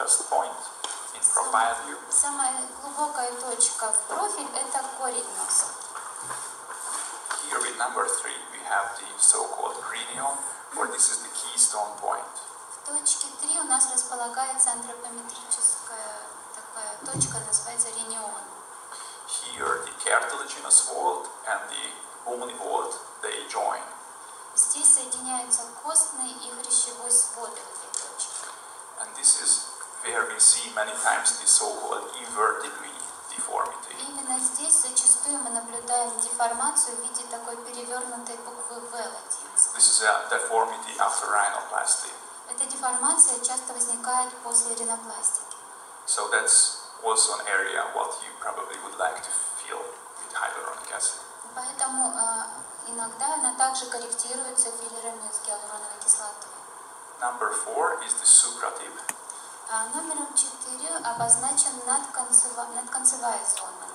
deepest point in profile view. Самая глубокая точка в профиль – это корень носа. Here with number 3 we have the so-called cranium, or this is the keystone point. В точке 3 у нас располагается антропометрическая такая точка, называется ренион. Here the cartilaginous vault and the bony vault, they join. Здесь соединяются костный и хрящевой своды в этой точке. And this is where we see many times the so-called inverted V deformity. И именно здесь зачастую мы наблюдаем деформацию в виде такой перевернутой буквы В латинской. This is a deformity after rhinoplasty. Эта деформация часто возникает после ринопластики. So that's also an area what you probably would like to feel with hyaluronic acid. Поэтому иногда она также корректируется филлерами с гиалуроновой кислотой. Number 4 is the supratip. Номером 4 обозначен надконцевая зона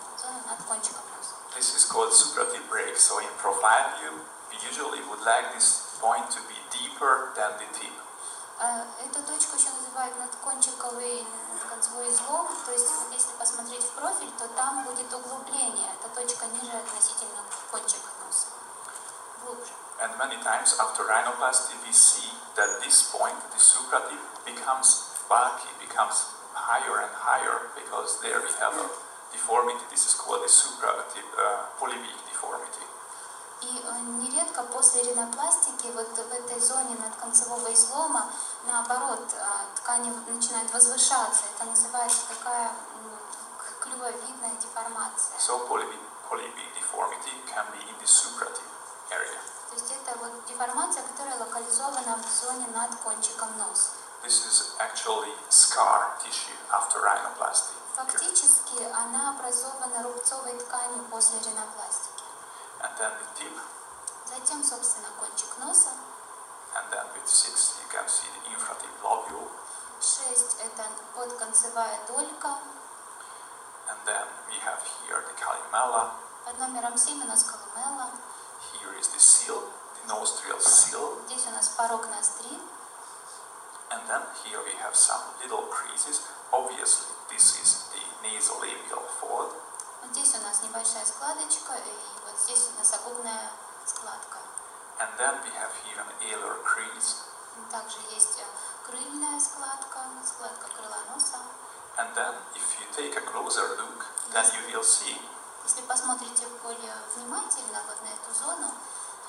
над кончиком носа. This is called supratip break. So in profile view, we usually would like this point to be deeper than the tip. Эту точку еще называют надкончиковый концевой излом. То есть, вот если посмотреть в профиль, то там будет углубление. Эта точка ниже относительно кончика носа. Глубже. And many times after rhinoplasty, we see that this point, the supratip, becomes bulky, becomes higher and higher, because there we have a deformity. This is called the supratip polyweak deformity. И нередко после ринопластики вот в этой зоне надконцевого излома, наоборот, ткани начинают возвышаться. Это называется такая клювовидная деформация. So polyweak deformity can be in the supratip area. То есть это вот деформация, которая локализована в зоне над кончиком носа. This is actually scar tissue after rhinoplasty. Фактически она образована рубцовой тканью после ринопластики. And then the tip. Затем, собственно, кончик носа. And then with 6 you can see the infratip lobule. 6 это подконцевая долька. And then we have here the columella. Под номером 7 у нас колумелла. Here is the seal, the nostril seal. Здесь у нас порог ноздри. And then here we have some little creases. Obviously this is the nasolabial fold. Вот здесь у нас небольшая складочка, и вот здесь носогубная складка. And then we have here an alar crease. Также есть крыльная складка, складка крыла носа. And then if you take a closer look, then you will see Если посмотрите более внимательно вот на эту зону,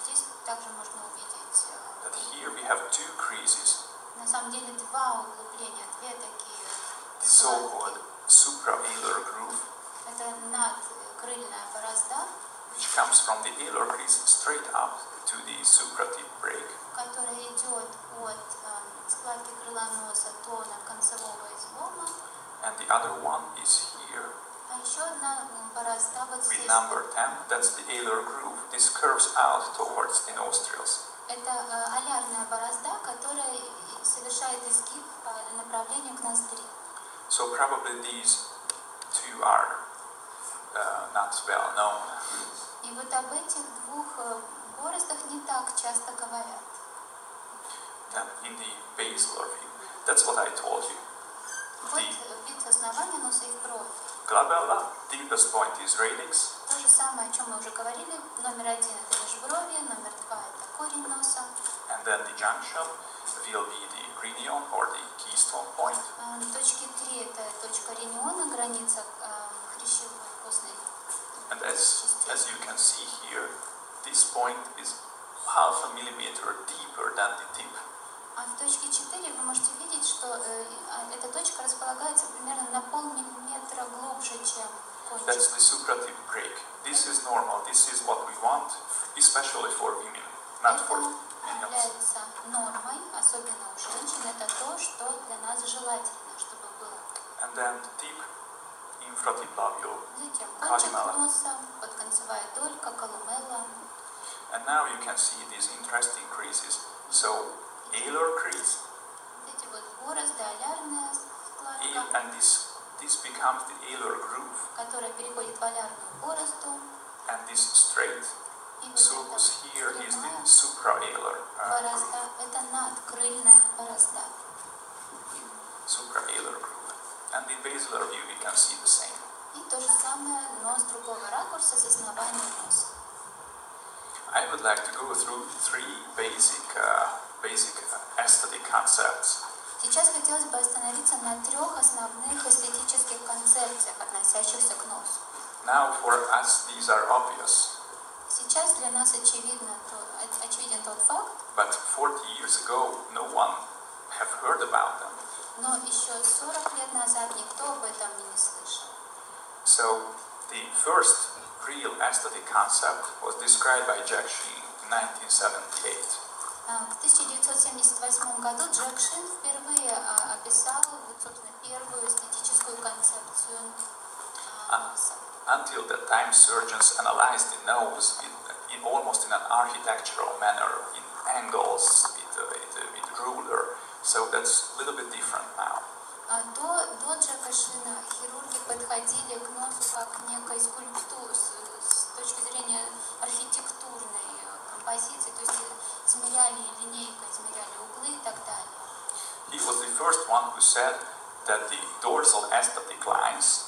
здесь также можно увидеть that here we have 2 creases. на самом деле два углубления, две такие The so-called supraalar groove, это надкрыльная борозда, which comes from the alar crease straight up to the supratip break. которая идет от складки крыла носа до надконцевого излома. And the other one is here А еще одна борозда вот with здесь. number 10. That's the alar groove. This curves out towards the nostrils. Это алярная борозда, которая совершает изгиб по направлению к ноздри. So probably these 2 are not well known. И вот об этих двух бороздах не так часто говорят. Then in the basilar view, that's what I told you. Вот The вид основания носа и в профиль. glabella, deepest point is radix. То же самое, о чем мы уже говорили. Номер 1 это межбровье, номер 2 это корень носа. And then the junction will be the cranium or the keystone point. Точки 3 это точка рениона, граница хрящевой костной. And as you can see here, this point is half a millimeter deeper than the tip. А в точке 4 вы можете видеть, что эта точка располагается примерно на полмиллиметра глубже, чем кончик. That's the supratip break. This is normal. This is what we want, especially for women, not for Это males. является нормой, особенно у женщин. Это то, что для нас желательно, чтобы было. And then the tip, infratip lobule, Затем кончик columella. носа, подконцевая долька, колумелла. And now you can see these interesting creases. So alar crease, Эти вот борозды, алярная складка, and this becomes the alar groove, которая переходит в алярную борозду. and this straight И вот sulcus here эта is the прямая supraalar groove. борозда, это надкрыльная борозда. supraalar groove. And in basilar view we can see the same. И то же самое, но с другого ракурса, с основания носа. I would like to go through three basic aesthetic concepts. Сейчас хотелось бы остановиться на 3 основных эстетических концепциях, относящихся к носу. Now for us these are obvious, Сейчас для нас очевиден тот факт, but 40 years ago no one have heard about them. но еще 40 лет назад никто об этом не слышал. So the first real aesthetic concept was described by Jack Sheen in 1978. В 1978 году Джек Шин впервые описал, собственно, первую эстетическую концепцию носа. Until that time, surgeons analyzed the nose almost in an architectural manner, in angles, with ruler. So that's a little bit different now. До Джека Шина хирурги подходили к носу как к некой скульптуре с точки зрения архитектурной композиции, то есть измеряли линейкой, измеряли углы и так далее. He was the first one who said that the dorsal aesthetic lines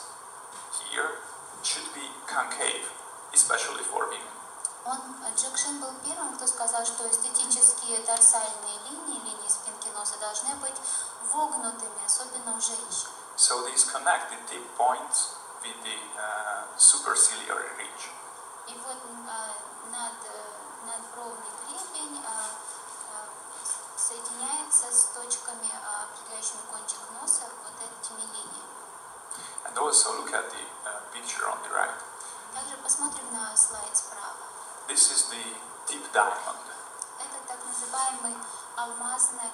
here should be concave, especially for women. Джек Шин был первым, кто сказал, что эстетические торсальные линии спинки носа должны быть вогнутыми, особенно у женщин. So these connect the tip points with the superciliary ridge. И вот надбровный гребень соединяется с точками, определяющими кончик носа, вот этими линиями. And also look at the picture on the right. Также посмотрим на слайд справа. This is the tip diamond. Это так называемый алмазная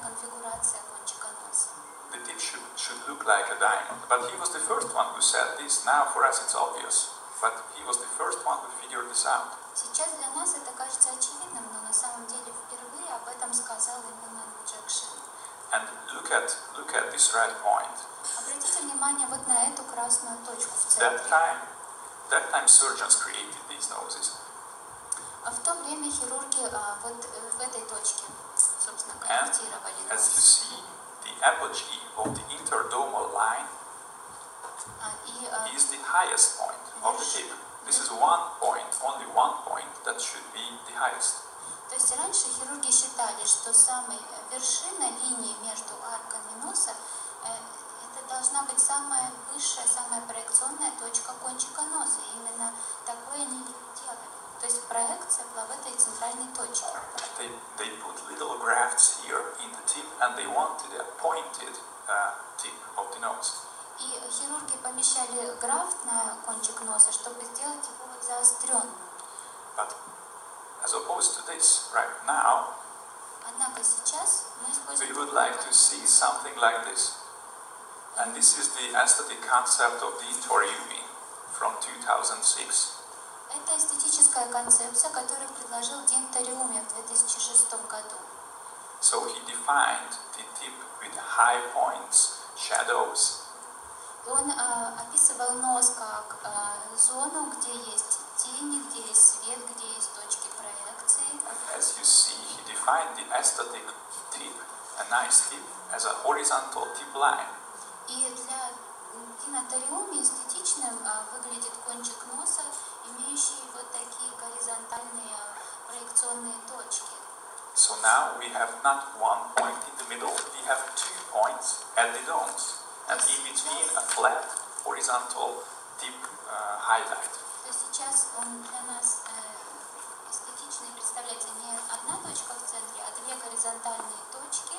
конфигурация кончика носа. The tip should look like a diamond. But he was the first one who said this. Now for us it's obvious. But he was the first one who figured this out. Сейчас для нас это кажется очевидным, но на самом деле впервые об этом сказал именно Джек Шин. And look at this red point. Обратите внимание вот на эту красную точку в центре. That time surgeons created these noses. В то время хирурги вот в этой точке, собственно, And корректировали as you нос. see, the apogee of the interdomal line И is the highest point of the tip. This is one point, only one point that should be the highest. то есть раньше хирурги считали, что самая вершина линии между арками носа это должна быть самая высшая, самая проекционная точка кончика носа. И именно такое они делали. То есть проекция была в этой центральной точке. They put little grafts here in the tip and they wanted a pointed tip of the nose. И хирурги помещали графт на кончик носа, чтобы сделать его вот заостренным. But as opposed to this, right now, Однако сейчас мы we используем would like to see something like this. And this is the aesthetic concept of the Intoriumi from 2006. Это эстетическая концепция, которую предложил Дин Тариуми в 2006 году. So he defined the tip with high points, shadows. И он описывал нос как зону, где есть тени, где есть свет, где есть точки проекции. And as you see, he defined the aesthetic tip, a nice tip, as a horizontal tip line. И для Дина Тариуми эстетичным выглядит кончик носа, имеющий вот такие горизонтальные проекционные точки. So now we have not one point in the middle, we have 2 points at the domes. And in between a flat horizontal tip highlight. То есть сейчас он для нас эстетичный представляется не одна точка в центре, а 2 горизонтальные точки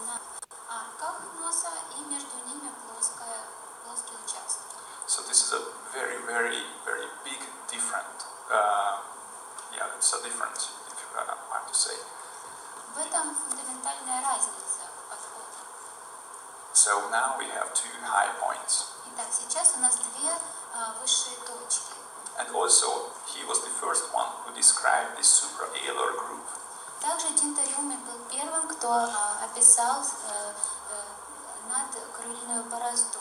на арках носа и между ними плоский участок. So this is a very, very, very big difference. It's a difference, if you want to say. В этом фундаментальная разница подхода. So now we have 2 high points. Итак, сейчас у нас 2 высшие точки. And also, he was the first one who described this supraalar groove. Также Дин Тариуми был первым, кто описал надкрыльную борозду.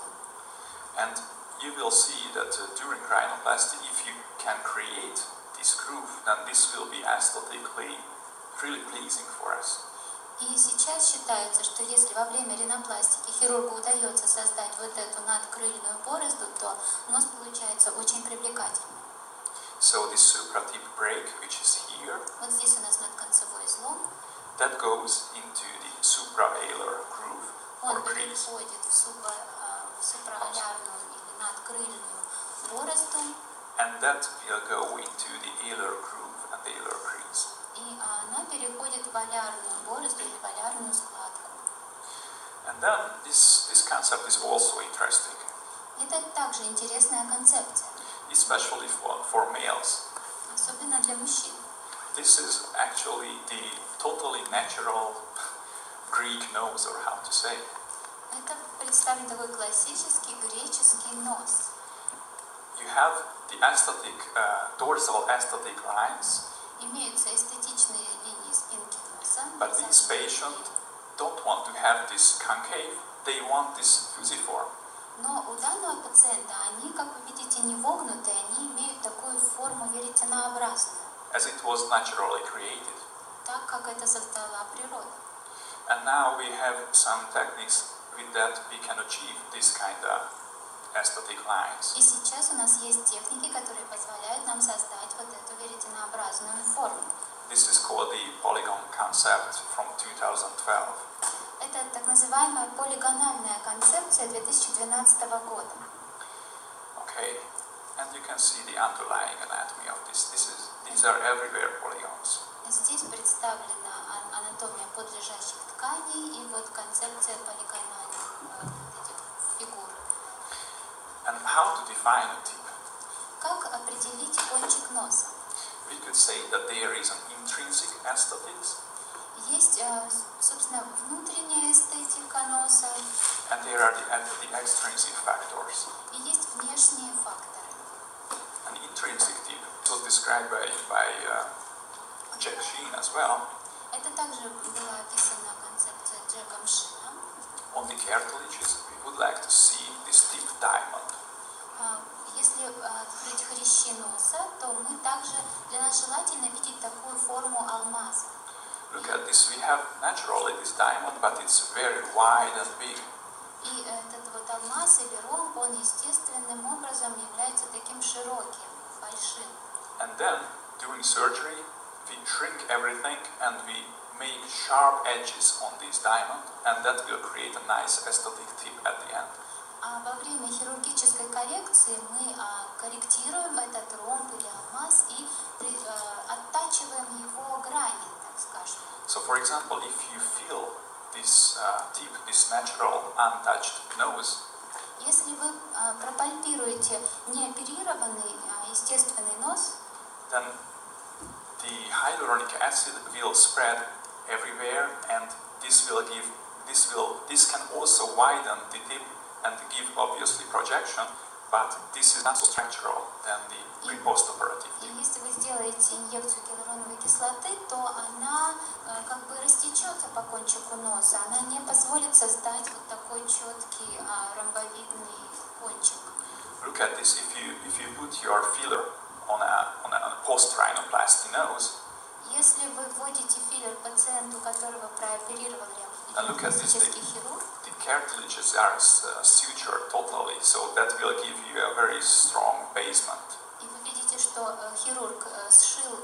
And you will see that during rhinoplasty, if you can create this groove, then this will be aesthetically really pleasing for us. И сейчас считается, что если во время ринопластики хирургу удается создать вот эту надкрыльную борозду, то нос получается очень привлекательным. So this supratip break, which is here, Вот здесь у нас надконцевой излом, that goes into the supraalar groove or он crease. переходит в супраолярную или надкрыльную борозду, And that will go into the alar groove and alar crease. и она переходит в олярную борозду или в олярную складку. And then this concept is also interesting, Это также интересная концепция, especially for males. особенно для мужчин. This is actually the totally natural Greek nose, or how to say. Это представлен такой классический греческий нос. You have the aesthetic, dorsal aesthetic lines, Имеются эстетичные линии спинки носа. but these patients don't want to have this concave, they want this fusiform. Но у данного пациента они, как вы видите, не вогнутые, они имеют такую форму веретенообразную, As it was naturally created. так как это создала природа. And now we have some techniques with that we can achieve this kind of aesthetic lines. И сейчас у нас есть техники, которые позволяют нам создать вот эту веретенообразную форму. This is called the polygon concept from 2012. Это так называемая полигональная концепция 2012 года. Okay, and you can see the underlying anatomy of this. These are everywhere polygons. Здесь представлена анатомия подлежащих тканей и вот концепция полигональных этих фигур. And how to define a tip? Как определить кончик носа? We could say that there is an intrinsic aesthetics, Есть, собственно, внутренняя эстетика носа and there are the extrinsic factors. и есть внешние факторы. An intrinsic tip was described by Jack Sheen as well. Это также была описана концепция Джеком Шином. On the cartilages, we would like to see this tip diamond. Если открыть хрящи носа, то мы также, для нас желательно видеть такую форму алмаза. Look at this, we have naturally this diamond, but it's very wide and big. И этот вот алмаз или ромб, он естественным образом является таким широким, большим. And then, during surgery, we shrink everything and we make sharp edges on this diamond, and that will create a nice aesthetic tip at the end. А во время хирургической коррекции мы корректируем этот ромб или алмаз и оттачиваем его грани, так скажем. So, for example, if you feel this tip, this natural, untouched nose, Если вы пропальпируете неоперированный, естественный нос, then the hyaluronic acid will spread everywhere, and this can also widen the tip and give obviously projection, but this is not so structural than the pre-postoperative и tip. если вы сделаете инъекцию гиалуроновой кислоты, то она как бы растечется по кончику носа, она не позволит создать вот такой четкий ромбовидный кончик. Look at this. If you put your filler on a post-rhinoplasty nose, Если вы вводите филлер пациенту, которого прооперировали look at this, пластический хирург, the cartilages are sutured totally, so that will give you a very strong basement. и вы видите, что хирург сшил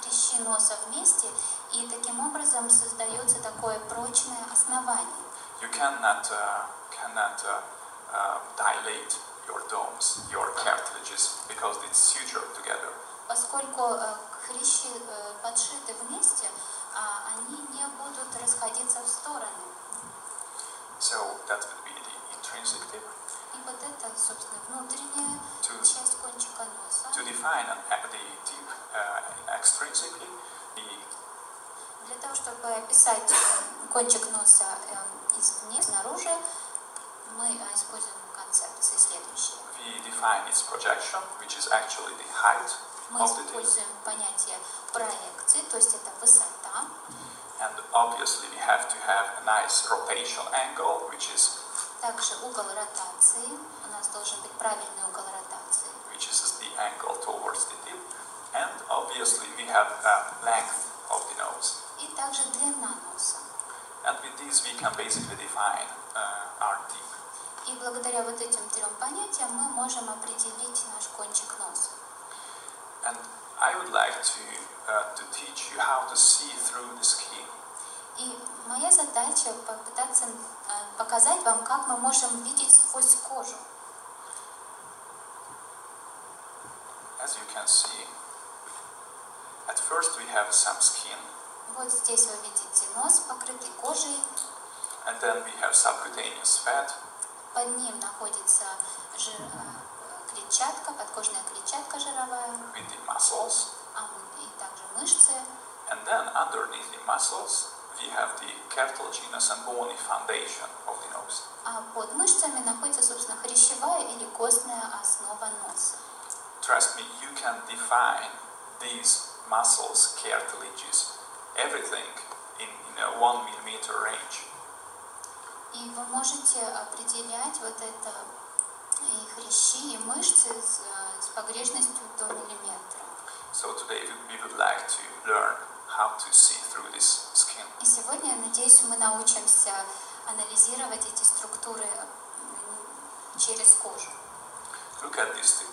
хрящи носа вместе, и таким образом создается такое прочное основание. You cannot dilate your domes, your cartilages, because it's sutured together. Поскольку хрящи подшиты вместе, они не будут расходиться в стороны. So that would be the intrinsic tip. И вот это, собственно, внутренняя часть кончика носа. To define the tip extrinsically, Для того, чтобы описать кончик носа извне, снаружи, мы используем концепции следующие. we define its projection, which is actually the height Мы of the tip. используем понятие проекции, то есть это высота. And obviously we have to have a nice rotation angle, which is Также угол ротации. У нас должен быть правильный угол ротации. the angle towards the tip. And obviously we have length of the nose. И также длина носа. And with these we can basically define our tip. И благодаря вот этим трем понятиям мы можем определить наш кончик носа. And I would like to teach you how to see through the skin. И моя задача попытаться показать вам, как мы можем видеть сквозь кожу. As you can see, at first we have some skin. Вот здесь вы видите нос, покрытый кожей. And then we have subcutaneous fat. Под ним находится клетчатка, подкожная клетчатка жировая. With the muscles. И также мышцы. And then underneath the muscles we have the cartilaginous and bony foundation of the nose. А под мышцами находится, собственно, хрящевая или костная основа носа. Trust me, you can define these muscles, cartilages, everything in a 1 millimeter range. И вы можете определять вот это и хрящи, и мышцы с погрешностью до миллиметра. So today we would like to learn how to see through this skin. И сегодня, я надеюсь, мы научимся анализировать эти структуры через кожу. Look at this tip.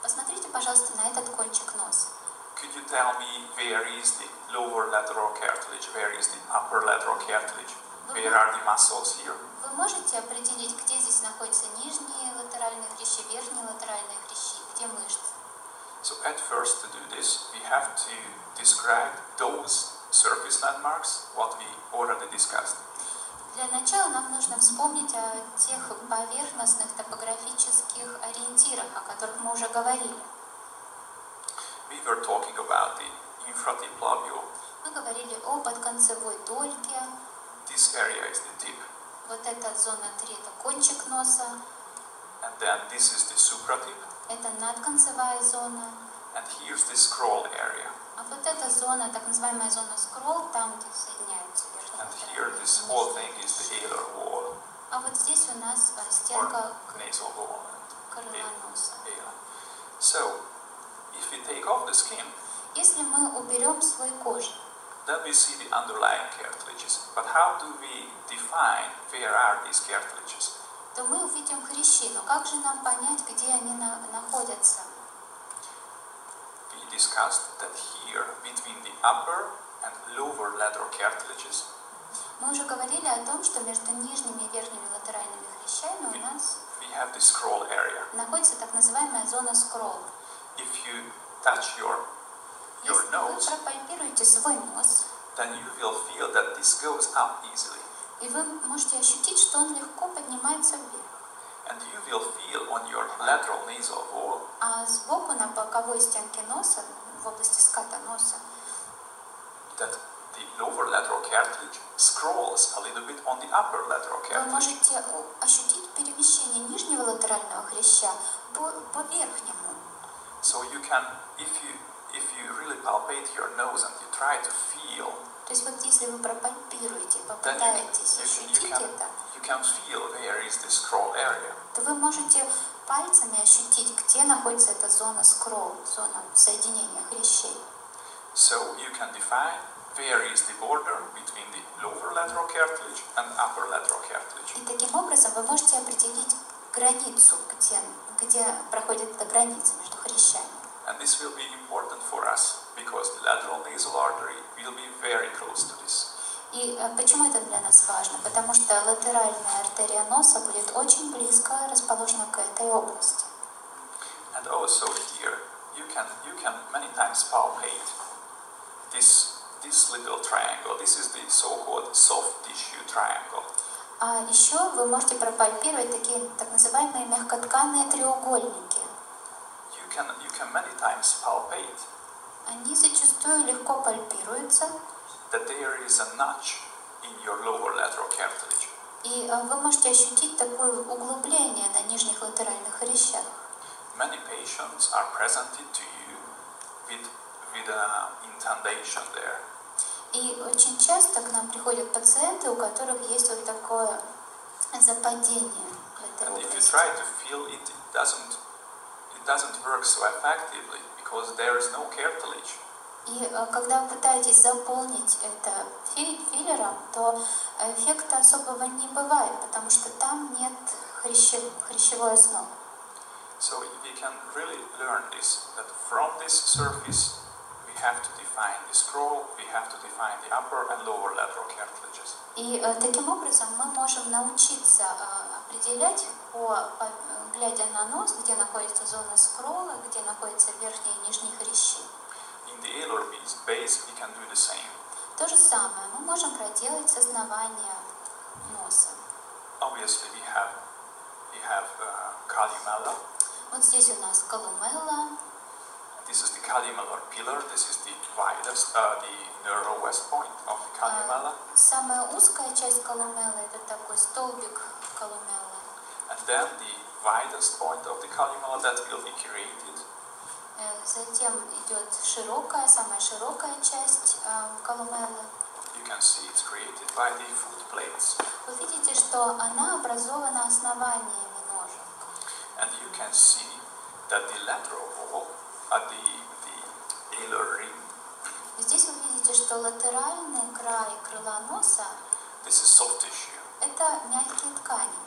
Посмотрите, пожалуйста, на этот кончик носа. Could you tell me where is the lower lateral cartilage, where is the upper lateral cartilage? Where are the muscles here? Вы можете определить, где здесь находятся нижние латеральные хрящи, верхние латеральные хрящи, где мышцы? So at first to do this, we have to describe those surface landmarks, what we already discussed. Для начала нам нужно вспомнить о тех поверхностных топографических ориентирах, о которых мы уже говорили. We were talking about the infratip lobule. Мы говорили о подконцевой дольке. This area is the tip. Вот эта зона 3 – это кончик носа. And then this is the supratip. Это надконцевая зона. And here's the scroll area. А вот эта зона, так называемая зона скролл, там, где соединяются верхние And here латеральные this хрящи. whole thing is the alar wall. А вот здесь у нас Or стенка nasal wall крыла and носа. alar. So, if we take off the skin, Если мы уберем слой кожи, then we see the underlying cartilages. But how do we define where are these cartilages? то мы увидим хрящи. Но как же нам понять, где они находятся? We discussed that here, between the upper and lower lateral cartilages, Мы уже говорили о том, что между нижними и верхними латеральными хрящами у нас we have the scroll area. находится так называемая зона скролл. If you touch your Если вы nose, пропальпируете свой нос, then you will feel that this goes up easily. и вы можете ощутить, что он легко поднимается вверх. And you will feel on your lateral nasal wall А сбоку на боковой стенке носа, в области ската носа, that the lower lateral cartilage scrolls a little bit on the upper lateral вы cartilage. можете ощутить перемещение нижнего латерального хряща по верхнему. So you can, if you really palpate your nose and you try to feel, То есть вот если вы пропальпируете, then попытаетесь ощутить это, you can feel where is the scroll area. то вы можете пальцами ощутить, где находится эта зона скролл, зона соединения хрящей. So you can define where is the border between the lower lateral cartilage and upper lateral cartilage. И таким образом вы можете определить границу, где проходит эта граница между хрящами. And this will be important for us because the lateral nasal artery will be very close to this. И почему это для нас важно? Потому что латеральная артерия носа будет очень близко расположена к этой области. And also here you can many times palpate this little triangle. This is the so-called soft tissue triangle. А еще вы можете пропальпировать такие так называемые мягкотканные треугольники. You can many times palpate Они зачастую легко пальпируются, that there is a notch in your lower lateral cartilage. и вы можете ощутить такое углубление на нижних латеральных хрящах. Many patients are presented to you with an indentation there. И очень часто к нам приходят пациенты, у которых есть вот такое западение в этой And if you области. try to feel it, it doesn't work so effectively because there is no cartilage. И когда вы пытаетесь заполнить это филлером, то эффекта особого не бывает, потому что там нет хрящевой основы. So we can really learn this, that from this surface we have to define the scroll, we have to define the upper and lower lateral cartilages. И таким образом мы можем научиться определять, глядя на нос, где находится зона скролла, где находятся верхние и нижние хрящи. In the alar base we can do the same. То же самое мы можем проделать с основания носа. Obviously we have columella. Вот здесь у нас колумелла. This is the columella pillar. This is the widest, the narrowest point of the columella. Самая узкая часть колумеллы — это такой столбик колумеллы. And then the widest point of the columella that will be created. Затем идет самая широкая часть колумеллы. You can see it's created by the foot plates. Вы видите, что она образована основаниями ножек. And you can see that the lateral wall at the alar rim. Здесь вы видите, что латеральный край крыла носа This is soft tissue. — это мягкие ткани.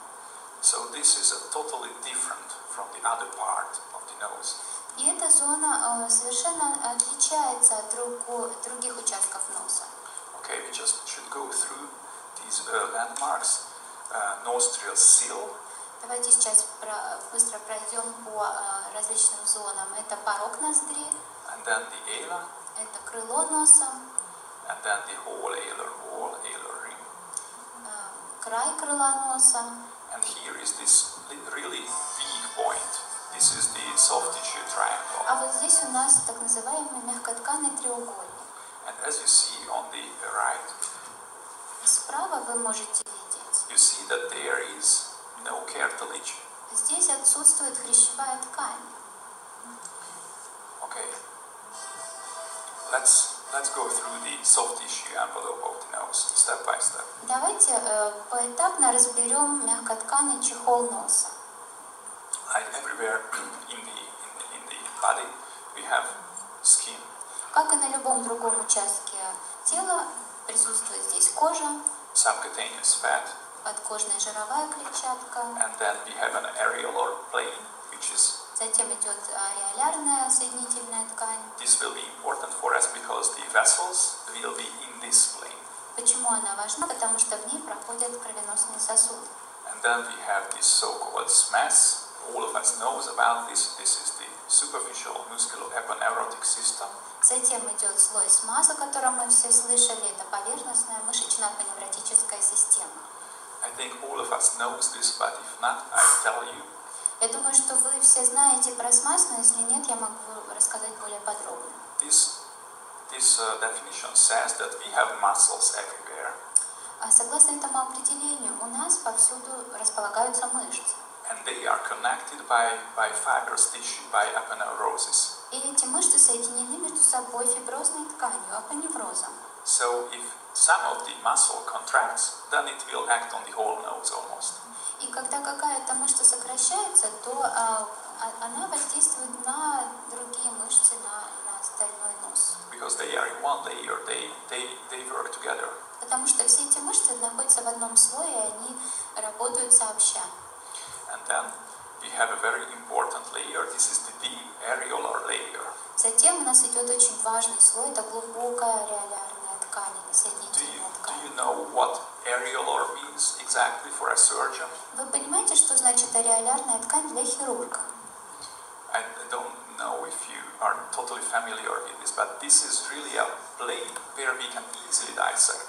So this is totally different from the other part of the nose. И эта зона совершенно отличается от других участков носа. Okay, we just should go through these landmarks. Nostril sill. Давайте сейчас быстро пройдем по различным зонам. Это порог ноздри, And then the ala. это крыло носа, And then the whole alar wall, alar rim. край крыла носа. And here is this really big point. This is the soft tissue triangle. А вот здесь у нас так называемый мягкотканный треугольник. And as you see on the right, Справа вы можете видеть, you see that there is no cartilage. здесь отсутствует хрящевая ткань. Okay. Let's go through the soft tissue envelope of the nose step by step. Давайте поэтапно разберем мягкотканный чехол носа. Like everywhere in the body, we have skin. Как и на любом другом участке тела, присутствует здесь кожа, Subcutaneous fat, подкожная жировая клетчатка, and then we have an areolar plane, which is. затем идет ареолярная соединительная ткань. This will be important for us because the vessels will be in this plane. Почему она важна? Потому что в ней проходят кровеносные сосуды. And then we have this so-called SMAS. All of us knows about this. This is the superficial musculoeponeurotic system. Затем идет слой СМАС, о котором мы все слышали. Это поверхностная мышечно-апоневротическая система. I think all of us knows this, but if not, I tell you. Я думаю, что вы все знаете про СМАС, но если нет, я могу рассказать более подробно. This definition says that we have muscles everywhere. Согласно этому определению, у нас повсюду располагаются мышцы. And they are connected by fibrous tissue, by aponeurosis. И эти мышцы соединены между собой фиброзной тканью, апоневрозом. So if some of the muscle contracts, then it will act on the whole nose almost. И когда какая-то мышца сокращается, то она воздействует на другие мышцы, на остальной нос. Because they are in one layer, they work together. Потому что все эти мышцы находятся в одном слое, и они работают сообща. And then we have a very important layer. This is the deep areolar layer. Затем у нас идет очень важный слой, это глубокая ареолярная ткань, или соединительная ткань. Do you know what areolar means exactly for a surgeon? Вы понимаете, что значит ареолярная ткань для хирурга? I don't know if you are totally familiar with this, but this is really a plane where we can easily dissect.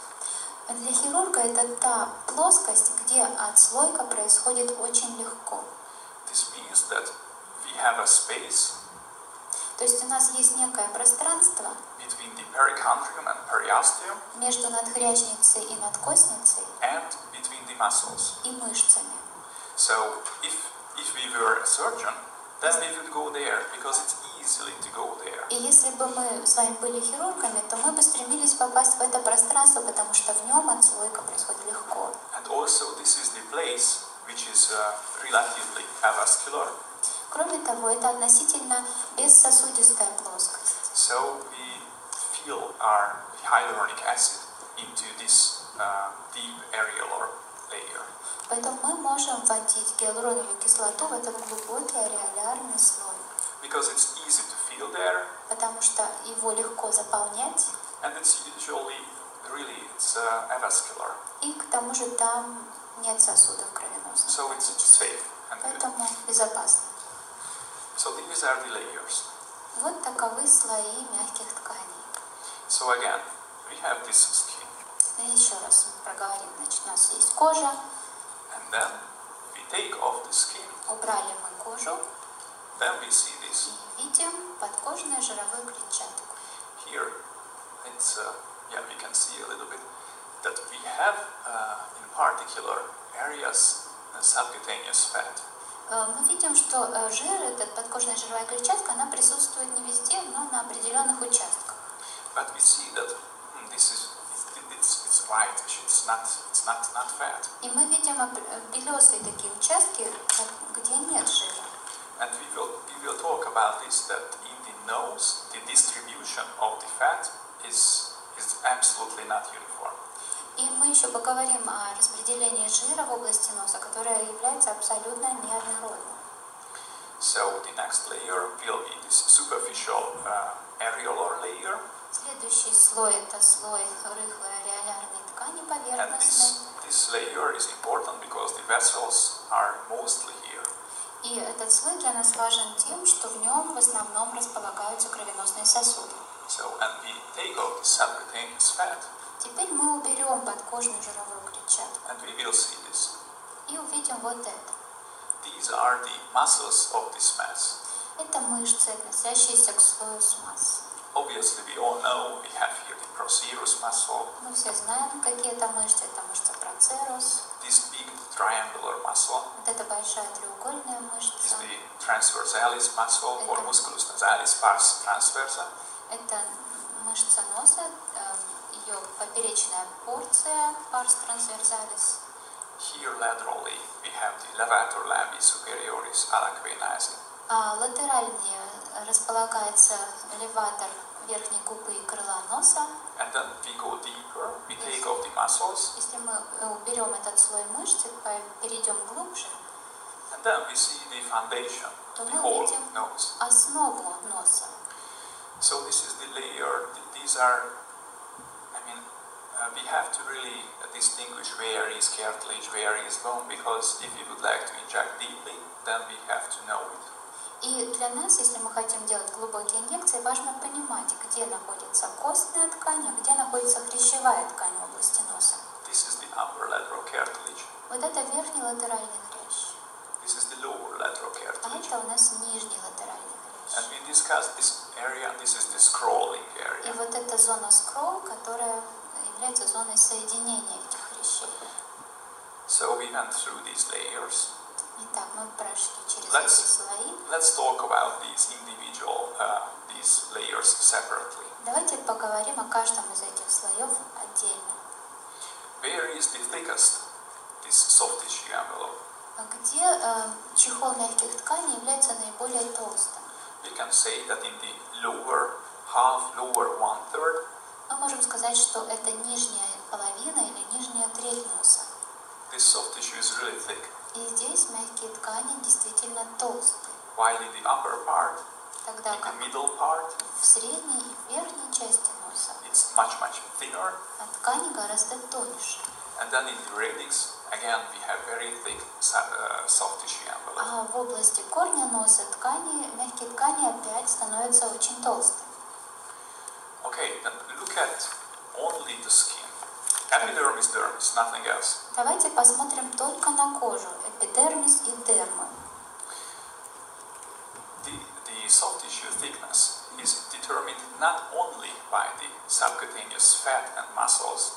Для хирурга это та плоскость, где отслойка происходит очень легко. This means that we have a space То есть у нас есть некое пространство between the perichondrium and periosteum между надхрящницей и надкосницей and between the muscles. и мышцами. So if we were a surgeon, then we would go there because it's easily to go there. И если бы мы с вами были хирургами, то мы бы стремились попасть в это пространство, потому что в нем отслойка происходит легко. And also this is the place which is relatively avascular. Кроме того, это относительно бессосудистая плоскость. So we instill our hyaluronic acid into this deep areolar layer. Поэтому мы можем вводить гиалуроновую кислоту в этот глубокий ареолярный слой. Because it's easy to feel there, Потому что его легко заполнять, and it's usually really it's avascular. и к тому же там нет сосудов кровеносных. So it's safe and good. Поэтому безопасно. So these are the layers. Вот таковы слои мягких тканей. So again, we have this skin, И еще раз проговорим. Значит, у нас есть кожа. and then we take off the skin. Убрали мы кожу Then we see this. и видим подкожную жировую клетчатку. Here, it's we can see a little bit that we have in particular areas subcutaneous fat. Мы видим, что жир, эта подкожная жировая клетчатка, она присутствует не везде, но на определенных участках. But we see that it's whitish. It's not fat. И мы видим белесые такие участки, где нет жира. And we will talk about this, that in the nose, the distribution of the fat is absolutely not uniform. И мы еще поговорим о распределении жира в области носа, которое является абсолютно неоднородным. So the next layer will be this superficial areolar layer. Следующий слой – это слой рыхлой ареолярной ткани And поверхностной. this layer is important because the vessels are mostly here. И этот слой для нас важен тем, что в нем в основном располагаются кровеносные сосуды. So, and we take off the subcutaneous fat, Теперь мы уберем подкожную жировую клетчатку and we will see this. и увидим вот это. These are the muscles of this mass. Это мышцы, относящиеся к слою с массой. Obviously, we all know we have here the procerus muscle, Мы все знаем, какие это мышцы. Это мышца процерус, this big triangular muscle, вот это большая треугольная is мышца. the transversalis muscle or musculus nasalis pars transversa. Это мышца носа, ее поперечная порция, парс трансверсалис. Here laterally we have the levator labii superioris alaquenae. Латеральнее располагается элеватор верхней губы и крыла носа. And then we go deeper, we take off the muscles, Если мы уберем этот слой мышц и перейдем глубже, and then we see the foundation, то the мы whole увидим nose. основу носа. So this is the layer. These are, we have to really distinguish where is cartilage, where is bone, because if we would like to inject deeply, then we have to know it. И для нас, если мы хотим делать глубокие инъекции, важно понимать, где находится костная ткань, а где находится хрящевая ткань в области носа. This is the upper lateral cartilage. Вот это верхний латеральный хрящ, This is the lower lateral а cartilage. это у нас нижний латеральный And хрящ. we discussed this area. This is the scrolling И area. вот эта зона скролл, которая является зоной соединения этих хрящей. So we went through these layers. Итак, мы прошли через Let's- эти слои. Let's talk about these individual these layers separately. Давайте поговорим о каждом из этих слоев отдельно. Where is the thickest this soft tissue envelope? Где чехол мягких тканей является наиболее толстым? We can say that in the lower half, lower 1/3, Мы можем сказать, что это нижняя половина или нижняя треть носа. this soft tissue is really thick, И здесь мягкие ткани действительно толстые, while in the upper part, тогда in the как middle part, в средней и в верхней части носа it's much thinner. ткани гораздо тоньше. And then in the radix, again, we have very thick soft tissue envelope. А в области корня носа мягкие ткани опять становятся очень толстыми. Okay, then look at only the skin. Epidermis, dermis, nothing else. Давайте посмотрим только на кожу, эпидермис и дерму. The soft tissue thickness is determined not only by the subcutaneous fat and muscles,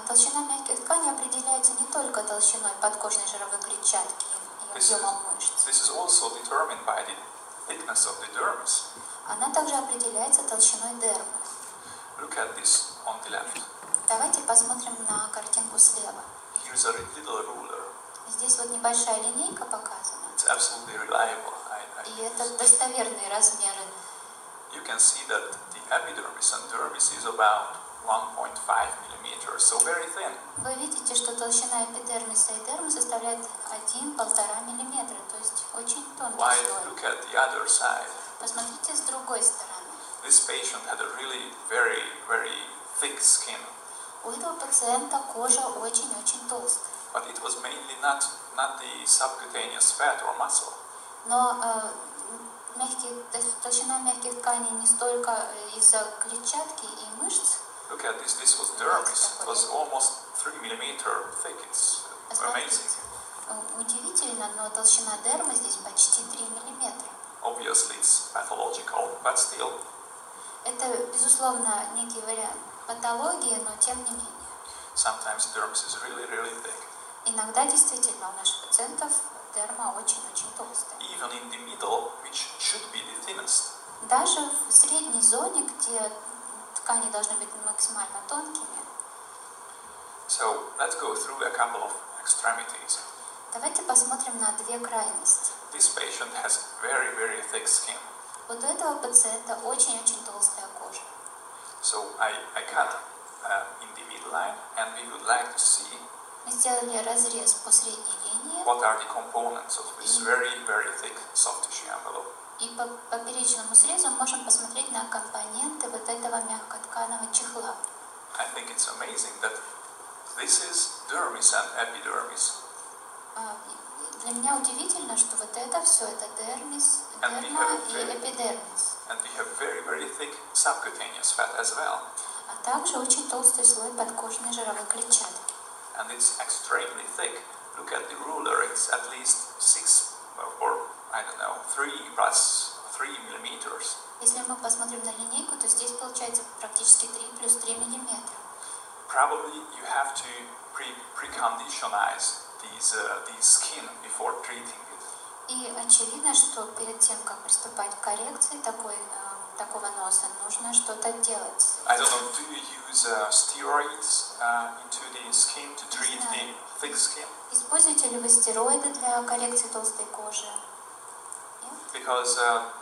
Толщина мягких тканей определяется не только толщиной подкожной жировой клетчатки и объемом мышц. this is also determined by the thickness of the dermis. Она также определяется толщиной дермы. Look at this on the left. Давайте посмотрим на картинку слева. Here's a little ruler. Здесь вот небольшая линейка показана. It's absolutely reliable. И это достоверные размеры you can see that the epidermis and dermis is about 1.5 millimeters, so very thin. Вы видите, что толщина эпидермиса и дермы составляет 1–1,5 миллиметра, то есть очень тонкий While слой. look at the other side. Посмотрите с другой стороны. This patient had a really very, very thick skin. У этого пациента кожа очень-очень толстая. But it was mainly not the subcutaneous fat or muscle. Но толщина мягких тканей не столько из-за клетчатки и мышц. Look at this. This was dermis. It was almost 3 millimeter thick. It's amazing. Удивительно, но толщина дермы здесь почти 3 миллиметра. Obviously, it's pathological, but still. Это, безусловно, некий вариант патологии, но тем не менее. Sometimes dermis is really, really thick. Иногда действительно у наших пациентов дерма очень-очень толстая. Even in the middle, which should be the thinnest. Даже в средней зоне, где ткани должны быть максимально тонкими. So let's go through a couple of extremities. Давайте посмотрим на две крайности. This patient has very, very thick skin. Вот у этого пациента очень-очень толстая кожа. So I cut in the midline, and we would like to see Мы сделали разрез по средней линии, what are the components of this very, very thick soft tissue envelope. и по поперечному срезу можем посмотреть на компоненты вот этого мягкотканого чехла. I think it's amazing that this is dermis and epidermis. Для меня удивительно, что вот это все, это дермис, And дерма и эпидермис. And we have very, very thick subcutaneous fat as well. А также очень толстый слой подкожной жировой клетчатки. And it's extremely thick. Look at the ruler, it's at least 6 or, I don't know, 3 plus 3 millimeters. Если мы посмотрим на линейку, то здесь получается практически 3 плюс 3 миллиметра. Probably you have to preconditionize these skin before treating it. И очевидно, что перед тем, как приступать к коррекции такого носа, нужно что-то делать. I don't know, do you use steroids into the skin to treat the thick skin? Используете ли вы стероиды для коррекции толстой кожи? Because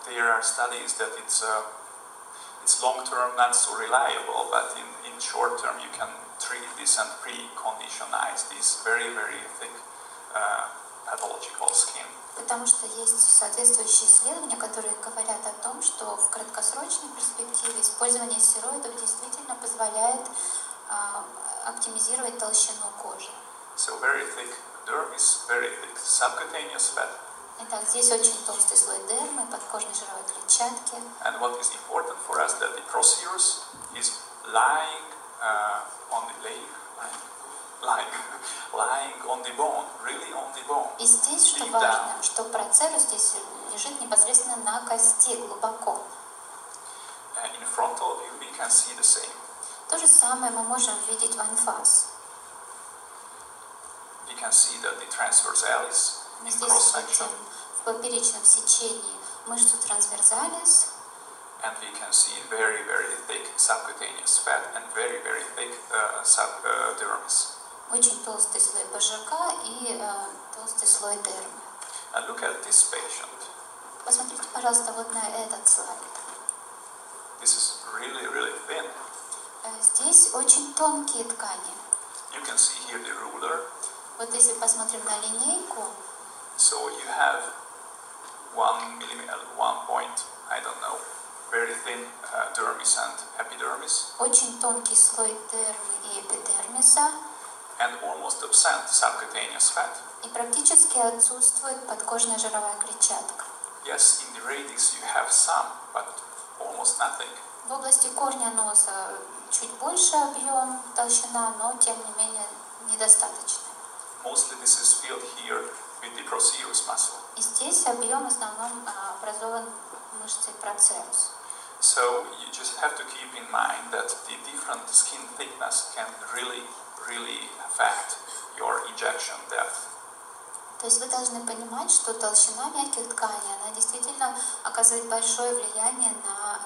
there are studies that it's long-term not so reliable, but in short-term you can treat this and preconditionize this very, very thick pathological skin. Потому что есть соответствующие исследования, которые говорят о том, что в краткосрочной перспективе использование стероидов действительно позволяет оптимизировать толщину кожи. So very thick dermis, very thick subcutaneous fat. Итак, здесь очень толстый слой дермы, подкожной жировой клетчатки. And what is important for us that the procedures is lying on the lying on the bone, really on the bone. И здесь, что важно, что процерус здесь лежит непосредственно на кости, глубоко. In frontal view we can see the same. То же самое мы можем видеть в анфас. We can see that the transversalis Мы in здесь cross-section, видим в поперечном сечении мышцу трансверсалис, and we can see very, very thick subcutaneous fat and very, very thick subdermis. очень толстый слой БЖК и толстый слой дермы. And look at this patient. Посмотрите, пожалуйста, вот на этот слайд. This is really, really thin. Здесь очень тонкие ткани. You can see here the ruler. Вот если посмотрим на линейку, So you have 1 millimeter, 1 point, I don't know, very thin dermis and epidermis, очень тонкий слой дермы и эпидермиса, and almost absent subcutaneous fat. и практически отсутствует подкожная жировая клетчатка. Yes, in the radix you have some, but almost nothing. В области корня носа чуть больше объем, толщина, но тем не менее недостаточно. Mostly this is filled here with the procerus muscle. И здесь объем в основном образован мышцей процерус. So you just have to keep in mind that the different skin thickness can really affect your injection depth. То есть вы должны понимать, что толщина мягких тканей, она действительно оказывает большое влияние на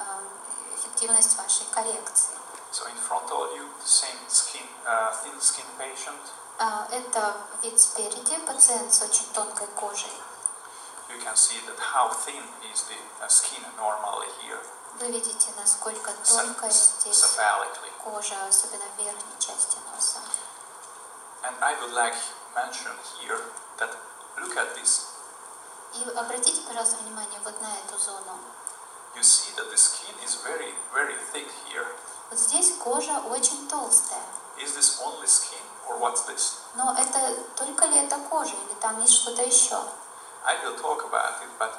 эффективность вашей коррекции. So in frontal view, the same skin, thin skin patient. Это вид спереди, пациент с очень тонкой кожей. you can see that how thin is the skin normally here. Вы видите, насколько тонкая здесь Cephalically. кожа, особенно в верхней части носа. And I would like to mention here that look at this. И обратите, пожалуйста, внимание вот на эту зону. You see that the skin is very, very thick here. Вот здесь кожа очень толстая. Is this only skin or what's this? Но это только ли это кожа или там есть что-то еще? I will talk about it, but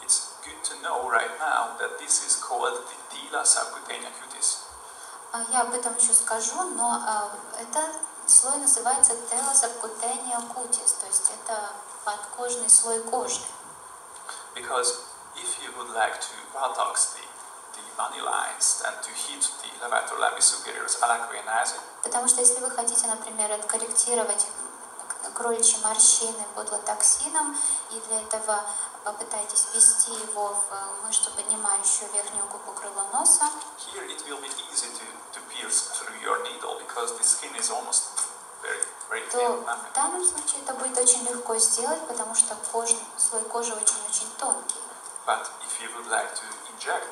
it's good to know right now that this is called the tila subcutaneous cutis. Я об этом еще скажу, но этот слой называется tela subcutaneous cutis, то есть это подкожный слой кожи. Because if you would like to buttocks the body lines and to hit the levator labis superiorus alacrianase, Потому что если вы хотите, например, откорректировать кроличьи морщины ботлотоксином, и для этого попытайтесь ввести его в мышцу, поднимающую верхнюю губу крыла носа, here it will be easy to pierce through your needle because the skin is almost very, very то thin. в данном случае это будет очень легко сделать, потому что слой кожи очень-очень тонкий. But if you would like to inject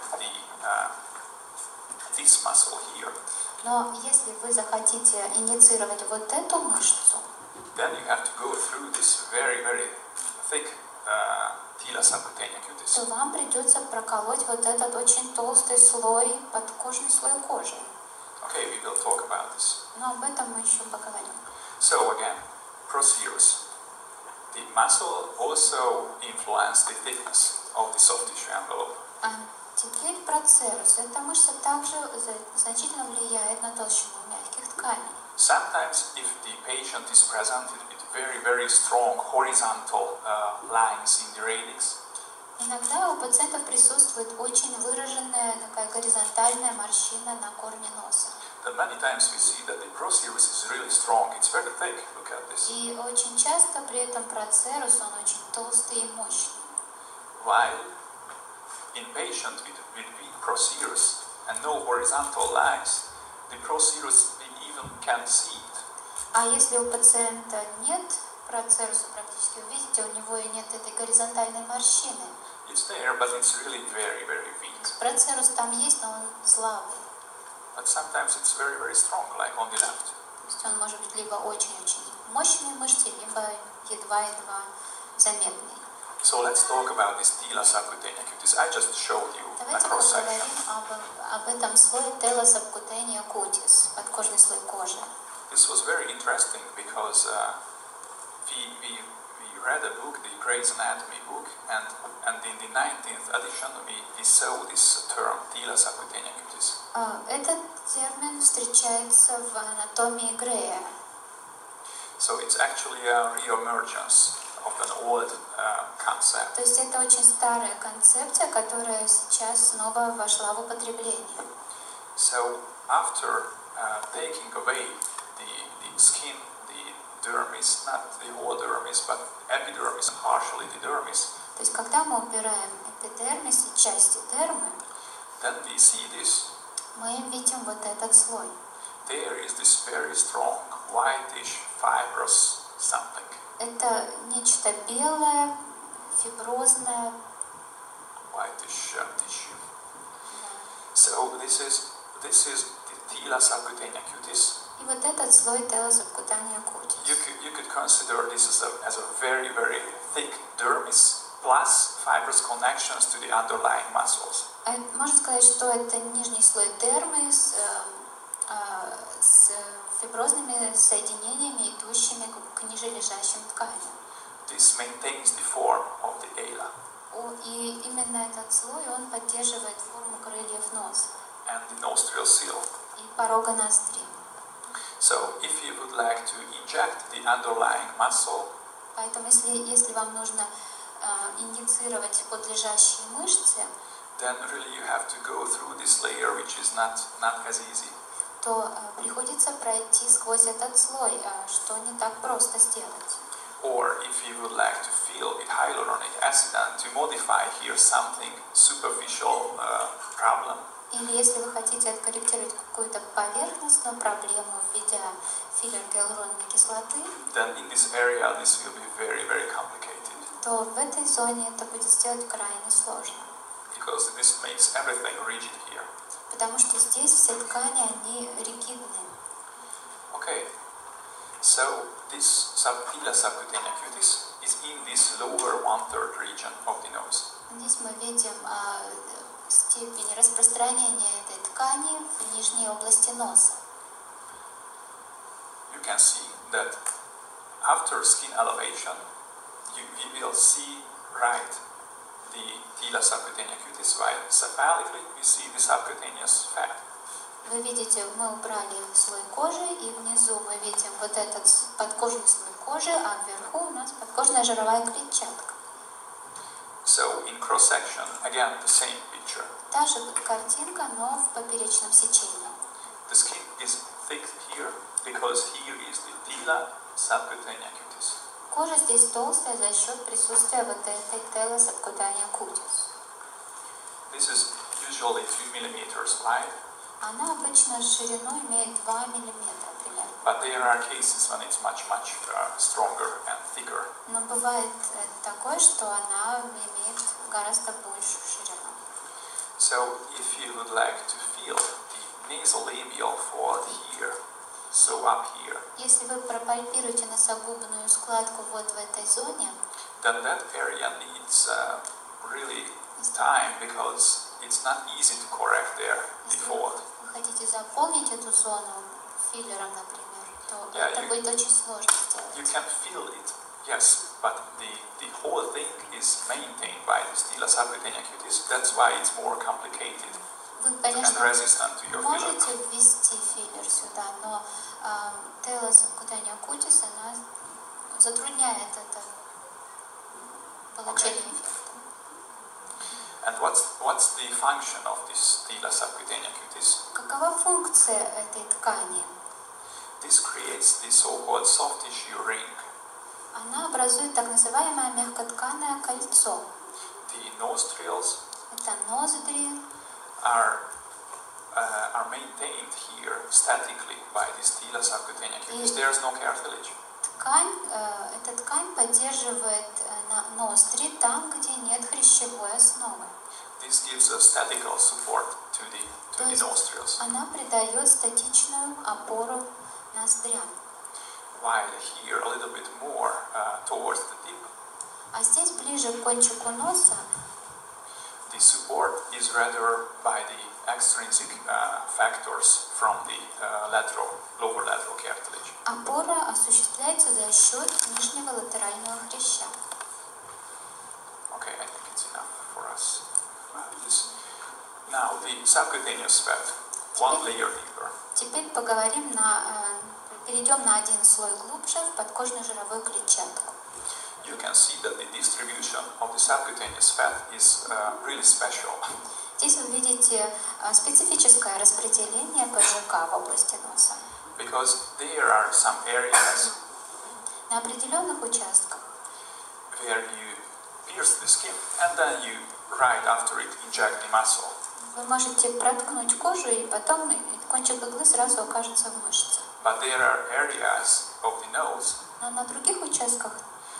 this muscle here, Но если вы захотите инициировать вот эту мышцу, then you have to go through this very, very thick tila subcutaneous cutis. то вам придется проколоть вот этот очень толстый слой, подкожный слой кожи. Okay, we will talk about this. Но об этом мы еще поговорим. So again, procerus. The muscle also influences the thickness of the soft tissue envelope. А теперь процерус. Эта мышца также значительно влияет на толщину мягких тканей. Sometimes, if the patient is presented with very, very strong horizontal lines in the radix, Иногда у пациентов присутствует очень выраженная такая горизонтальная морщина на корне носа. then many times we see that the procerus is really strong. It's very thick. Look at this. И очень часто при этом процерус, он очень толстый и мощный. While in patient with weak procerus and no horizontal lines, the procerus even can see it. А если у пациента нет процеруса практически, вы видите, у него и нет этой горизонтальной морщины. It's there, but it's really very, very weak. Процерус там есть, но он слабый. But sometimes it's very, very strong, like on the left. То есть он может быть либо очень-очень мощной мышцей, либо едва-едва заметный. So let's talk about this tila subcutaneous cutis. I just showed you a Давайте cross поговорим section. об этом слое tela subcutaneous cutis, подкожный слой кожи. This was very interesting because we read a book, the Gray's Anatomy book, and in the 19th edition we saw this term tila subcutaneous cutis. Этот термин встречается в анатомии Грея. So it's actually a re-emergence of an old concept. То есть это очень старая концепция, которая сейчас снова вошла в употребление. So after taking away the skin, the dermis, not the whole dermis, but epidermis, partially the dermis, То есть когда мы убираем эпидермис и части дермы, then we see this. мы видим вот этот слой. There is this very strong whitish fibrous something. Это нечто белое, фиброзное. Whitish tissue. So this is the tila subcutaneous cutis. И вот этот слой tela subcutaneous cutis. You could consider this as a very, very thick dermis plus fibrous connections to the underlying muscles. Можно сказать, что это нижний слой дермы с фиброзными соединениями, идущими к ниже лежащим тканям. This maintains the form of the ala И именно этот слой, он поддерживает форму крыльев носа and the nostril seal. и порога ноздри. So if you would like to inject the underlying muscle, Поэтому если вам нужно инициировать подлежащие мышцы, then really you have to go through this layer, which is not as easy. то приходится пройти сквозь этот слой, что не так просто сделать. Or if you would like to fill with hyaluronic acid and to modify here something superficial problem, Или если вы хотите откорректировать какую-то поверхностную проблему, введя филлер гиалуроновой кислоты, then in this area this will be very, very complicated. то в этой зоне это будет сделать крайне сложно. Because this makes everything rigid here. Потому что здесь все ткани, они ригидны. Okay, so this tila subcutaneous cutis is in this lower 1/3 region of the nose. Здесь мы видим степень распространения этой ткани в нижней области носа. You can see that after skin elevation, we will see right the tila subcutaneous cutis, while cephalically we see the subcutaneous fat. Вы видите, мы убрали слой кожи, и внизу мы видим вот этот подкожный слой кожи, а вверху у нас подкожная жировая клетчатка. So in cross section, again the same picture. Та же картинка, но в поперечном сечении. The skin is thick here because here is the tila subcutaneous cutis. Кожа здесь толстая за счет присутствия вот этой tela subcutaneous cutis. This is usually 2 millimeters wide. Она обычно ширину имеет 2 миллиметра примерно. But there are cases when it's much stronger and thicker. Но бывает такое, что она имеет гораздо большую ширину. So if you would like to feel the nasolabial fold here, so up here, Если вы пропальпируете носогубную складку вот в этой зоне, then that area needs really time because it's not easy to correct there the если fold. вы хотите заполнить эту зону филлером, например, то Yeah, это будет очень сложно You сделать. can feel it, yes, but the whole thing is maintained by the tila subcutaneous cutis. That's why it's more complicated Вы, and конечно, resistant to your filler. можете ввести филлер сюда, но tela subcutaneous cutis, она затрудняет это получение эффекта. And what's the function of this tila subcutaneous cutis? Какова функция этой ткани? This creates the so-called soft tissue ring. Она образует так называемое мягкотканое кольцо. The nostrils Это ноздри, are maintained here statically by this tila subcutaneous cutis. There's no cartilage. эта ткань поддерживает ноздри там, где нет хрящевой основы. This gives a statical support to the nostrils. Она придает статичную опору ноздрям. While here a little bit more towards the tip, А здесь ближе к кончику носа the support is rather by the extrinsic factors from the lower lateral cartilage. опора осуществляется за счет нижнего латерального хряща. Okay, I think it's enough for us. Now the subcutaneous fat, one layer deeper. Теперь перейдем на один слой глубже в подкожно-жировую клетчатку. You can see that the distribution of the subcutaneous fat is really special. Здесь вы видите специфическое распределение ПЖК в области носа. Because there are some areas На определенных участках, where you pierce the skin and then you right after it inject the muscle. вы можете проткнуть кожу, и потом кончик иглы сразу окажется в мышце. But there are areas of the nose Но на других участках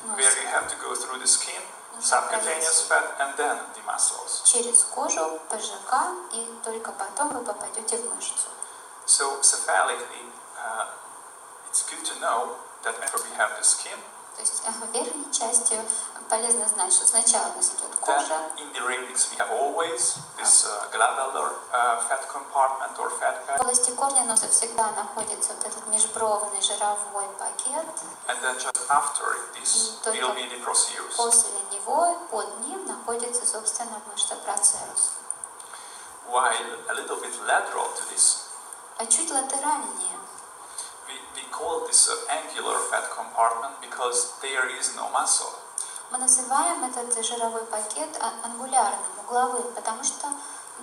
where носа you have to go through the skin, subcutaneous fat, and then the muscles. через кожу, ПЖК, и только потом вы попадете в мышцу. So cephalically, it's good to know that after we have the skin, То есть в верхней части полезно знать, что сначала у нас идет then кожа, in the radix we have always this glabellar fat compartment or fat в pad, области корня носа всегда находится вот этот межбровный жировой пакет, and then just after it, this И только will be the procedures. после него под ним находится, собственно, мышца процерус. While a little bit lateral to this, А чуть латеральнее we call this angular fat compartment because there is no muscle. мы называем этот жировой пакет ангулярным, угловым, потому что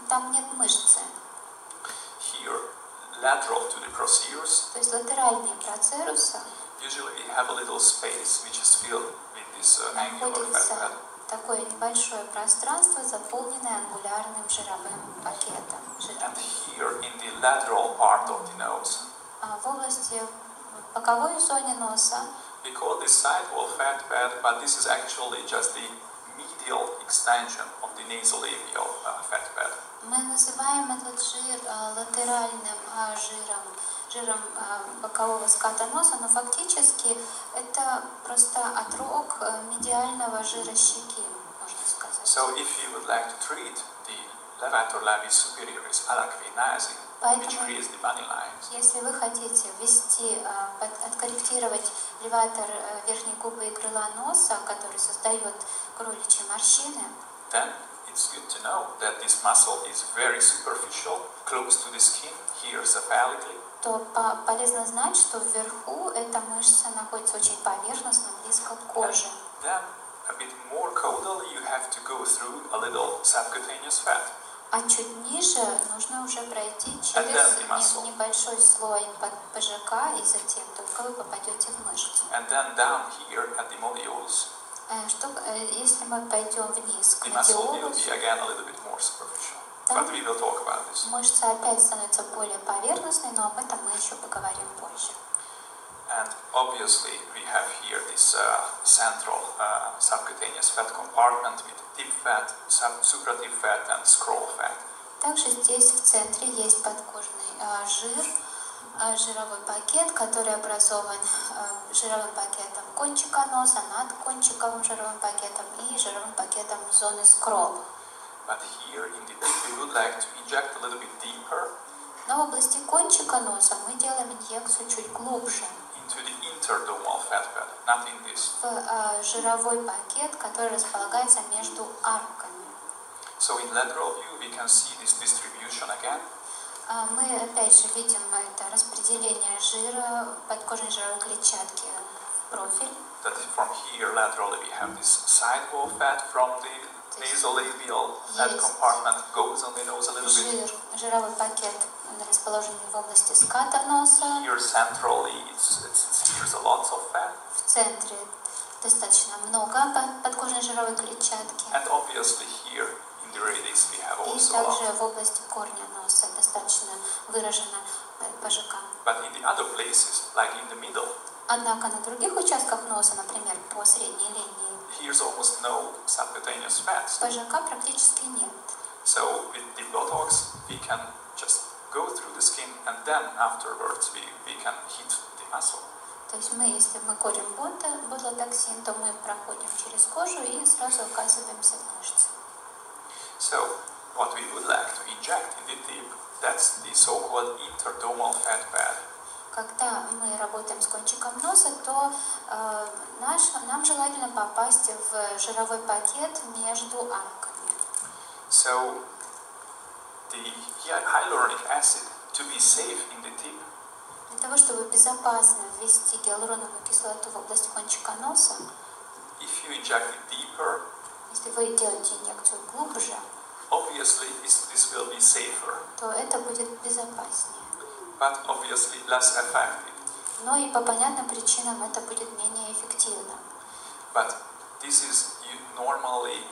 там нет мышцы. Here, lateral to the procedures, То есть латеральнее процеруса usually we have a little space which is filled with this angular fat находится pad. такое небольшое пространство, заполненное ангулярным жировым пакетом. And here in the lateral part of the nose, А в области боковой зоне носа we we call this side wall fat pad, but this is actually just the medial extension of the nasolabial fat pad. Мы называем этот жир латеральным жиром бокового ската носа, но фактически это просто отрог медиального жира щеки, можно сказать. So if you would like to treat the levator labis superioris alacrinasing, which creates the bunny lines, если вы хотите откорректировать леватор верхней губы и крыла носа, который создает кроличьи морщины, then it's good to know that this muscle is very superficial, close to the skin, here cephalically. То полезно знать, что вверху эта мышца находится очень поверхностно, близко к коже. Then a bit more caudally you have to go through a little subcutaneous fat. А чуть ниже нужно уже пройти через небольшой слой ПЖК, и затем только вы попадете в мышцу. And then down here at the modulus, если мы пойдем вниз к the muscle will медиолусу, be again a little bit more superficial. But we will talk about this. мышца опять становится более поверхностной, но об этом мы еще поговорим позже. And obviously we have here this central subcutaneous fat compartment with tip fat, suprative fat and scroll fat. Также здесь в центре есть подкожный жир, жировой пакет, который образован жировым пакетом кончика носа, над кончиковым жировым пакетом и жировым пакетом зоны скролл. But here in the tip we would like to inject a little bit deeper. Но в области кончика носа мы делаем инъекцию чуть глубже. Into the interdomal fat pad, not in this. В жировой пакет, который располагается между арками. So in lateral view we can see this distribution again. Мы опять же видим это распределение жира, подкожной жировой клетчатки в профиль. That from here laterally we have this side wall fat from the nasolabial fat compartment goes on the nose a little bit. Жировой пакет расположен в области ската носа. Here centrally here's a lot of fat. В центре достаточно много подкожной жировой клетчатки. And obviously here in the radix we have И also также в области корня носа достаточно выражена ПЖК. But in the other places, like in the middle, Однако на других участках носа, например, по средней линии, here's almost no subcutaneous fat. ПЖК практически нет. So with the Botox, we can just go through the skin and then afterwards we can hit the muscle. То есть если мы колем ботулотоксин, то мы проходим через кожу и сразу оказываемся в мышце. So what we would like to inject in the tip, that's the so-called interdomal fat pad. Когда мы работаем с кончиком носа, то нам желательно попасть в жировой пакет между арками. So the hyaluronic acid, to be safe in the tip, Для того, чтобы безопасно ввести гиалуроновую кислоту в область кончика носа, if you inject it deeper, если вы делаете инъекцию глубже, obviously this will be safer, то это будет безопаснее. but obviously less effective. Но и по понятным причинам это будет менее эффективно. But this is normally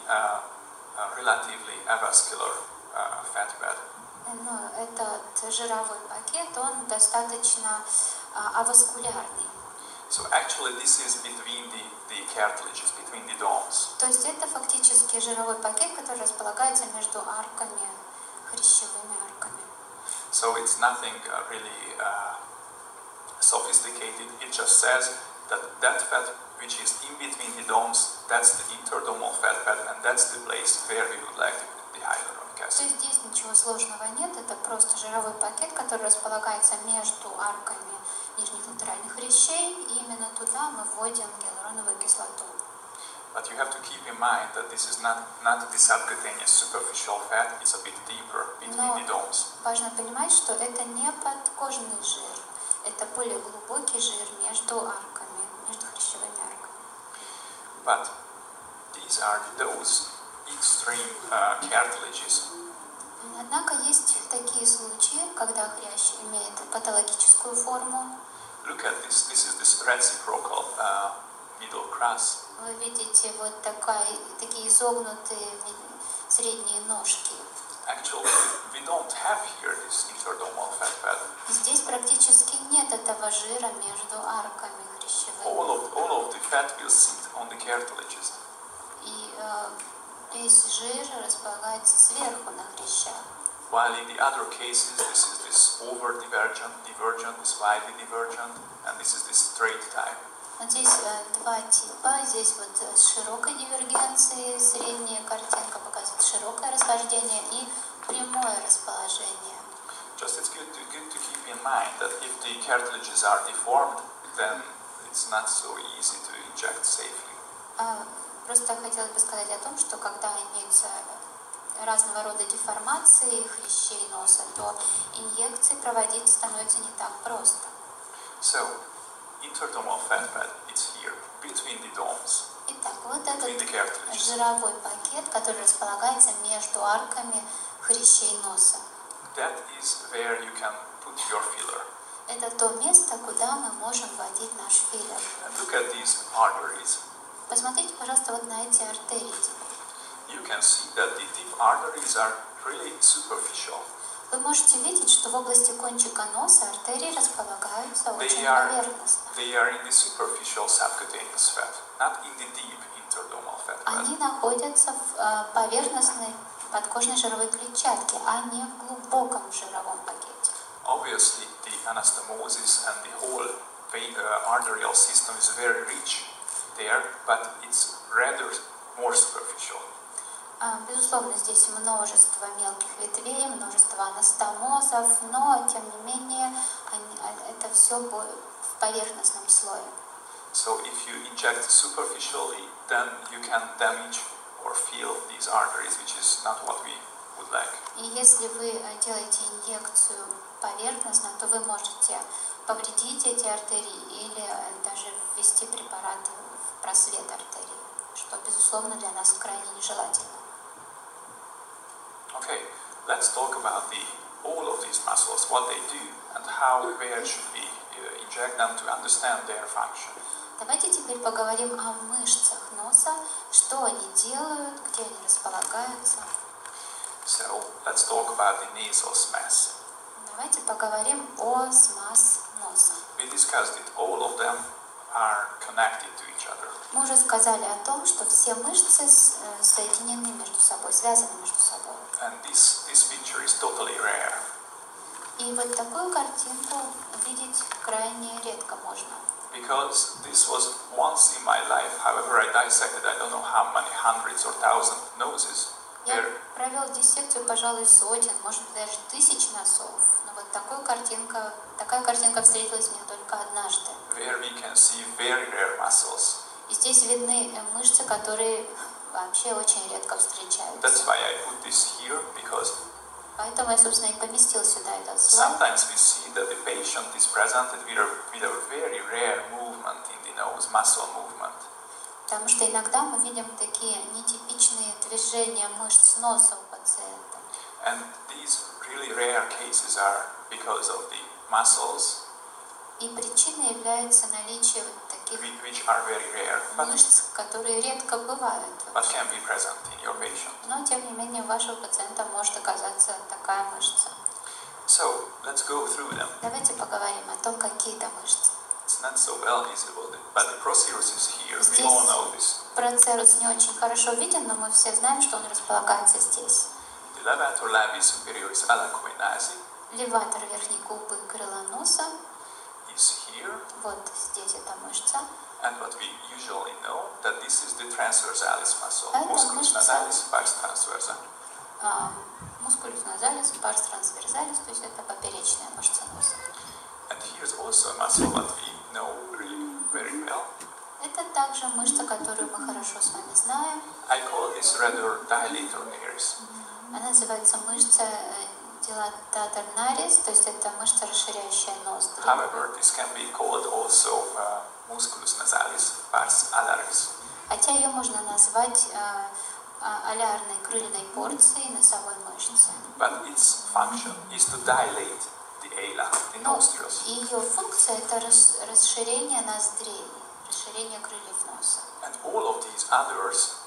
relatively avascular fat pad. Но этот жировой пакет, он достаточно аваскулярный. So actually this is between the cartilages, between the domes. То есть это фактически жировой пакет, который располагается между арками, хрящевыми арками. So it's nothing really sophisticated. It just says that fat which is in between the domes, that's the interdomal fat pad, and that's the place where we would like to put the hyaluronic То acid. есть здесь ничего сложного нет, это просто жировой пакет, который располагается между арками нижних латеральных хрящей, и именно туда мы вводим гиалуроновую кислоту. But you have to keep in mind that this is not the subcutaneous superficial fat, it's a bit deeper between the domes. Важно понимать, что это не подкожный жир, это более глубокий жир между арками, между хрящевыми арками. But these are those extreme cartilages. Однако есть такие случаи, когда хрящ имеет патологическую форму. Look at this. This is this reciprocal middle crust. Вы видите вот такие изогнутые средние ножки. Actually, we don't have here this interdomal fat pad. Здесь практически нет этого жира между арками хрящевыми. All of the fat will sit on the cartilages. И весь жир располагается сверху на хрящах. While in the other cases, this is this over-divergent, divergent, this slightly divergent, and this is this straight type. Вот здесь два типа. Здесь вот с широкой дивергенцией средняя картинка показывает широкое расхождение и прямое расположение. Just it's good to keep in mind that if the cartilages are deformed, then it's not so easy to inject safely. Просто хотелось бы сказать о том, что когда имеются разного рода деформации хрящей носа, то инъекции проводить становится не так просто. So, interdomal fat pad, it's here, between the domes, Итак, вот between the этот cartilages. жировой пакет, который располагается между арками хрящей носа. That is where you can put your filler. Это то место, куда мы можем вводить наш филлер. And look at these arteries. Посмотрите, пожалуйста, вот на эти артерии. You can see that the deep arteries are really superficial. Вы можете видеть, что в области кончика носа артерии располагаются очень They are поверхностно. in the superficial subcutaneous fat, not in the deep interdomal fat pad. Они находятся в поверхностной подкожной жировой клетчатке, а не в глубоком жировом пакете. Obviously, the anastomosis and the whole arterial system is very rich there, but it's rather more superficial. Безусловно, здесь множество мелких ветвей, множество анастомозов, но, тем не менее, это все в поверхностном слое. So if you inject superficially, then you can damage or feel these arteries, which is not what we would like. И если вы делаете инъекцию поверхностно, то вы можете повредить эти артерии или даже ввести препараты в просвет артерии, что, безусловно, для нас крайне нежелательно. Okay, let's talk about all of these muscles, what they do, and where should we inject them to understand their function. Давайте теперь поговорим о мышцах носа, что они делают, где они располагаются. So let's talk about the nasal mass. Давайте поговорим о смаз носа. We discussed it. All of them are connected to each other. Мы уже сказали о том, что все мышцы соединены между собой, связаны между собой. And this picture is totally rare. И вот такую картинку видеть крайне редко можно. Because this was once in my life, however I dissected, I don't know how many hundreds or thousands noses. Я провел диссекцию, пожалуй, сотен, может быть, даже тысяч носов. Но вот такая картинка встретилась мне только однажды. Where we can see very rare muscles. И здесь видны мышцы, которые вообще очень редко встречаются. That's why I put this here, because Поэтому я, собственно, и поместил сюда этот слайд. sometimes we see that the patient is presented with a very rare movement in the nose, muscle movement. Потому что иногда мы видим такие нетипичные движения мышц носа у пациента. And these really rare cases are because of the muscles И причиной является наличие вот таких which are very rare, мышц, которые редко бывают. but can be present in your patient. Но, тем не менее, у вашего пациента может оказаться такая мышца. So let's go through them. Давайте поговорим о том, какие это мышцы. It's not so well visible, but the procerus is here. We all know this. Процерус не очень хорошо виден, но мы все знаем, что он располагается здесь. The levator labii superioris alaquenasi Леватор верхней губы крыла носа. is here, Вот здесь эта мышца. and what we usually know that this is the transversalis muscle, Это musculus мышца. nasalis pars transversa. Мускулюс назалис, парс трансверсалис, то есть это поперечная мышца носа. And here's also a muscle that we know really very well. Это также мышца, которую мы хорошо с вами знаем. I call this rather dilator nares. Она называется мышца dilatator naris, то есть это мышца, расширяющая ноздри. However, this can be called also musculus nasalis pars alaris. Хотя ее можно назвать алярной крыльной порцией носовой мышцы. But its function is to dilate the ala, the Но nostrils. ее функция это расширение ноздрей, расширение крыльев носа. And all of these others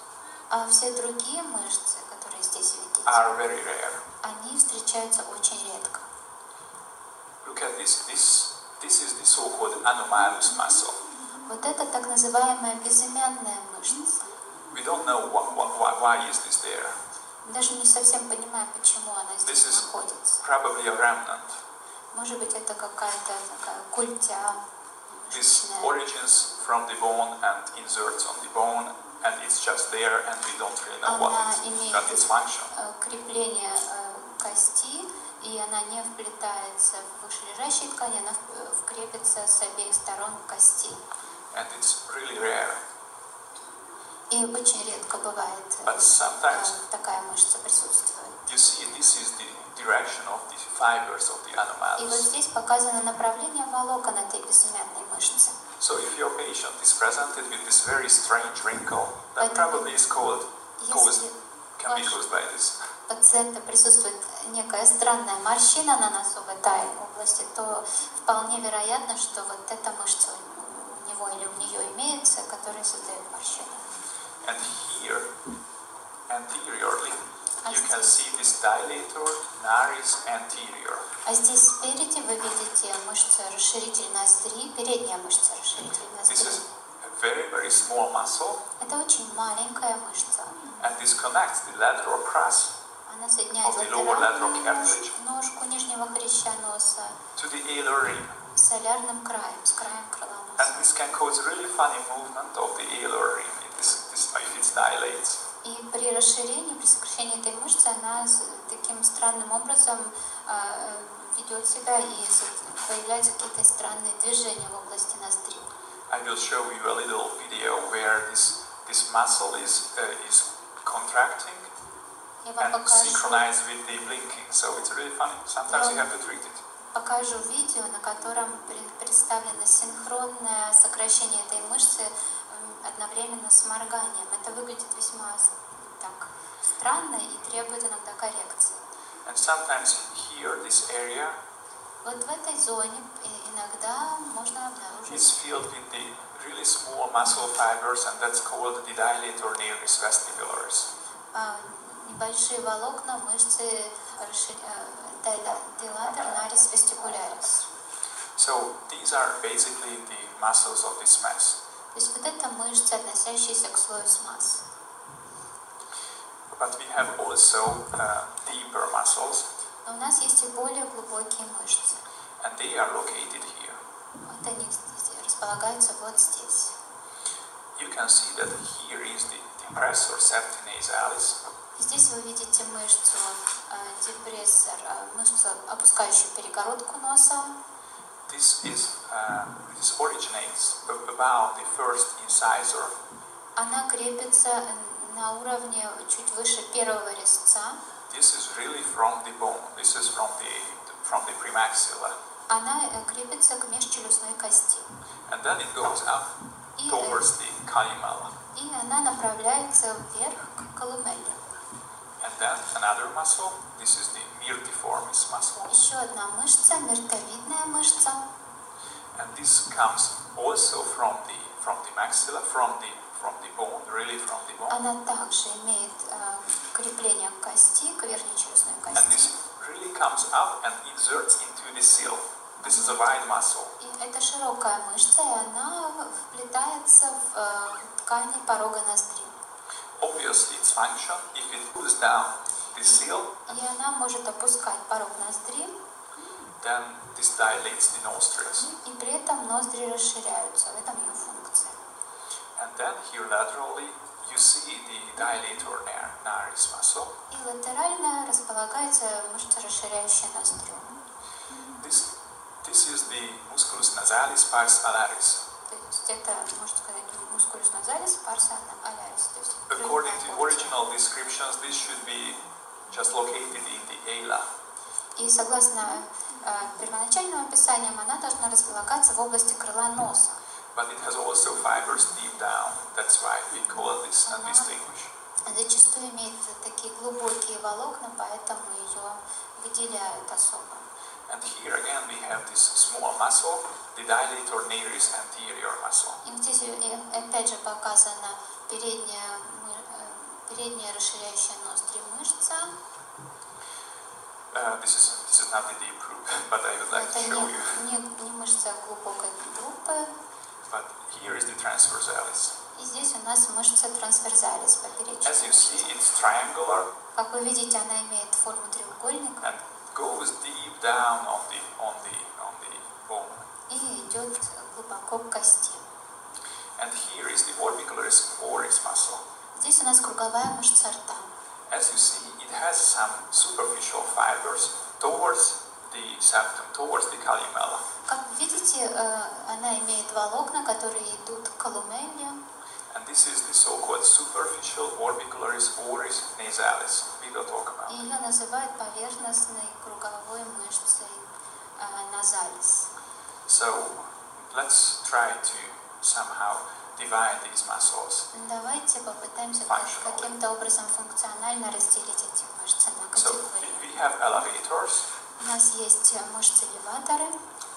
А все другие мышцы, которые здесь видите, are very rare. Они встречаются очень редко. Look at this. This is the so-called anomalous muscle. Вот это так называемая безымянная мышца. We don't know why is this there. Даже не совсем понимаю, почему она здесь This is находится. probably a remnant. Может быть, это какая-то такая культя This мышечная. origins from the bone and inserts on the bone, and it's just there, and we don't really know Она what имеет its function. крепление кости, и она не вплетается в вышележащие ткани, она вкрепится с обеих сторон кости. And it's really rare. И очень редко бывает But sometimes такая мышца присутствует. you see this is the direction of the fibers of the И вот anomalous. здесь показано направление волокон этой безымянной мышцы. So if your patient is presented with this very strange wrinkle, that probably is can be caused by this. Пациента присутствует некая странная морщина на носовой области, то вполне вероятно, что вот эта мышца у него или у нее имеется, которая создает морщину. And here, anteriorly, you can see this dilator naris anterior. А здесь спереди вы видите мышцу расширитель ноздри, передняя мышца расширитель This ноздри. is a very small muscle, Это очень маленькая мышца. and this connects the lateral crus Она соединяет of the lower lateral латеральную cartilage ножку нижнего хряща носа to the alar rim. с солярным краем, с краем крыла And носа. this can cause really funny movement of the alar rim if it dilates. И при расширении, при сокращении этой мышцы, она таким странным образом ведет себя и появляются какие-то странные движения в области ноздри. I will show you a little video where this muscle is contracting Я вам and synchronized with the blinking. So it's really funny. Sometimes you have to treat it. покажу видео, на котором представлено синхронное сокращение этой мышцы одновременно с морганием. Это выглядит весьма так странно и требует иногда коррекции. And sometimes here, this area Вот в этой зоне иногда можно обнаружить is filled with the really small muscle fibers, and that's called the dilator naris vestibularis. небольшие волокна мышцы dilator naris vestibularis. So these are basically the muscles of this mass. То есть вот это мышцы, относящиеся к слою смаз. But we have also deeper muscles, Но у нас есть и более глубокие мышцы. and they are located here. Вот они располагаются вот здесь. You can see that here is the depressor septi nasalis, Здесь вы видите мышцу депрессор, мышцу, опускающую перегородку носа. This originates above the first incisor, Она крепится на уровне чуть выше первого резца. This is really from the bone. This is from the premaxilla, Она крепится к межчелюстной кости. and then it goes up towards the columella. И она направляется вверх к колумелле. And then another muscle. This is the myrtiformis muscle, Еще одна мышца, миртовидная мышца. and this comes also from the maxilla, from the bone, really from the bone. Она также имеет крепление к кости, к верхней челюстной And кости. this really comes up and inserts into the sill. This is a wide muscle. И это широкая мышца, и она вплетается в ткани порога ноздри. Obviously, its function, if it pulls down the sill, И она может опускать порог ноздри, then this dilates the nostrils. и при этом ноздри расширяются. В этом ее функция. And then here laterally, you see the dilator naris muscle. И латерально располагается мышца, расширяющая ноздрю. This is the musculus nasalis pars alaris. То есть это, можно сказать, мускулус назалис, парса алярис. То есть According to original descriptions, this should be just located in the ala. И согласно первоначальным описаниям, она должна располагаться в области крыла носа. But it has also fibers deep down. That's why we call this and distinguish. Зачастую имеет такие глубокие волокна, поэтому ее выделяют особо. And here again we have this small muscle, the dilator naris anterior muscle. И здесь опять же показана передняя расширяющая ноздри мышца. This is not the deep group, but I would like to Это show you. не мышца глубокой группы. But here is the transversalis. И здесь у нас мышца трансверзалис, поперечная. As you see, it's triangular. Как вы видите, она имеет форму треугольника. And goes deep down on the bone. И идет глубоко к кости. And here is the orbicularis oris muscle. Здесь у нас круговая мышца рта. As you see, it has some superficial fibers towards the septum, towards the columella. Как видите, она имеет волокна, которые идут к колумелле. And this is the so-called superficial orbicularis oris nasalis. We will talk about И it. ее называют поверхностной круговой мышцей назалис. So let's try to somehow divide these muscles. Давайте попытаемся каким-то образом функционально разделить эти мышцы на So категории. we have elevators. У нас есть мышцы-элеваторы.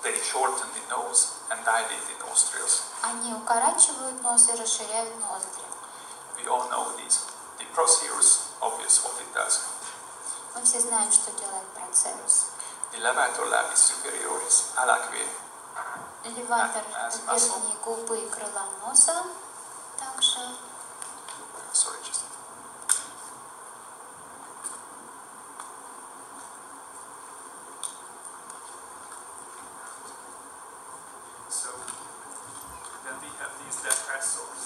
They shorten the nose and dilate the nostrils. Они укорачивают нос и расширяют ноздри. We all know these. The procerus, obvious what it does. Мы все знаем, что делает процерус. The levator labis superioris alaque. Элеватор верхней губы и крыла носа также. Sorry, just. So then we have these depressors.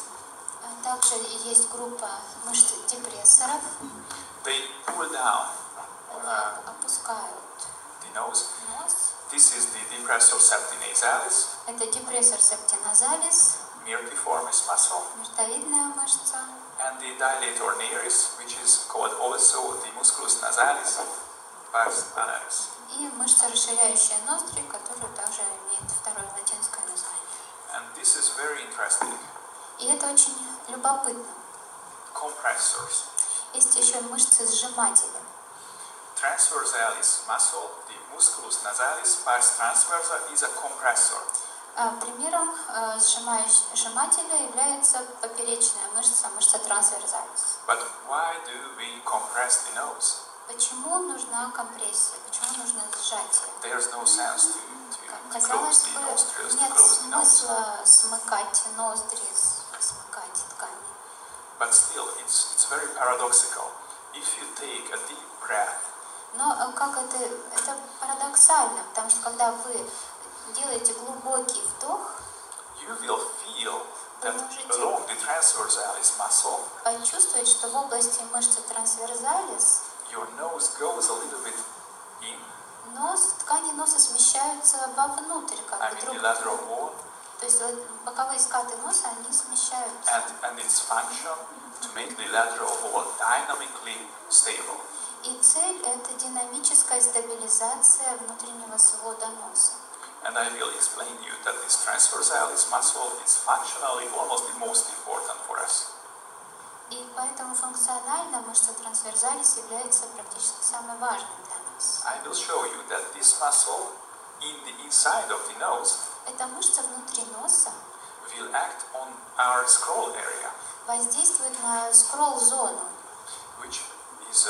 Также есть группа мышц депрессоров. They pull down Опускают the nose. нос. This is the depressor septi nasalis, Это депрессор септиназалис, myrtiformis muscle, миртовидная мышца. and the dilator naris, which is called also the musculus nasalis, pars anaris. И мышца, расширяющая ноздри, которая также имеет второе латинское название. And this is very interesting. И это очень любопытно. Compressors. Есть еще мышцы-сжиматели. Transversalis muscle, the musculus nasalis pars transversa, is a compressor. Примером сжимателя является поперечная мышца, мышца трансверзалис. But why do we compress the nose? Почему нужна компрессия? Почему нужно сжатие? There's no sense to close Казалось the бы, nostrils, to нет close the nose. смысла смыкать ноздри, смыкать ткани. But still, it's very paradoxical. If you take a deep breath, Но как это парадоксально, потому что когда вы делаете глубокий вдох, you will feel that along the transversalis muscle, почувствовать, что в области мышцы трансверзалис your nose goes a little bit in, ткани носа смещаются вовнутрь, как бы the друг к lateral другу. wall, То есть вот боковые скаты носа, они смещаются. and its function to make the lateral wall dynamically stable. И цель – это динамическая стабилизация внутреннего свода носа. And I will explain you that this transversalis muscle is functionally almost the most important for us. И поэтому функционально мышца трансверзалис является практически самой важной для нас. I will show you that this muscle in the inside of the nose Эта мышца внутри носа will act on our scroll area, воздействует на скролл-зону. which is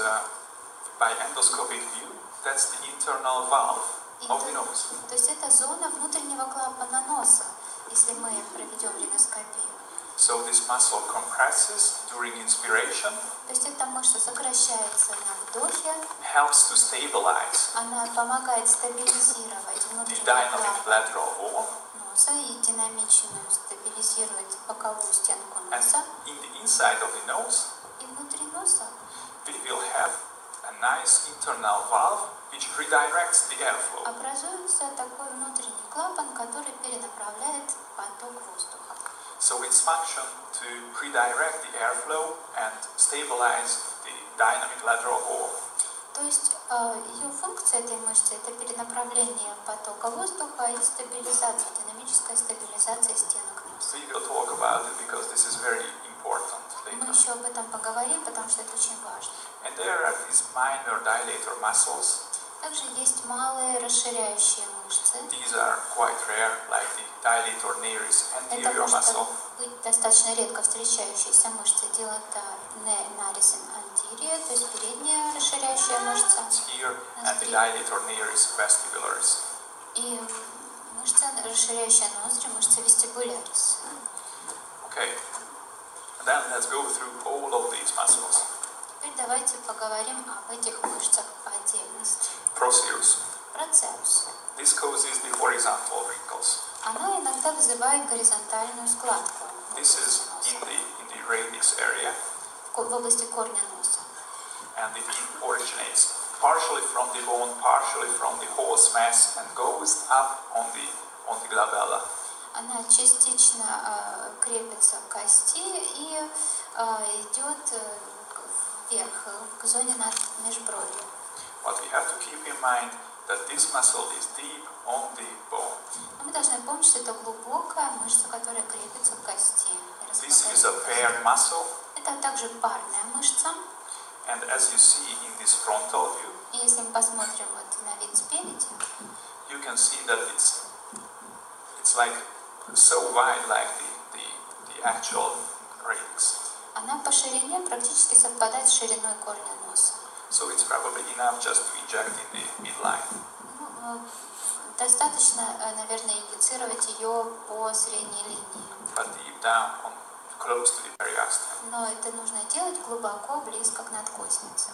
by endoscopic view, that's the internal valve of the nose. То есть это зона внутреннего клапана носа, если мы проведем риноскопию. So this muscle compresses during inspiration, То есть эта мышца сокращается на вдохе, helps to stabilize она помогает стабилизировать the внутренний dynamic клапан lateral wall, носа и динамичную стабилизировать боковую стенку and носа. in the inside of the nose, И внутри носа we will have a nice internal valve which redirects the airflow. образуется такой внутренний клапан, который перенаправляет поток воздуха. So its function to redirect the airflow and stabilize the dynamic lateral wall. То есть ее функция этой мышцы – это перенаправление потока воздуха и стабилизация, динамическая стабилизация стенок носа. We will talk about it because this is very important Мы later. еще об этом поговорим, потому что это очень важно. And there are these minor dilator muscles. Также есть малые расширяющие мышцы. These are quite rare, like the dilator naris Это anterior может muscle. быть достаточно редко встречающаяся мышца dilator naris anterior, то есть передняя расширяющая мышца. It's here. posterior, and the dilator nearis vestibularis. И мышца, расширяющая ноздри, мышца вестибулярис. Okay, then let's go through all of these muscles. Теперь давайте поговорим об этих мышцах по отдельности. Procerus. Процерус. This causes the horizontal wrinkles. Оно иногда вызывает горизонтальную складку. This is in the radix area, В области корня носа. and it originates partially from the bone, partially from the horse mass, and goes up on the glabella. Она частично крепится к кости и идет вверх, к зоне над межбровьем. But we have to keep in mind that this muscle is deep on the bone. Но мы должны помнить, что это глубокая мышца, которая крепится к кости. This is a paired muscle, Это также парная мышца. and as you see in this frontal view, И если мы посмотрим вот на вид спереди, you can see that it's like so wide, like the actual radix. она по ширине практически совпадает с шириной корня носа. So it's probably enough just to inject in the midline. Достаточно, наверное, инъецировать ее по средней линии. But deep down, close to the periosteum. Но это нужно делать глубоко, близко к надкостнице.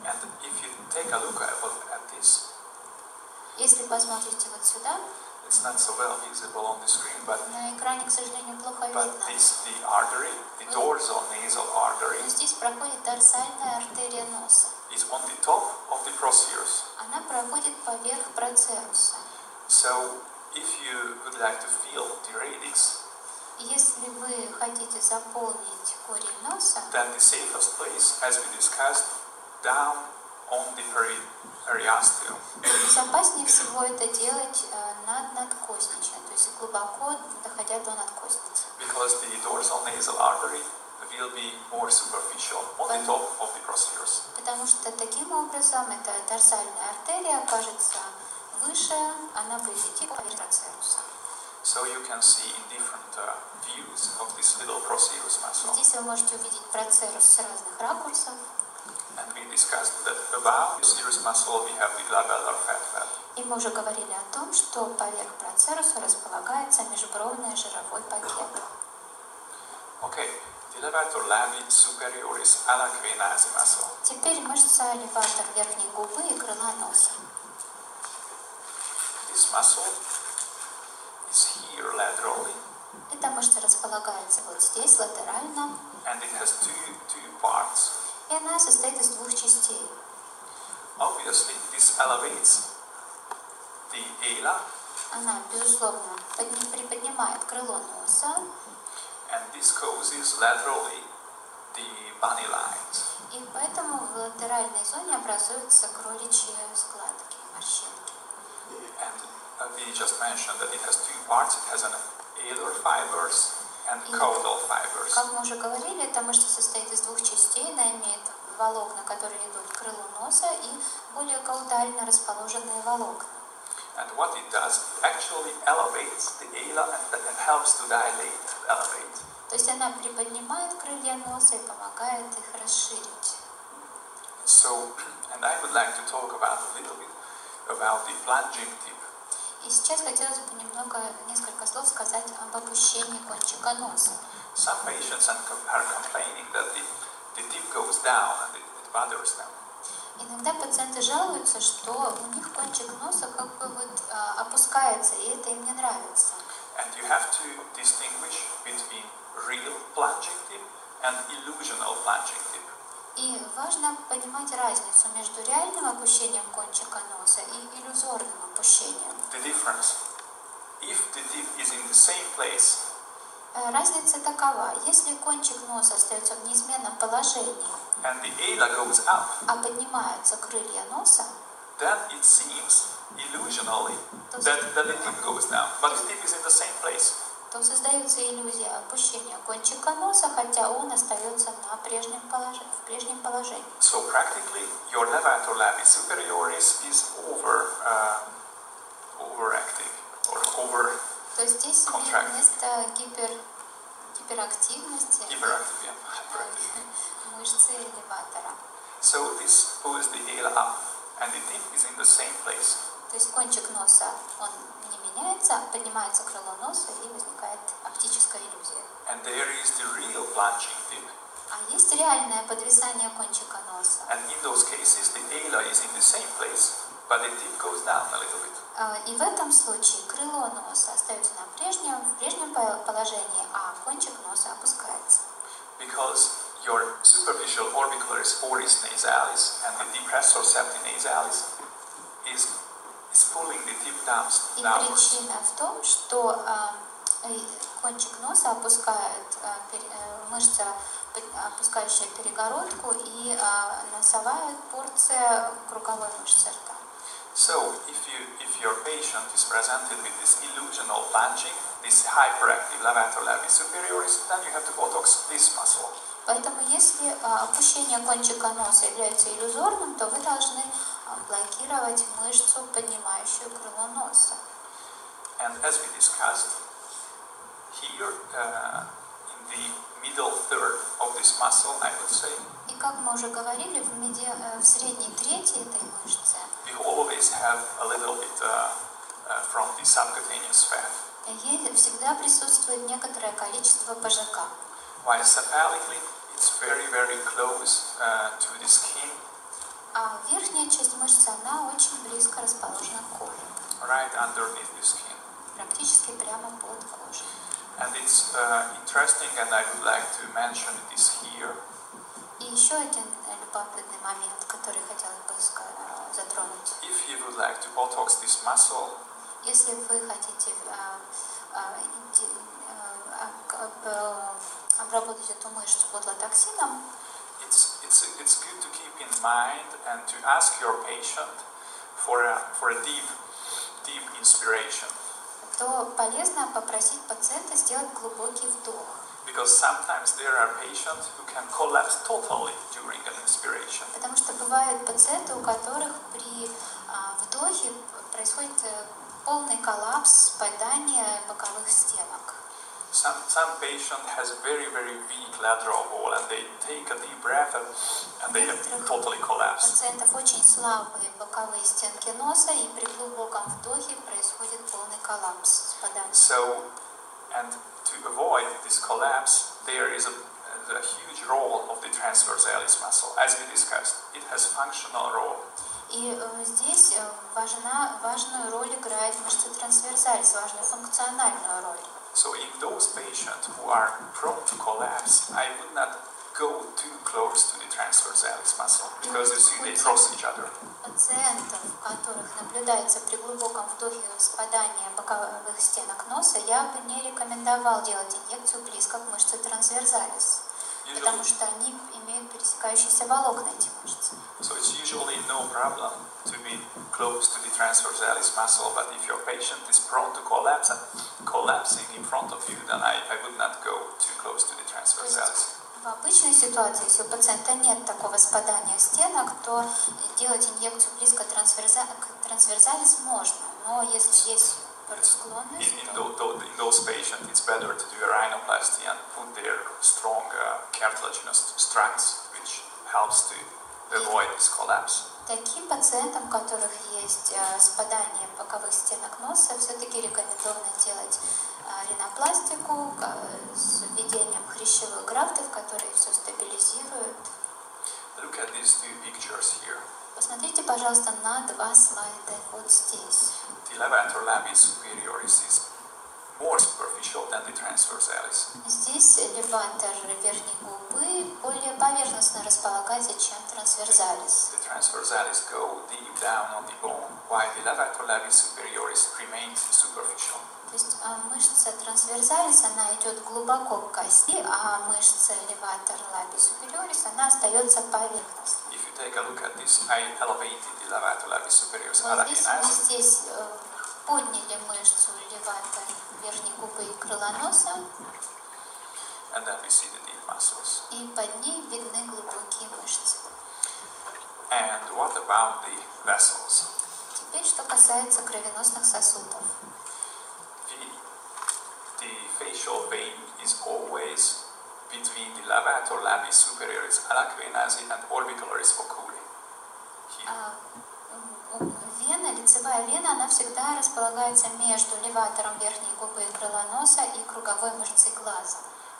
And if you take a look at this, Если посмотрите вот сюда, it's not so well visible on the screen, but на экране, к сожалению, плохо видно. the artery, the dorsal nasal artery, Но здесь проходит дорсальная артерия носа. is on the top of the procerus. Она проходит поверх процеруса. So if you would like to feel the radix, Если вы хотите заполнить корень носа, then the safest place, as we discussed, down on the periosteum. безопаснее всего это делать над надкостничной, то есть глубоко доходя до надкостницы. Because the dorsal nasal artery will be more superficial on the top of the procerus. Потому что таким образом эта дорсальная артерия окажется выше, она будет идти по поверхности процеруса. So you can see in different views of this little procerus muscle. Здесь вы можете увидеть процерус с разных ракурсов. And we discussed that above the procerus muscle we have the glabellar fat pad. И мы уже говорили о том, что поверх процеруса располагается межбровный жировой пакет. Okay, the levator labii superioris alaquae nasi muscle. Теперь мышца леватор верхней губы и крыла носа. This muscle is here laterally, Эта мышца располагается вот здесь, латерально, and it has two parts. и она состоит из двух частей. Obviously, this elevates the ala, Она, безусловно, приподнимает крыло носа, and this causes laterally the bunny lines. и поэтому в латеральной зоне образуются кроличьи складки, морщинки. And we just mentioned that it has two parts. It has an alar fibers and caudal fibers. Как мы уже говорили, эта мышца состоит из двух частей. Она имеет волокна, которые идут к крылу носа, и более каудально расположенные волокна. And what it does, it actually elevates the ala and helps to dilate, elevate. То есть она приподнимает крылья носа и помогает их расширить. So, and I would like to talk about a little bit about the plunging tip. И сейчас хотелось бы несколько слов сказать об опущении кончика носа. Some patients are complaining that the tip goes down and it bothers them. Иногда пациенты жалуются, что у них кончик носа как бы вот опускается, и это им не нравится. And you have to distinguish between real plunging tip and illusional plunging tip. И важно понимать разницу между реальным опущением кончика носа и иллюзорным опущением. The difference, if the tip is in the same place, Разница такова: если кончик носа остается в неизменном положении, and the ala goes up, а поднимаются крылья носа, then it seems illusionally that the tip goes down, but the tip is in the same place. то создается иллюзия опущения кончика носа, хотя он остается в прежнем положении. So practically, your levator labii superioris is overacting or over. То есть здесь вместо гиперактивности Hyperactive, yeah, hyperactive. мышцы элеватора. So this pulls the ala up, and the tip is in the same place. То есть кончик носа, он не меняется, поднимается крыло носа и возникает оптическая иллюзия. And there is the real plunging tip. А есть реальное подвисание кончика носа. And in those cases, the ala is in the same place, but the tip goes down a little bit. И в этом случае крыло носа остается в прежнем положении, а кончик носа опускается. Because your superficial orbicularis oris nasalis and the depressor septi nasalis is pulling the tip down. И причина в том, что кончик носа опускает мышца, опускающая перегородку, и носовая порция круговой мышцы рта. So, if your patient is presented with this illusional plunging, this hyperactive levator labis superioris, then you have to Botox this muscle. Поэтому, если опущение кончика носа является иллюзорным, то вы должны блокировать мышцу, поднимающую крыло носа. And as we discussed, here in the middle third of this muscle, I would say, И как мы уже говорили, в средней трети этой мышцы we always have a little bit from the subcutaneous fat. всегда присутствует некоторое количество ПЖК. While cephalically, it's very, very close to the skin. А верхняя часть мышцы, она очень близко расположена к коже. Right underneath the skin. Практически прямо под кожей. And it's interesting, and I would like to mention this here. И еще один любопытный момент, который хотела бы затронуть. If you would like to Botox this muscle, если вы хотите обработать эту мышцу ботулотоксином, it's good to keep in mind and to ask your patient for a deep inspiration. то полезно попросить пациента сделать глубокий вдох. Because sometimes there are patients who can collapse totally during an inspiration. Потому что бывают пациенты, у которых при вдохе происходит полный коллапс, спадание боковых стенок. Some patient has very, very weak lateral wall, and they take a deep breath and they have totally collapsed. У пациентов очень слабые боковые стенки носа, и при глубоком вдохе происходит полный коллапс, спадание. So, and to avoid this collapse, there is a huge role of the transversalis muscle. As we discussed, it has functional role. И здесь важную роль играет мышца трансверсалис, важную функциональную роль. So in those patients who are prone to collapse, I would not go too close to the transversalis muscle, because you see they cross each other. Пациентов, у которых наблюдается при глубоком вдохе спадание боковых стенок носа, я бы не рекомендовал делать инъекцию близко к мышце трансверсалис, потому что они имеют пересекающиеся волокна, эти мышцы. So it's usually no problem to be close to the transversalis muscle, but if your patient is prone to collapse and collapsing in front of you, then I would not go too close to the transversalis. В обычной ситуации, если у пациента нет такого спадания стенок, то делать инъекцию близко к трансверсалис можно, но если есть склонность, in those patients, it's better to do a rhinoplasty and put their strong cartilaginous structs, which helps to avoid this collapse. Таким пациентам, у которых есть спадание боковых стенок носа, все-таки рекомендовано делать ринопластику с введением хрящевых графтов, которые все стабилизируют. Look at these two pictures here. Посмотрите, пожалуйста, на два слайда вот здесь. The levator labis superioris is more superficial than the transversalis. Здесь леватор верхней губы более поверхностно располагается, чем трансверсалис. The transversalis go deep down on the bone, while the levator labis superioris remains superficial. То есть мышца трансверсалис, она идет глубоко к кости, а мышца леватор лабис супериорис, она остается поверхностной. If you take a look at this, I elevated the levator labis superioris Вот здесь подняли мышцу леватор верхней губы и крыла носа, and then we see the deep muscles. и под ней видны глубокие мышцы. And what about the vessels? Теперь, что касается кровеносных сосудов. The facial vein is always between the levator labis superioris alaquenasi and orbicularis oculi. Here. вена, лицевая вена, она всегда располагается между леватором верхней губы и крыла носа и круговой мышцей глаза.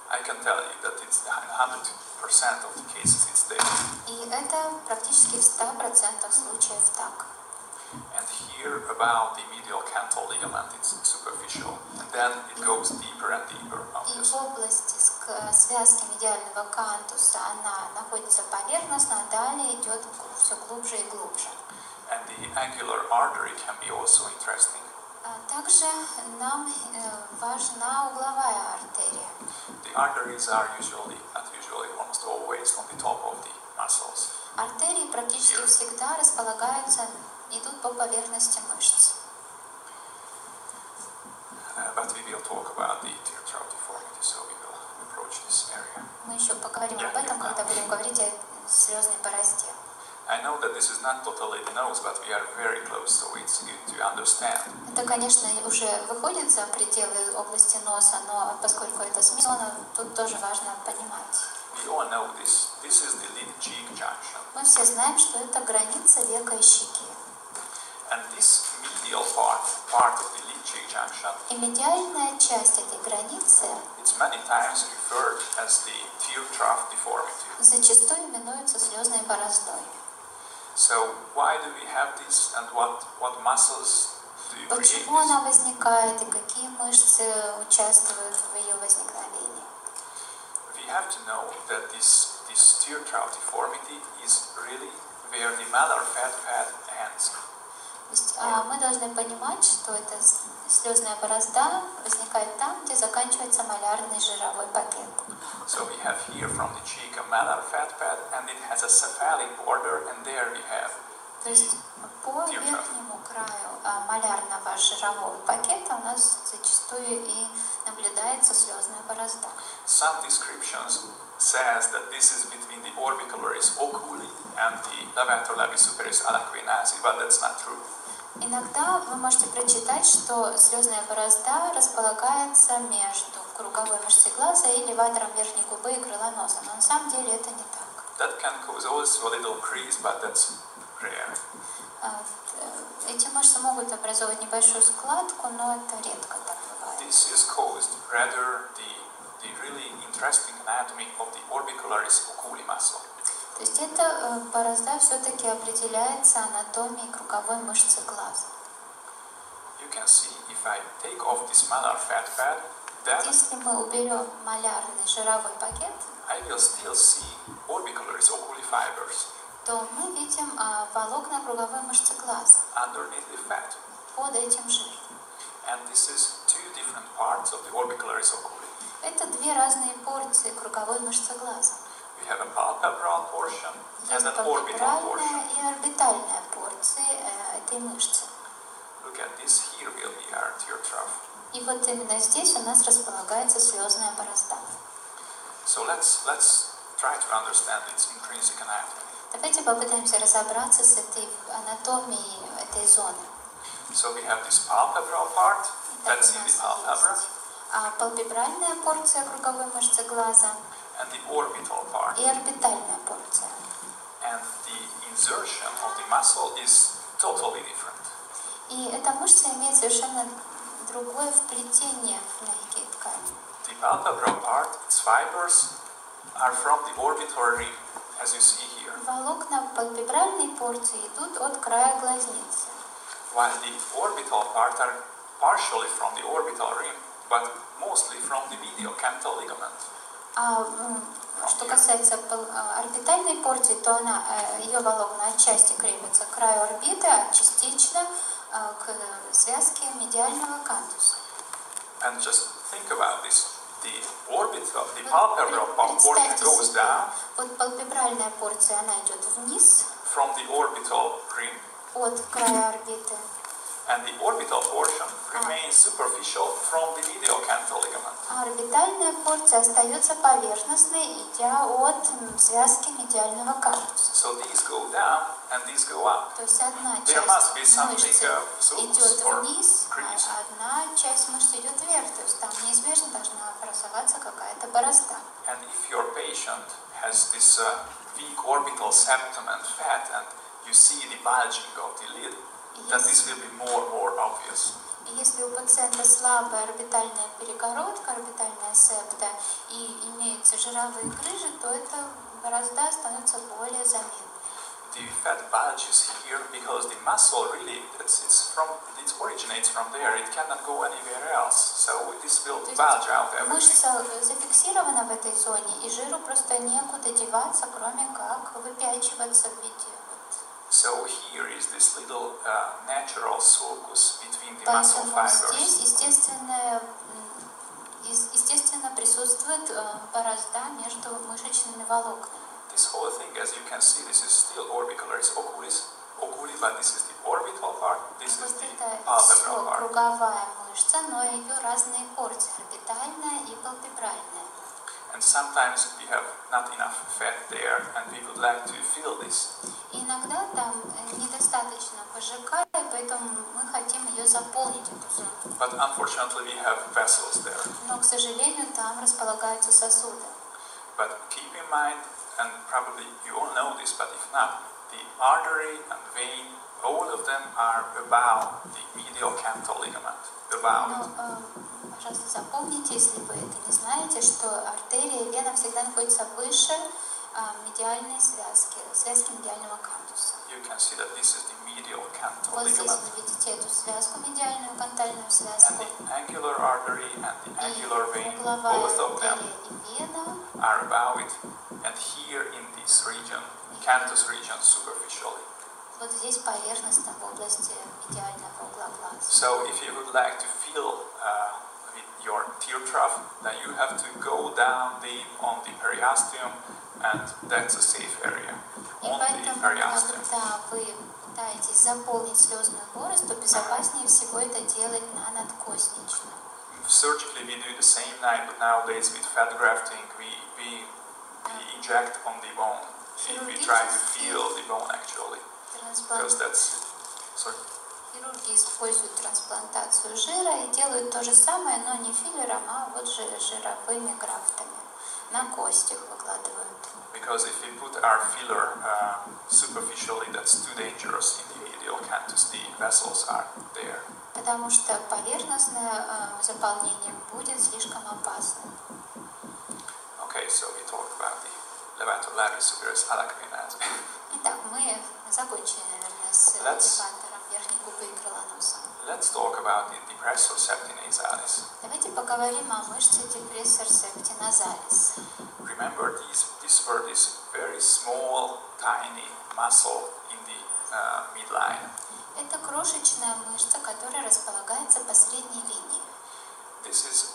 I can tell you that it's 100% of the cases it's there. И это практически в 100% случаев так. And here about the medial canthal ligament, it's superficial, and then it goes deeper and deeper. И в области связки медиального кантуса она находится поверхностно, а далее идет все глубже и глубже. And the angular artery can be also interesting. Также нам важна угловая артерия. The arteries are almost always on the top of the muscles. Артерии практически всегда располагаются, идут по поверхности мышц. But we will talk about the teardrop deformity, so we will approach this area. Мы еще поговорим об этом, когда будем говорить о слезной борозде. I know that this is not totally the nose, but we are very close, so it's good to understand. Это, конечно, уже выходит за пределы области носа, но поскольку это смешно, тут тоже важно понимать. We all know this. This is the lid-cheek junction. Мы все знаем, что это граница века и щеки. And this medial part of the lid-cheek junction, И медиальная часть этой границы it's many times referred as the teardrop deformity. зачастую именуется слезной бороздой. So why do we have this, and what muscles do you create Почему this? она возникает и какие мышцы участвуют в ее возникновении? We have to know that this teardrop deformity is really where the malar fat pad ends. То есть мы должны понимать, что эта слезная борозда возникает там, где заканчивается малярный жировой пакет. So we have here from the cheek a malar fat pad, and it has a cephalic border, and there we have То есть по верхнему краю малярного жирового пакета у нас зачастую и наблюдается слезная борозда. some descriptions says that this is between the orbicularis oculi and the levator labis superioris alaquinasi, but that's not true. Иногда вы можете прочитать, что слезная борозда располагается между круговой мышцей глаза и леватором верхней губы и крыла носа, но на самом деле это не так. That can cause also a little crease, but that's rare. Эти мышцы могут образовывать небольшую складку, но это редко так бывает. This is caused rather the really interesting anatomy of the orbicularis oculi muscle. То есть эта борозда все-таки определяется анатомией круговой мышцы глаза. You can see if I take off this malar fat pad, then Если мы уберем малярный жировой пакет, I will still see orbicularis oculi fibers то мы видим волокна круговой мышцы глаза underneath the fat. под этим жиром. And this is two different parts of the orbicularis oculi. Это две разные порции круговой мышцы глаза. We have a palpebral portion and Есть an orbital portion. палпебральная и орбитальная порции этой мышцы. Look at this, here will be our teardrop. И вот именно здесь у нас располагается слезная борозда. So let's try to understand its intrinsic anatomy. Давайте попытаемся разобраться с этой анатомией этой зоны. So we have this palpebral part, Итак, that's у in the нас palpebra, есть палпебральная порция круговой мышцы глаза and the orbital part. и орбитальная порция. And the insertion of the muscle is totally different. И эта мышца имеет совершенно другое вплетение в мягкие ткани. The palpebral part, its fibers are from the orbital rim, as you see here, Волокна палпебральной порции идут от края глазницы, while the orbital part are partially from the orbital rim, but mostly from the medial canthal ligament. Что касается орбитальной порции, то ее волокна отчасти крепятся к краю орбиты, а частично к связке медиального кантуса. And just think about this. The palpebral portion goes down Вот палпебральная порция, она идет вниз from the orbital rim, от края орбиты, and the orbital portion remains superficial from the medial canthal ligament. а орбитальная порция остается поверхностной, идя от связки медиального кантуса. So these go down and these go up. То есть одна There must be часть something мышцы loose идет or вниз, crease. а одна часть мышцы идет вверх. То есть там неизбежно должна образоваться какая-то борозда. And if your patient has this weak orbital septum and fat, and you see the bulging of the lid, then this will be more and more obvious. Если у пациента слабая орбитальная перегородка, орбитальная септа, и имеются жировые грыжи, то это борозда становится более заметной. The fat bulges here because the muscle really it originates from there. It cannot go anywhere else. So this will bulge out everything. Мышца зафиксирована в этой зоне, и жиру просто некуда деваться, кроме как выпячиваться в виде. So here is this little natural sulcus between the muscle fibers. Здесь естественно присутствует борозда между мышечными волокнами. This whole thing, as you can see, this is still orbicularis oculi, but this is the orbital part, this is the palpebral part. Круговая мышца, но ее разные порции, орбитальная и палпебральная. And sometimes we have not enough fat there, and we would like to fill this. Иногда там недостаточно ПЖК, и поэтому мы хотим ее заполнить, эту зону. But unfortunately, we have vessels there. Но, к сожалению, там располагаются сосуды. But keep in mind, and probably you all know this, but if not, the artery and vein, all of them are above the medial canthal ligament. Пожалуйста, запомните, если вы это не знаете, что артерия и вена всегда находятся выше медиальной связки медиального кантуса. You can see that this is the medial canthal Вот здесь ligament. вы видите эту связку, медиальную кантальную связку. And the angular artery and the angular vein, Угловая both of them артерия и вена. are above it. And here in this region, canthus region, superficially. Вот здесь поверхностно в области медиального угла глаза. So if you would like to feel with your tear trough, then you have to go down deep on the periosteum, and that's a safe area. И On the поэтому, periosteum. когда вы пытаетесь заполнить слезную борозду, то безопаснее всего это делать на надкосничном. Surgically we do the same night, but nowadays with fat grafting we inject on the bone. We try to feel the bone actually. Because that's, sorry. Хирурги используют трансплантацию жира и делают то же самое, но не филлером, а вот жировыми графтами. На костях выкладывают. Because if we put our filler superficially, that's too dangerous in the medial canthus. The vessels are there. Потому что поверхностное заполнение будет слишком опасным. Okay, so we talked about the levator labial superior alacrinate. Итак, мы закончили, наверное, с леватором верхней губы и крыла носа. Let's talk about the depressor septi nasalis. Давайте поговорим о мышце депрессор септи назалис. Remember, these were this very small, tiny muscle in the midline. Это крошечная мышца, которая располагается по средней линии. This is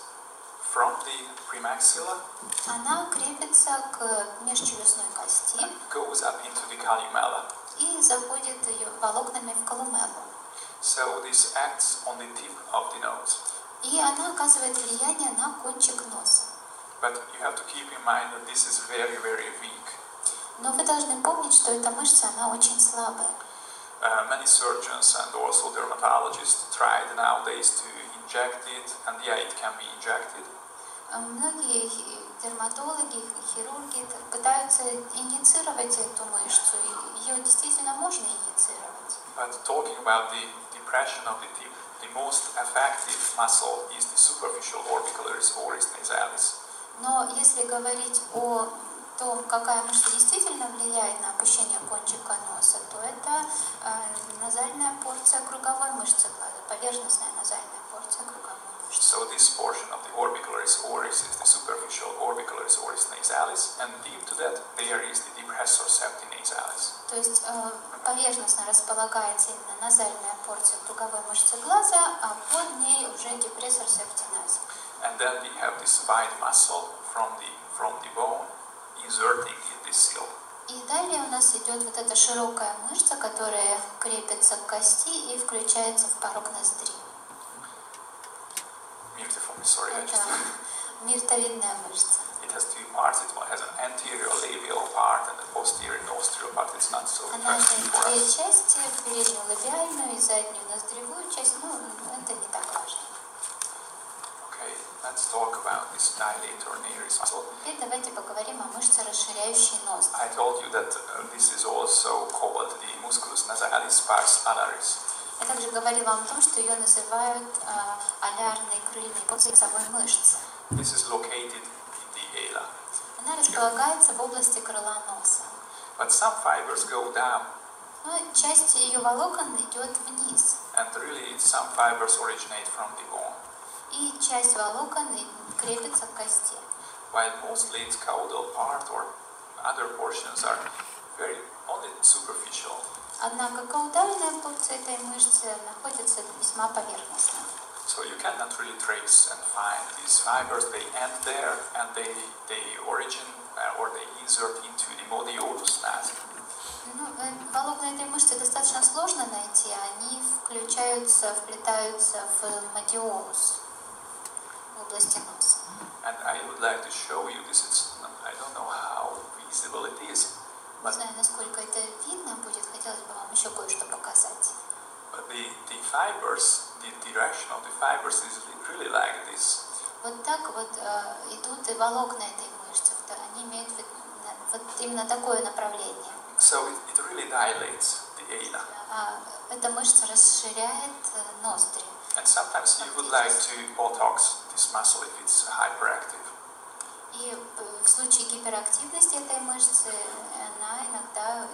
from the premaxilla. Она крепится к межчелюстной кости. Goes up into the columella. И заходит ее волокнами в колумеллу. So this acts on the tip of the nose. И она оказывает влияние на кончик носа. But you have to keep in mind that this is very, very weak. Но вы должны помнить, что эта мышца, она очень слабая. Many surgeons and also dermatologists tried nowadays to inject it, and yeah, it can be injected. Многие дерматологи, хирурги пытаются инициировать эту мышцу, и ее действительно можно инициировать. But talking about the depression of the tip, the most effective muscle is the superficial orbicularis oris nasalis. Но если говорить о том, какая мышца действительно влияет на опущение кончика носа, то это назальная порция круговой мышцы глаза, поверхностная назальная порция круговой мышцы. So this portion of the orbicularis oris is the superficial orbicularis oris nasalis, and deep to that there is the depressor septi nasalis. То есть поверхностно располагается именно назальная порция круговой мышцы глаза, а под ней уже депрессор септи назис. And then we have this wide muscle from the bone inserting in this seal. И далее у нас идет вот эта широкая мышца, которая крепится к кости и включается в порог ноздри. Это миртовидная мышца. It has two parts. It has an anterior labial part and a posterior nostril part. It's not so Она interesting имеет for две us. части, переднюю лабиальную и заднюю ноздревую часть, но это не так важно. Okay, let's talk about this dilator nares muscle. Теперь давайте поговорим о мышце, расширяющей ноздри. I told you that this is also called the musculus transversalis pars alaris. Я также говорила вам о том, что ее называют алярной крыльной кольцевой мышцы. This is located in the ala. Она располагается в области крыла носа. But some fibers go down, Но часть ее волокон идет вниз. and really some fibers originate from the bone. И часть волокон крепится к кости. While mostly its caudal part or other portions are very only superficial. Однако каудальная порция этой мышцы находится весьма поверхностно. So you cannot really trace and find these fibers. They end there and they origin or they insert into the modiolus mass. Волокна этой мышцы достаточно сложно найти, они вплетаются в модиолус в области носа. And I would like to show you this. I don't know how visible it is. Не знаю, насколько это видно будет, хотелось бы вам еще кое-что показать. But the fibers, the direction of the fibers is really like this. Вот так вот идут и волокна этой мышцы, они имеют вот именно такое направление. So it really dilates the ala. Эта мышца расширяет ноздри. And sometimes you would like to botox this muscle if it's hyperactive. И в случае гиперактивности этой мышцы она иногда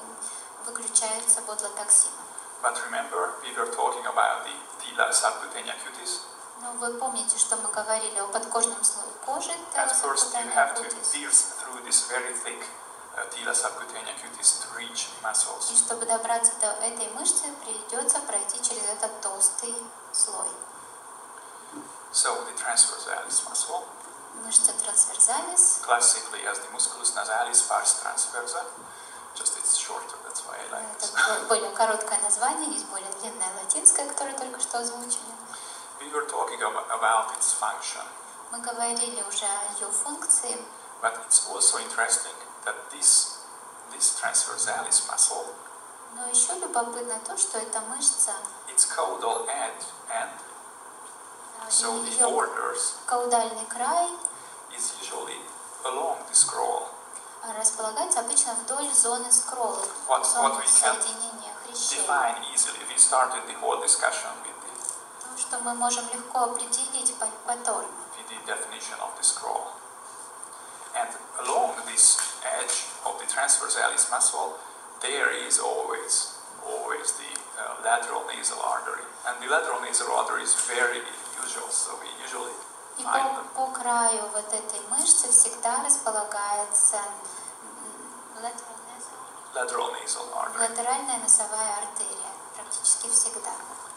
выключается ботлотоксином. But remember, we were talking about the tila subcutaneous cutis. Но вы помните, что мы говорили о подкожном слое кожи. At first you have to pierce through this very thick tila subcutaneous cutis to reach the muscles. И чтобы добраться до этой мышцы, придется пройти через этот толстый слой. So the transversalis muscle, Мышца трансверзалис, classically as the musculus nasalis pars transversa, just it's shorter, that's why I like this. это более короткое название, есть более длинное латинское, которое только что озвучили. We were talking about its function, Мы говорили уже о ее функции, but it's also interesting that this transversalis muscle, но еще любопытно то, что эта мышца, its caudal end, so the ее borders, каудальный край is usually along the scroll. располагается обычно вдоль зоны скролла, What зоны we can соединения хрящей. define easily. We started the whole discussion with То, что мы можем легко определить по торну. the definition of the scroll. And along this edge of the transversalis muscle, there is always the lateral nasal artery. And the lateral nasal artery is very usual, so we usually И find them. по краю вот этой мышцы всегда располагается Lateral nasal artery. латеральная носовая артерия, практически всегда.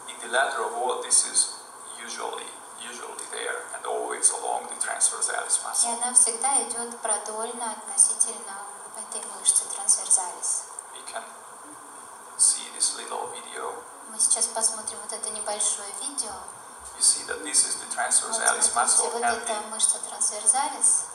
In the lateral wall, this is usually there and always along the transversalis И muscle. она всегда идет продольно относительно этой мышцы трансверзалис. We can see this little video. Мы сейчас посмотрим вот это небольшое видео. You see that this is the Вот transversalis смотрите, muscle вот and эта мышца трансверзалис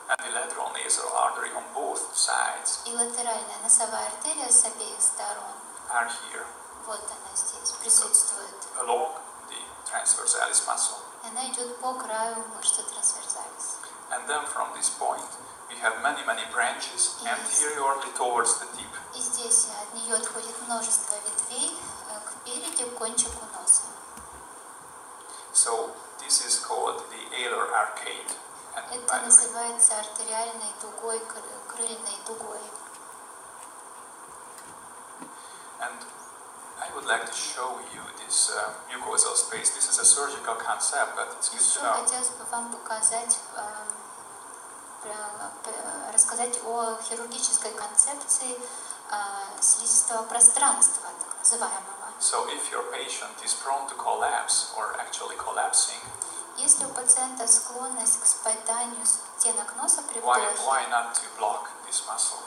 the lateral nasal artery on both sides и латеральная носовая артерия с обеих сторон. are here Вот она здесь присутствует. along the transversalis muscle. И она идет по краю мышцы трансверзалис. And then from this point we have many branches Yes. anteriorly towards the tip. И здесь от нее отходит множество ветвей кпереди, к кончику носа. So this is called the alar arcade. And Это by the way, называется артериальной дугой, крыльной дугой. and I would like to show you this mucosal space. This is a surgical concept, but it's good Еще to know. хотелось бы вам показать, рассказать о хирургической концепции слизистого пространства, так называемого. So if your patient is prone to collapse or actually collapsing, Если у пациента склонность к спаданию стенок носа при why вдохе, not to block this muscle?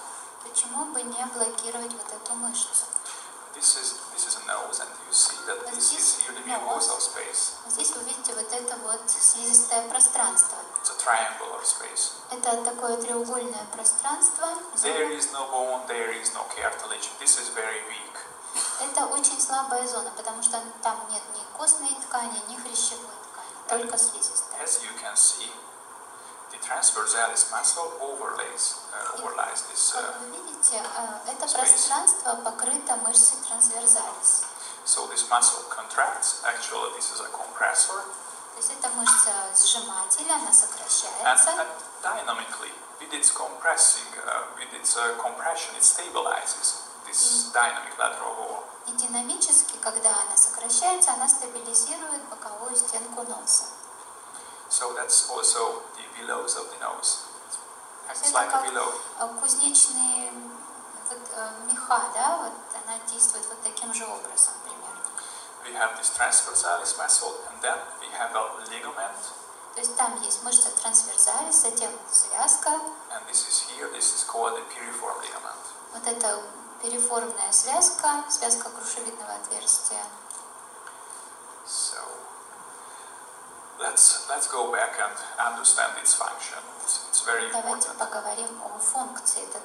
почему бы не блокировать вот эту мышцу? This is a nose, and you see that this is here the mucosal space. Здесь вы видите вот это вот слизистое пространство. It's a triangular space. Это такое треугольное пространство. There is no bone, there is no cartilage. This is very weak. Это очень слабая зона, потому что там нет ни костной ткани, ни хрящевой ткани, только слизистая. As you can see, the transversalis muscle overlies this. Как вы видите, это пространство покрыто мышцей трансверзалис. so this muscle contracts. Actually, this is a compressor. То есть это мышца сжимателя, она And сокращается. dynamically, with its compressing, with its compression, it stabilizes this dynamic lateral wall. И динамически, когда она сокращается, она стабилизирует боковую стенку носа. So that's also the billows of the nose. It's Это like a как billow. кузнечные меха, да, вот она действует вот таким же образом примерно. We have this transversalis muscle, and then we have a ligament. То есть там есть мышца трансверсалис, затем связка. And this is here, this is called the piriform ligament. Вот это периформная связка, связка грушевидного отверстия. So let's go back and understand its function. It's very Давайте important. поговорим о функции, это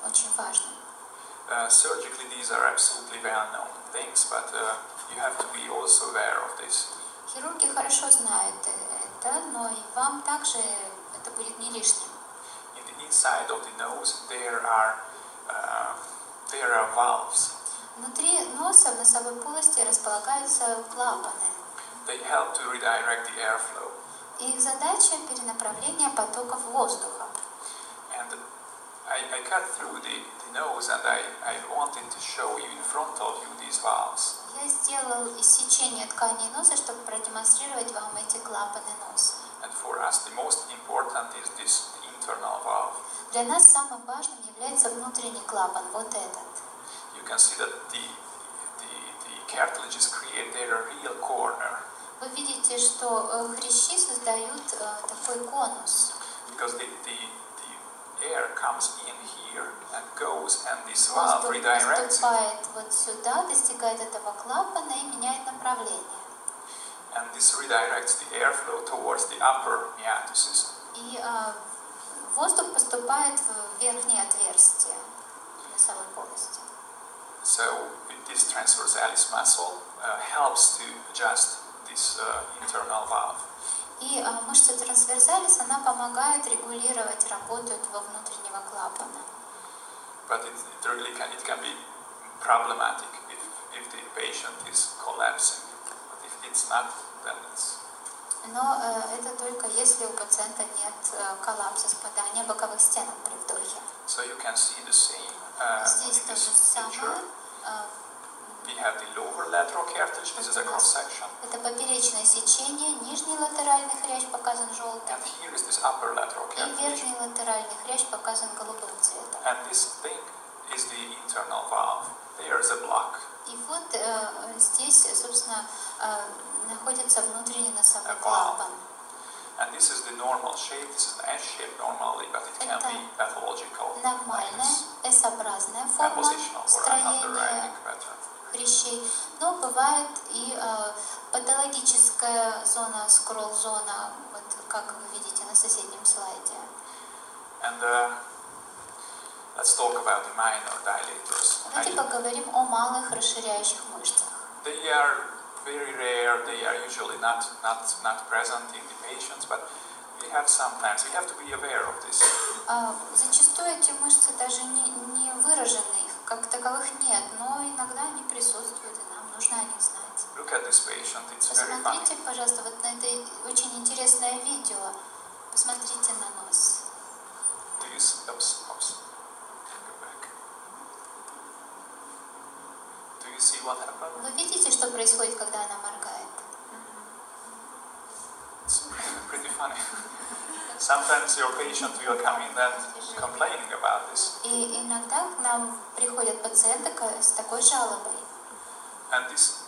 очень важно. Surgically, these are absolutely well-known things, but you have to be also aware of this. Хирурги хорошо знают это, но и вам также это будет не лишним. In the inside of the nose, there are valves. Внутри носа, в носовой полости располагаются клапаны. They help to redirect the airflow. И их задача – перенаправление потоков воздуха. And I cut through the nose, and I wanted to show you in front of you these valves. Я сделал иссечение тканей носа, чтобы продемонстрировать вам эти клапаны носа. And for us, the most important is this internal valve. Для нас самым важным является внутренний клапан, вот этот. You can see that the cartilages create their real corner. Вы видите, что хрящи создают такой конус. Because the air comes in here and goes, and this valve Воздух redirects it. поступает вот сюда, достигает этого клапана и меняет направление. And this redirects the airflow towards the upper meatus. И воздух поступает в верхнее отверстие носовой полости. So this transversalis muscle helps to adjust this internal valve. И мышца трансверсалис, она помогает регулировать работу этого внутреннего клапана. But it really can be problematic if the patient is collapsing. But if it's not, then it's... Но это только если у пациента нет коллапса, спадания боковых стенок при вдохе. So you can see the same Здесь in то же this самое. picture. We have the lower lateral cartilage. This is a cross section. Это поперечное сечение, нижний латеральный хрящ показан желтым, And here is this upper lateral и cartilage. верхний латеральный хрящ показан голубым цветом. And this thing is the internal valve. There is a block. И вот здесь, собственно, находится внутренний носовой A valve. клапан. And this is the normal shape. This is an S-shape normally, but it can be pathological. Like Нормальная this. S-образная And форма positional for строения underwriting better. хрящей, но бывает и патологическая зона, скролл-зона, вот как вы видите на соседнем слайде. And let's talk about the minor dilators. Давайте поговорим о малых расширяющих мышцах. They are very rare. They are usually not present in the patients, but we have to be aware of this. Зачастую эти мышцы даже не выражены, их как таковых нет, но иногда они присутствуют, и нам нужно о них знать. Look at this patient. It's very funny. Посмотрите, пожалуйста, вот на это очень интересное видео. Посмотрите на нос. Do you see? Oops. Go back. Do you see what happened? Вы видите, что происходит, когда она моргает? It's pretty funny. Sometimes your patient will come in and complaining about this. И иногда к нам приходят пациенты с такой жалобой. And this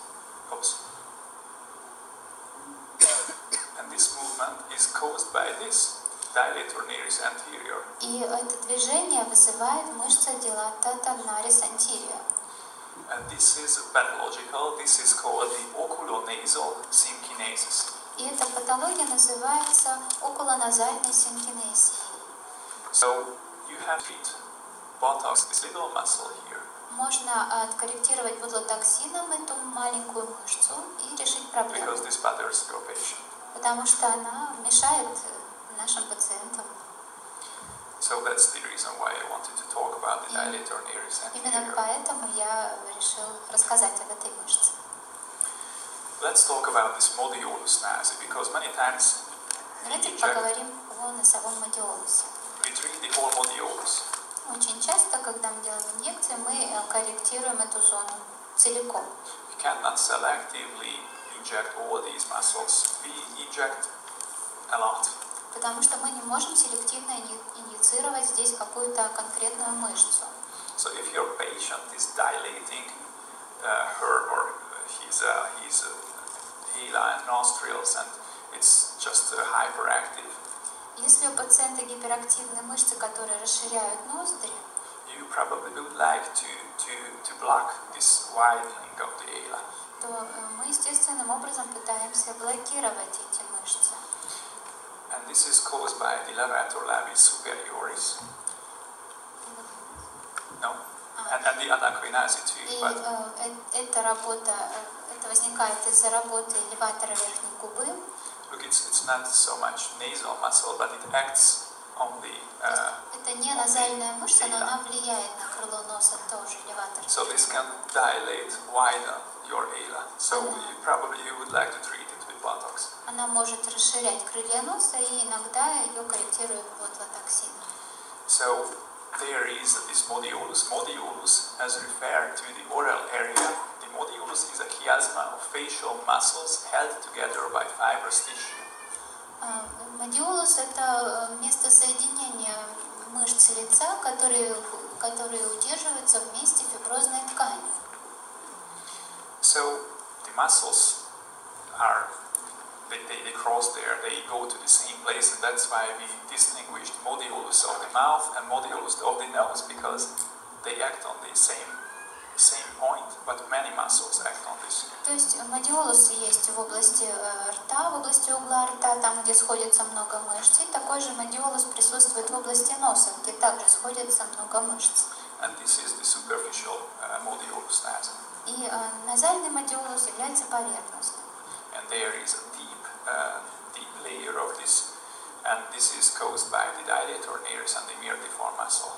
movement is caused by this dilator nares anterior. И это движение вызывает мышца dilata nares anterior. And this is pathological. This is called the oculonasal synkinesis. И эта патология называется околоназальной синкинезией. So you have to treat buttocks, this little muscle here. Можно откорректировать ботулотоксином эту маленькую мышцу и решить проблему, Because this bothers your patient. потому что она мешает нашим пациентам. So that's the reason why I wanted to talk about the dilator nares Именно anterior. поэтому я решил рассказать об этой мышце. let's talk about this modiolus nasi, because many times Давайте поговорим о носовом модиолусе. we treat the whole modiolus. Очень часто, когда мы делаем инъекции, мы корректируем эту зону целиком. We cannot selectively inject all these muscles. We inject a lot. Потому что мы не можем селективно инъецировать здесь какую-то конкретную мышцу. So if your patient is dilating her or his ala and nostrils, and it's just hyperactive, Если у пациента гиперактивны мышцы, которые расширяют ноздри, you probably would like to block this widening of the ala. то мы естественным образом пытаемся блокировать эти мышцы. And this is caused by the levator labiis superioris. No? And the anaquinasi too. И But это возникает из-за работы леватора верхней губы. look, it's not so much nasal muscle, but it acts on the. Это не назальная мышца, но она влияет на крыло носа тоже, леватор. So this can dilate, widen your ala. So you would like to treat it with Botox. Она может расширять крылья носа, и иногда ее корректируют ботулотоксином. So there is this modiolus. Modiolus, as referred to the oral area, the modiolus is a chiasma of facial muscles held together by fibrous tissue. Модиолус – это место соединения мышц лица, которые удерживаются вместе фиброзной тканью. So the muscles are, they cross there, they go to the same place, and that's why we distinguished modiolus of the mouth and modiolus of the nose, because they act on the same point, but many muscles act on this. То есть модиолус есть в области рта, в области угла рта, там, где сходится много мышц, и такой же модиолус присутствует в области носа, где также сходится много мышц. And this is the superficial modiolus nasum. И назальный модиолус является поверхностным. And there is a deep layer of this, and this is caused by the dilator nares and the myrtiform muscle.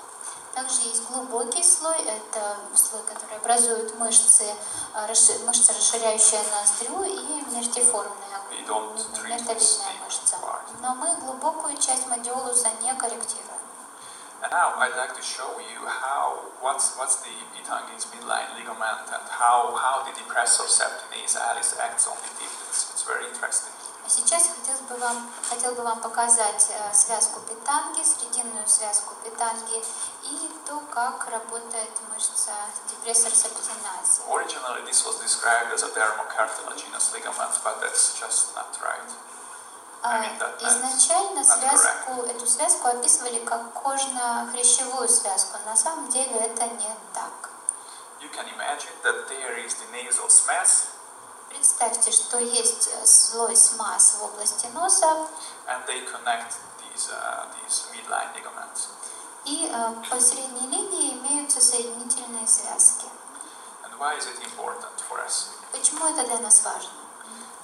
Также есть глубокий слой, это слой, который образует мышцы расширяющие ноздрю, и мертиформная, мертовидная мышца. Но мы глубокую часть модиолуса не корректируем. And now I'd like to show you what's the Pitangis midline ligament and how the depressor septi nasalis acts on the tip. It's very interesting. Сейчас хотел бы вам показать связку питанги, срединную связку питанги, и то, как работает мышца депрессор септиназии. Originally this was described as a dermocartilaginous ligament, but that's just not right. Изначально эту связку описывали как кожно-хрящевую связку. На самом деле это не так. You can imagine that there is the nasal smash. Представьте, что есть слой смаз в области носа, and they connect these midline ligaments. И по средней линии имеются соединительные связки. And why is it important for us? Почему это для нас важно?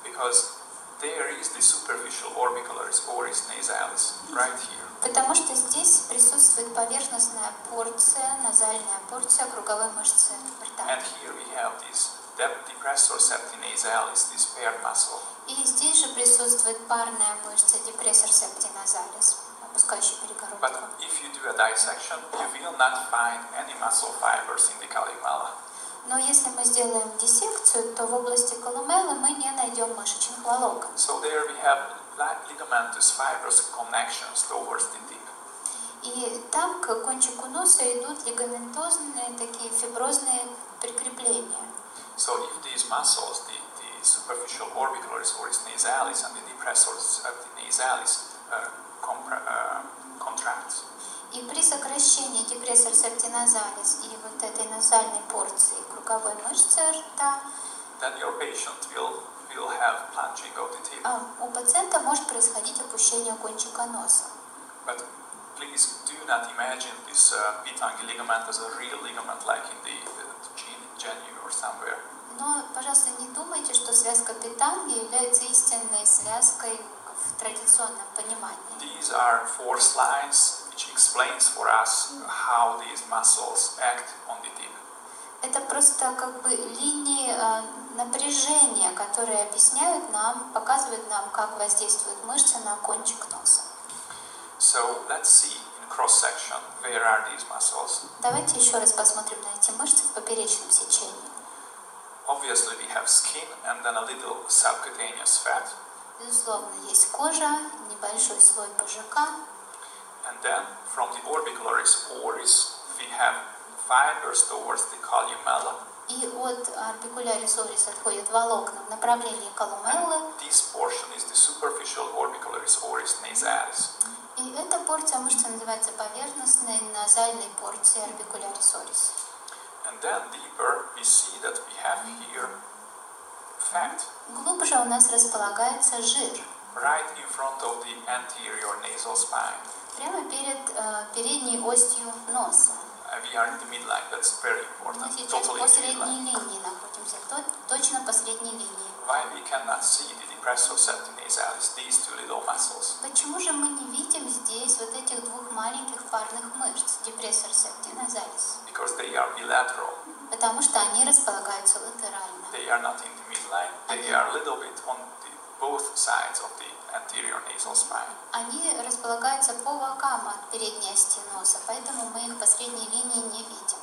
Because there is the superficial orbicularis oris nasalis right here. Потому что здесь присутствует поверхностная порция, назальная порция круговой мышцы рта. And here we have this depressor septi nasalis, this paired muscle. И здесь же присутствует парная мышца депрессор septi nasalis, опускающая перегородку. But if you do a dissection, you will not find any muscle fibers in the caligula. Но если мы сделаем диссекцию, то в области колумелы мы не найдем мышечных волокон. So there we have ligamentous fibrous connections towards the tip. И там к кончику носа идут лигаментозные такие фиброзные прикрепления. So if these muscles, the superficial orbicularis oris nasalis and the depressor septi nasalis contracts. И при сокращении депрессор septi nasalis и вот этой назальной порции круговой мышцы рта, then your patient will have plunging of the tip. У пациента может происходить опущение кончика носа. But please do not imagine this Pitangui ligament as a real ligament like in the genu or somewhere. Но, пожалуйста, не думайте, что связка питанги является истинной связкой в традиционном понимании. These are 4 slides which explains for us how these muscles act on the tip. Это просто как бы линии на напряжения, которые объясняют нам, показывают нам, как воздействуют мышцы на кончик носа. So let's see in cross section where are these muscles. Давайте еще раз посмотрим на эти мышцы в поперечном сечении. Obviously we have skin and then a little subcutaneous fat. Безусловно, есть кожа, небольшой слой ПЖК. And then from the orbicularis oris we have fibers towards the columella. И от орбикулярис орис отходят волокна в направлении колумеллы. This portion is the superficial orbicularis oris nasalis. И эта порция мышцы называется поверхностной назальной порцией орбикулярис орис. And then deeper we see that we have here fat. Глубже у нас располагается жир. Right in front of the anterior nasal spine. Прямо перед передней осью носа. We are in the midline, that's very Мы important. сейчас Totally по in the средней midline. линии находимся, точно по средней линии. Why we cannot see the depressor septi nasalis, these two little muscles? Почему же мы не видим здесь вот этих двух маленьких парных мышц, депрессор септи назалис? Because they are bilateral. Потому что они располагаются латерально. They are not in the midline, they are a little bit on the both sides of the anterior nasal spine. Они располагаются по бокам от передней ости носа, поэтому мы их по средней линии не видим.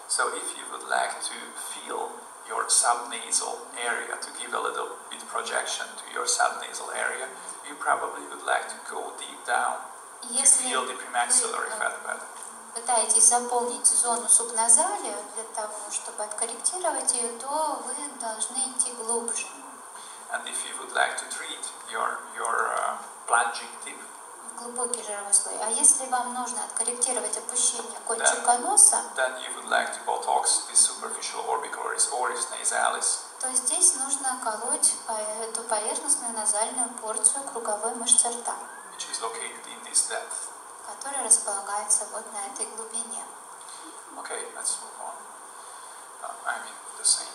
So if you would like to feel your subnasal area, to give a little bit projection to your subnasal area, you probably would like to go deep down to Если feel the premaxillary вы fat pad. пытаетесь заполнить зону субназалия для того, чтобы откорректировать ее, то вы должны идти глубже. And if you would like to treat your plunging tip, Глубокий жировой слой. А если вам нужно откорректировать опущение кончика носа, then you would like to botox the superficial orbicularis oris nasalis. то здесь нужно колоть эту поверхностную назальную порцию круговой мышцы рта, Which is located in this depth. которая располагается вот на этой глубине. Okay, let's move on. I mean the same.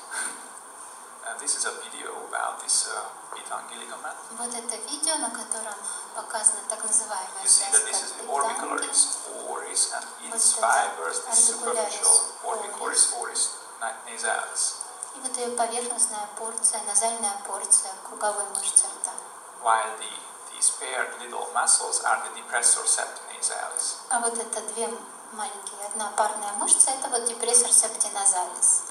This is a video about this bitangi ligament. Вот это видео, на котором показана так называемая You see that this is the связка питанги. orbicularis oris and its fibers, the superficial orbicularis oris nasalis. И вот ее поверхностная порция, назальная порция круговой мышцы рта. While these paired little muscles are the depressor septi nasalis. А вот это две маленькие, одна парная мышца, это вот депрессор септи назалис.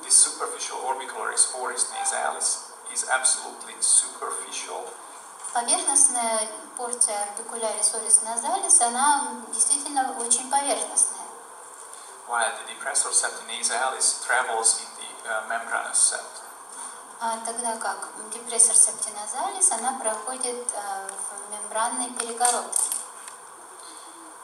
The superficial orbicularis oris nasalis is absolutely superficial. Поверхностная порция орбикулярис орис назалис, она действительно очень поверхностная. While the depressor septi nasalis travels in the membranous septum. А тогда как депрессор септи назалис, она проходит в мембранной перегородке.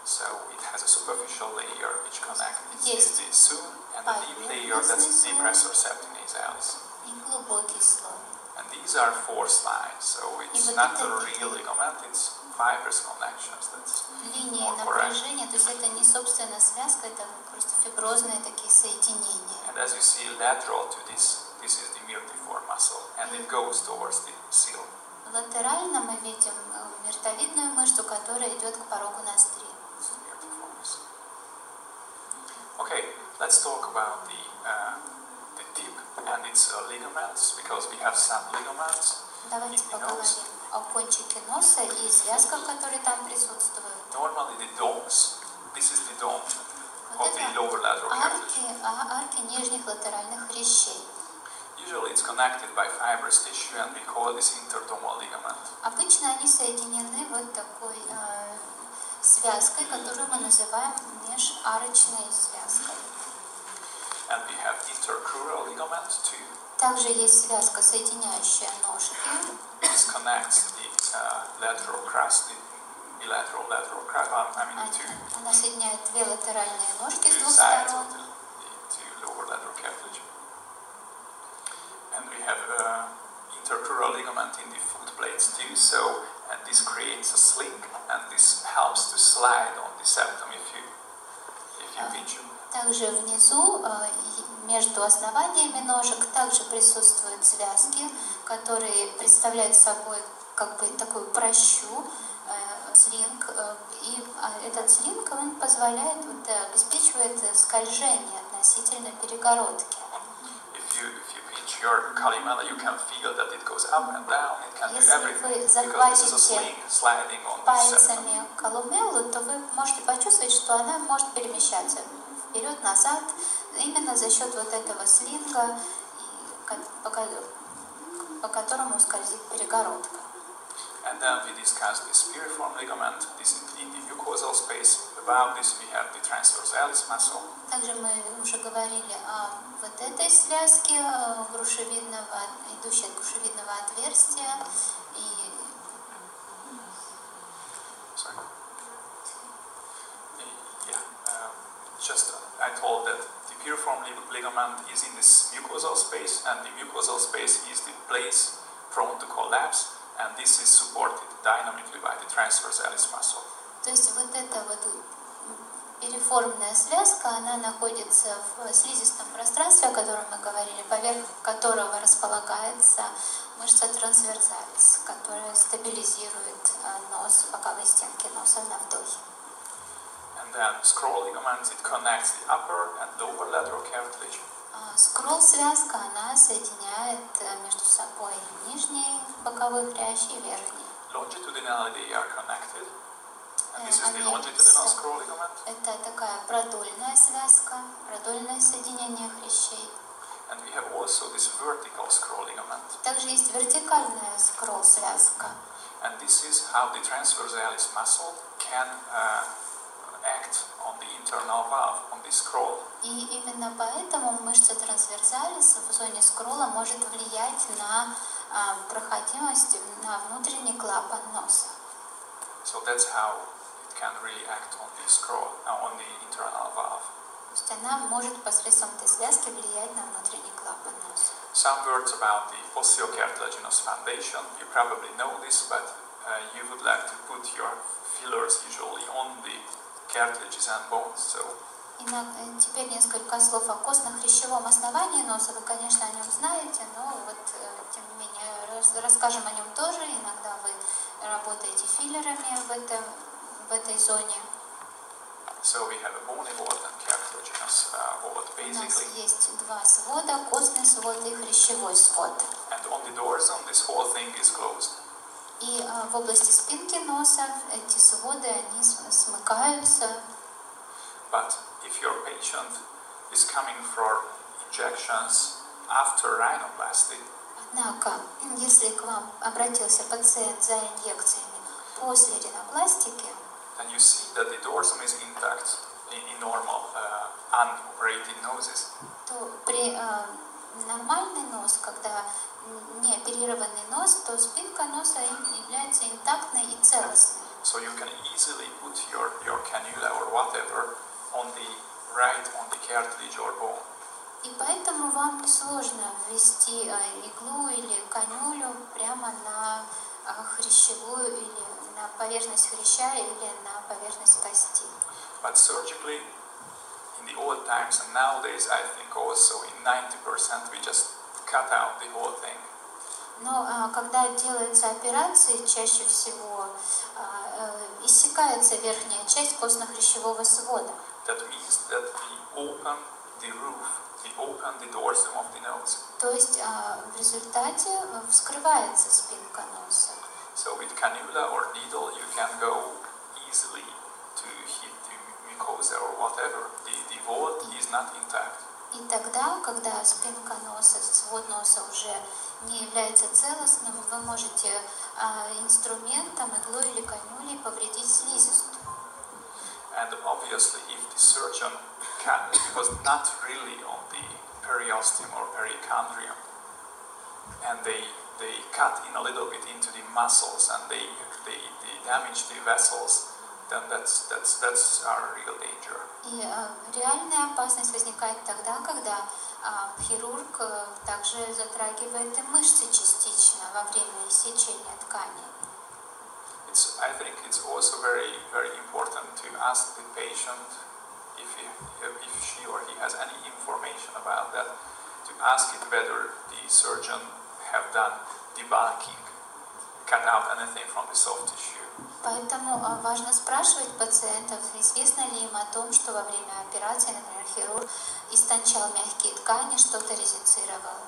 So it has a superficial layer which connects Есть the suit and a deep layer that's the depressor septi nasalis. и глубокий слой. And these are force lines, so it's вот not это a real ligament, it's fibrous connections. That's Линии more correct. напряжения, то есть это не собственно связка, это просто фиброзные такие соединения. And as you see, lateral to this is the myrtiform muscle, and it goes towards the seal. Латерально мы видим миртовидную мышцу, которая идет к порогу ноздри. Okay, let's talk about the tip and its ligaments, because we have some ligaments Давайте in the поговорим nose. о кончике носа и связках, которые там присутствуют. Normally the domes, this is the dome Вот of the это lower lateral cartilage. арки нижних латеральных хрящей. Usually it's connected by fibrous tissue, and we call this interdomal ligament. Обычно они соединены вот такой связкой, которую мы называем межарочной связкой. And we have intercrural ligament too. Также есть связка, соединяющая ножки. This connects the lateral crust, the bilateral lateral crust. Она соединяет две латеральные ножки с two двух sides сторон. of the two lower lateral cartilage. And we have intercrural ligament in the foot plates too. So, and this creates a sling, and this helps to slide on the septum if you pinch it. Также внизу, между основаниями ножек, также присутствуют связки, которые представляют собой как бы такую прощу, слинг. И этот слинг, он позволяет, обеспечивает скольжение относительно перегородки. If you pinch your kalimala, you can feel that it goes up and down. It can do Если everything вы because this is a захватите sling sliding on this septum. пальцами колумелу, то вы можете почувствовать, что она может перемещаться вперед-назад именно за счет вот этого слинга, по которому скользит перегородка. And then we discussed the piriform ligament. This in the mucosal space. Above this we have the transversalis muscle. Также мы уже говорили о вот этой связке грушевидного, идущей от грушевидного отверстия. И I told that the piriform ligament is in this mucosal space, and the mucosal space is the place prone to collapse, and this is supported dynamically by the transversalis muscle. То есть вот эта вот пириформная связка, она находится в слизистом пространстве, о котором мы говорили, поверх которого располагается мышца трансверсалис, которая стабилизирует нос, боковые стенки носа на вдохе. And then scroll ligament, it connects the upper and lower lateral cartilage. Скролл-связка, она соединяет между собой нижний боковой хрящ и верхний. Longitudinally they are connected. And this is the longitudinal scroll ligament. Это такая продольная связка, продольное соединение хрящей. And we have also this vertical scroll ligament. Также есть вертикальная скролл-связка. And this is how the transversalis muscle can act on the internal valve, on the scroll. И именно поэтому мышца трансверсалис в зоне скролла может влиять на проходимость на внутренний клапан носа. So that's how it can really act on the scroll, on the internal valve. То есть она может посредством этой связки влиять на внутренний клапан носа. Some words about the osteocartilaginous foundation. You probably know this, but you would like to put your fillers usually on the cartilages and bones. So теперь несколько слов о костно-хрящевом основании носа. Вы, конечно, о нем знаете, но вот, тем не менее, расскажем о нем тоже. Иногда вы работаете филлерами в этой зоне. So we have a bony wall and cartilaginous wall, basically. У нас есть два свода, костный свод и хрящевой свод. And on the dorsum, this whole thing is closed. И в области спинки носа эти своды, они смыкаются. But if your patient is coming for injections after rhinoplasty, Однако, если к вам обратился пациент за инъекциями после ринопластики, and you see that the dorsum is intact in normal unoperated noses, то при нормальный нос, когда не оперированный нос, то спинка носа является интактной и целостной. so you can easily put your cannula or whatever on the cartilage or bone. И поэтому вам несложно ввести иглу или канюлю прямо на хрящевую или на поверхность хряща или на поверхность кости. But surgically, in the old times and nowadays, I think also in 90% we just cut out the whole thing. Но когда делаются операции, чаще всего иссякается верхняя часть костно-хрящевого свода. That means that we open the roof, we open the dorsum of the nose. То есть в результате вскрывается спинка носа. So with cannula or needle, you can go easily to hit the mucosa or whatever. The wall is not intact. И тогда, когда спинка носа, свод носа уже не является целостным, вы можете инструментом, иглой или канюлей повредить слизистую. And obviously, if the surgeon was not really on the periosteum or perichondrium, and they cut in a little bit into the muscles and they damage the vessels, then that's our real danger. И реальная опасность возникает тогда, когда хирург также затрагивает и мышцы частично во время иссечения тканей. I think it's also very, very important to ask the patient if she or he has any information about that, to ask it whether the surgeon have done debulking, cut out anything from the soft tissue. Поэтому важно спрашивать пациентов, известно ли им о том, что во время операции, например, хирург истончал мягкие ткани, что-то резицировал.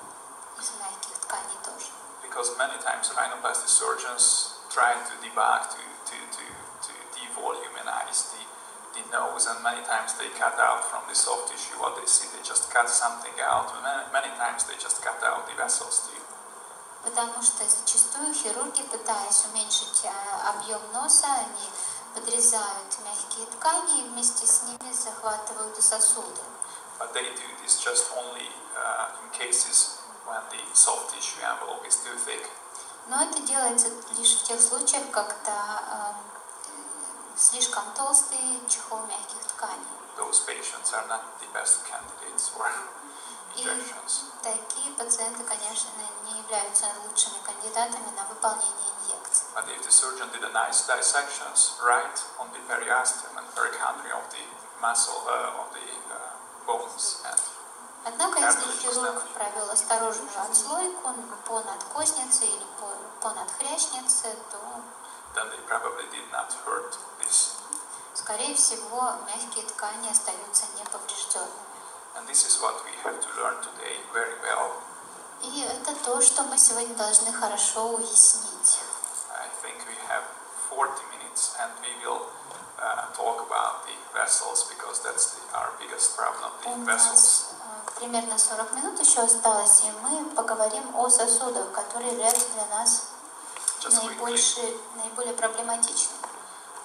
because many times rhinoplasty surgeons try to debug, to devoluminize the nose, and many times they cut out from the soft tissue what they see. They just cut something out. Many times they just cut out the vessels too. Потому что зачастую хирурги, пытаясь уменьшить объем носа, они подрезают мягкие ткани и вместе с ними захватывают и сосуды. But they do this just only in cases when the soft tissue envelope is too thick. Но это делается лишь в тех случаях, когда слишком толстый чехол мягких тканей. Those patients are not the best candidates for injections. И такие пациенты, конечно, не являются лучшими кандидатами на выполнение инъекций. But if the surgeon did a nice dissections right on the periosteum and perichondrium of the muscle of the bones and Однако, если хирург провел осторожную отслойку по надкостнице или по надхрящнице, то, then they probably did not hurt this. Скорее всего, мягкие ткани остаются неповрежденными. And this is what we have to learn today very well. И это то, что мы сегодня должны хорошо уяснить. I think we have 40 minutes and we will talk about the vessels because that's our biggest problem, the У vessels. нас примерно 40 минут еще осталось, и мы поговорим о сосудах, которые являются для нас наиболее проблематичными.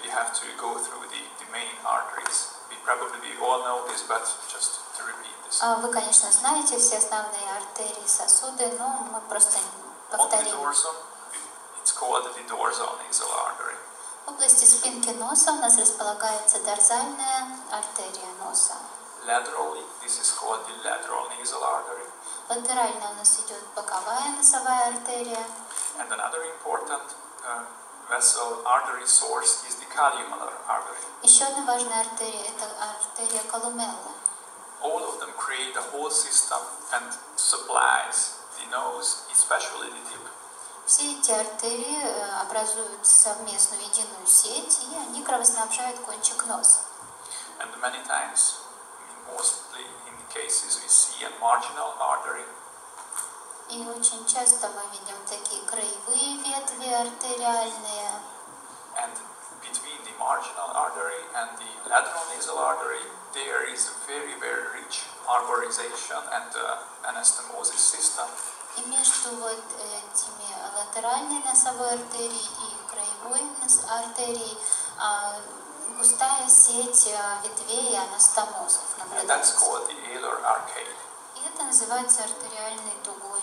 We have to go through the main arteries. We all know this, but just to repeat this. Вы, конечно, знаете все основные артерии и сосуды, но мы просто повторим. On the dorsum, it's called the dorsal nasal artery. В области спинки носа у нас располагается дорзальная артерия носа. Laterally, this is called the lateral nasal artery. Латерально у нас идет боковая носовая артерия. And another important vessel artery source is the columnar artery. Еще одна важная артерия – это артерия колумелла. All of them create a whole system and supplies the nose, especially the tip. Все эти артерии образуют совместную единую сеть, и они кровоснабжают кончик носа. And many times, mostly in the cases, we see a marginal artery. И очень часто мы видим такие краевые ветви артериальные. And between the marginal artery and the lateral nasal artery, there is a very, very rich arborization and anastomosis system. И между вот этими латеральной носовой артерией и краевой артерией густая сеть ветвей и анастомозов And that's наблюдается. called the alar arcade. И это называется артериальной дугой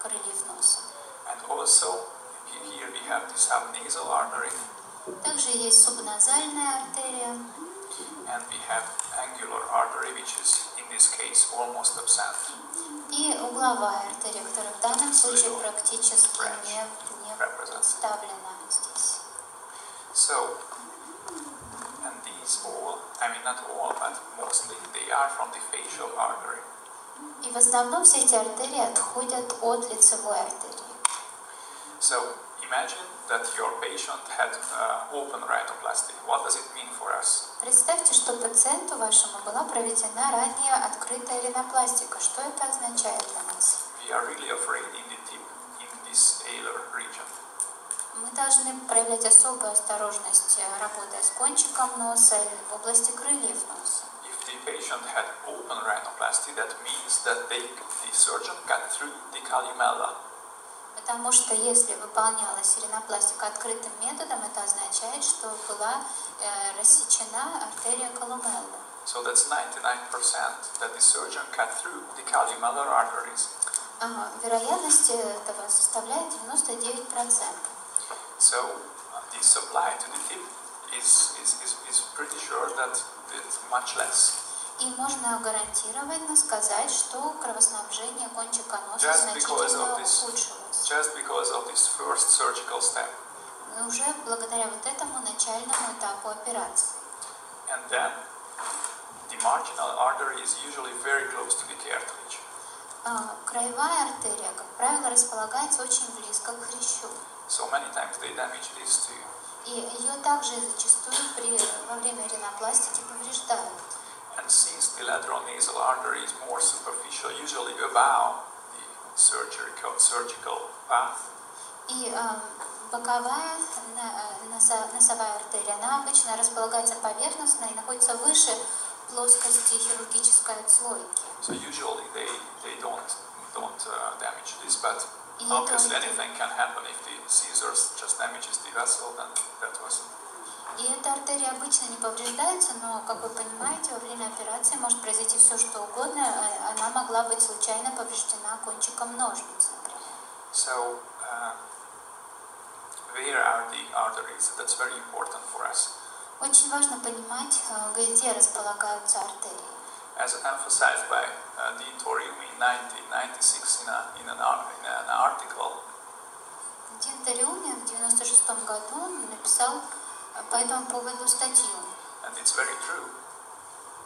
крыльев носа. And also, here we have the subnasal artery. Также есть субназальная артерия. And we have angular artery, which is in this case almost absent. И угловая артерия, которая в данном случае практически не представлена здесь. So, and these all, I mean not all, but mostly, they are from the facial artery. И в основном все эти артерии отходят от лицевой артерии. So, imagine that your patient had open rhinoplasty. What does it mean for us? Представьте, что пациенту вашему была проведена ранее открытая ринопластика. Что это означает для нас? We are really afraid in the tip, in this alar region. Мы должны проявлять особую осторожность, работая с кончиком носа в области крыльев носа. If the patient had open rhinoplasty, that means that the surgeon got through the columella. Потому что если выполнялась ринопластика открытым методом, это означает, что была рассечена артерия колумелла. So that's 99% that the surgeon cut through the columellar arteries. Вероятность этого составляет 99%. So the supply to the tip is pretty sure that it's much less. И можно гарантированно сказать, что кровоснабжение кончика носа значительно ухудшилось. Just because of this first surgical step. Уже благодаря вот этому начальному этапу операции. And then the marginal artery is usually very close to the cartilage. Краевая артерия, как правило, располагается очень близко к хрящу. So many times they damage this too. И ее также зачастую во время ринопластики повреждают. And since the lateral nasal artery is more superficial, usually above surgical path. И боковая носовая артерия, она обычно располагается поверхностно и находится выше плоскости хирургической отслойки. So usually they don't damage this, but И obviously anything can happen if the scissors just damages the vessel, then that was. И эта артерия обычно не повреждается, но, как вы понимаете, во время операции может произойти все, что угодно. Она могла быть случайно повреждена кончиком ножниц, например. So where are the arteries? That's very important for us. Очень важно понимать, где располагаются артерии. As emphasized by Dean Toriumi in 1996 in an article. Дин Ториуми в 1996 году написал по этому поводу статью. And it's very true.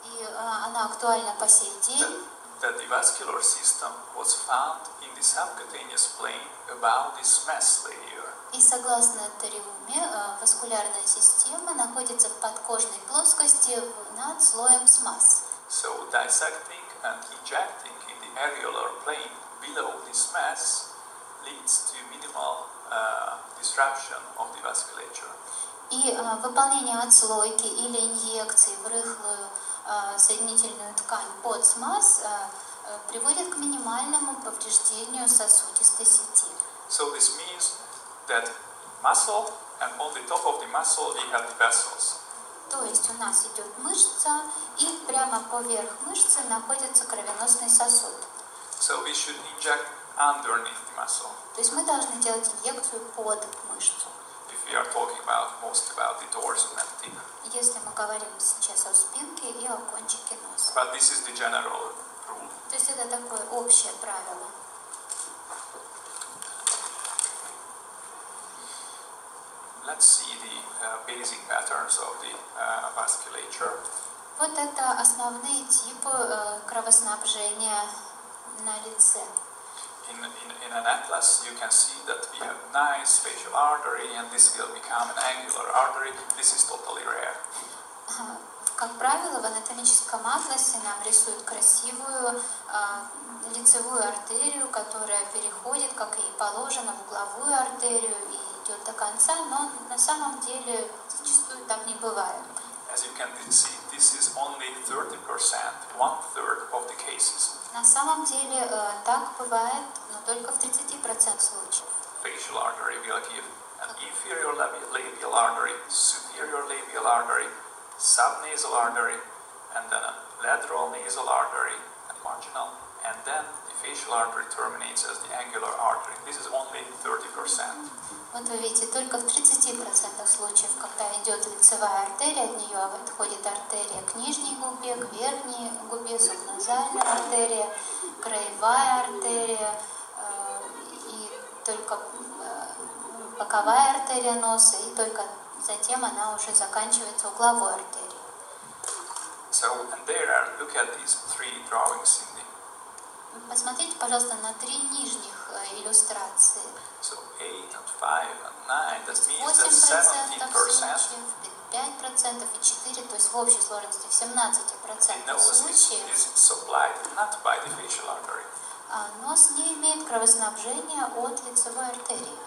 И она актуальна по сей день. That the vascular system was found in the subcutaneous plane about this mass layer. И согласно Ториуми, васкулярная система находится в подкожной плоскости над слоем смаз. So dissecting and injecting in the areolar plane below this mass leads to minimal disruption of the vasculature. И выполнение отслойки или инъекции в рыхлую соединительную ткань под смаз приводит к минимальному повреждению сосудистой сети. So this means that muscle, and on the top of the muscle we have the vessels. То есть у нас идет мышца, и прямо поверх мышцы находится кровеносный сосуд. So we should inject underneath the muscle. То есть мы должны делать инъекцию под мышцу. If we are talking mostly about the dorsum and tip. Если мы говорим сейчас о спинке и о кончике носа. But this is the general rule. То есть это такое общее правило. Let's see the basic patterns of the vasculature. Вот это основные типы кровоснабжения на лице. In an atlas, you can see that we have nice facial artery, and this will become an angular artery. This is totally rare. Как правило, в анатомическом атласе нам рисуют красивую лицевую артерию, которая переходит, как и положено, в угловую артерию и идет до конца, но на самом деле зачастую так не бывает. As you can see, this is only 30%, 1/3 of the cases. На самом деле так бывает, но только в 30% случаев. Facial artery will give an inferior labial artery, superior labial artery, subnasal artery, and then a lateral nasal artery, and marginal, and then the facial artery terminates as the angular artery. This is only 30%. Вот вы видите, только в 30% случаев, когда идет лицевая артерия, от нее отходит артерия к нижней губе, к верхней губе, субназальная артерия, краевая артерия и только боковая артерия носа, и только затем она уже заканчивается угловой артерией. So, and there, look at these three drawings in the. Посмотрите, пожалуйста, на три нижних иллюстрации. So 8 and 5 and 9, that means that 8% 17%. случаев, 5% и 4%, то есть в общей сложности в 17% случаев is supplied not by the facial artery. Нос не имеет кровоснабжения от лицевой артерии.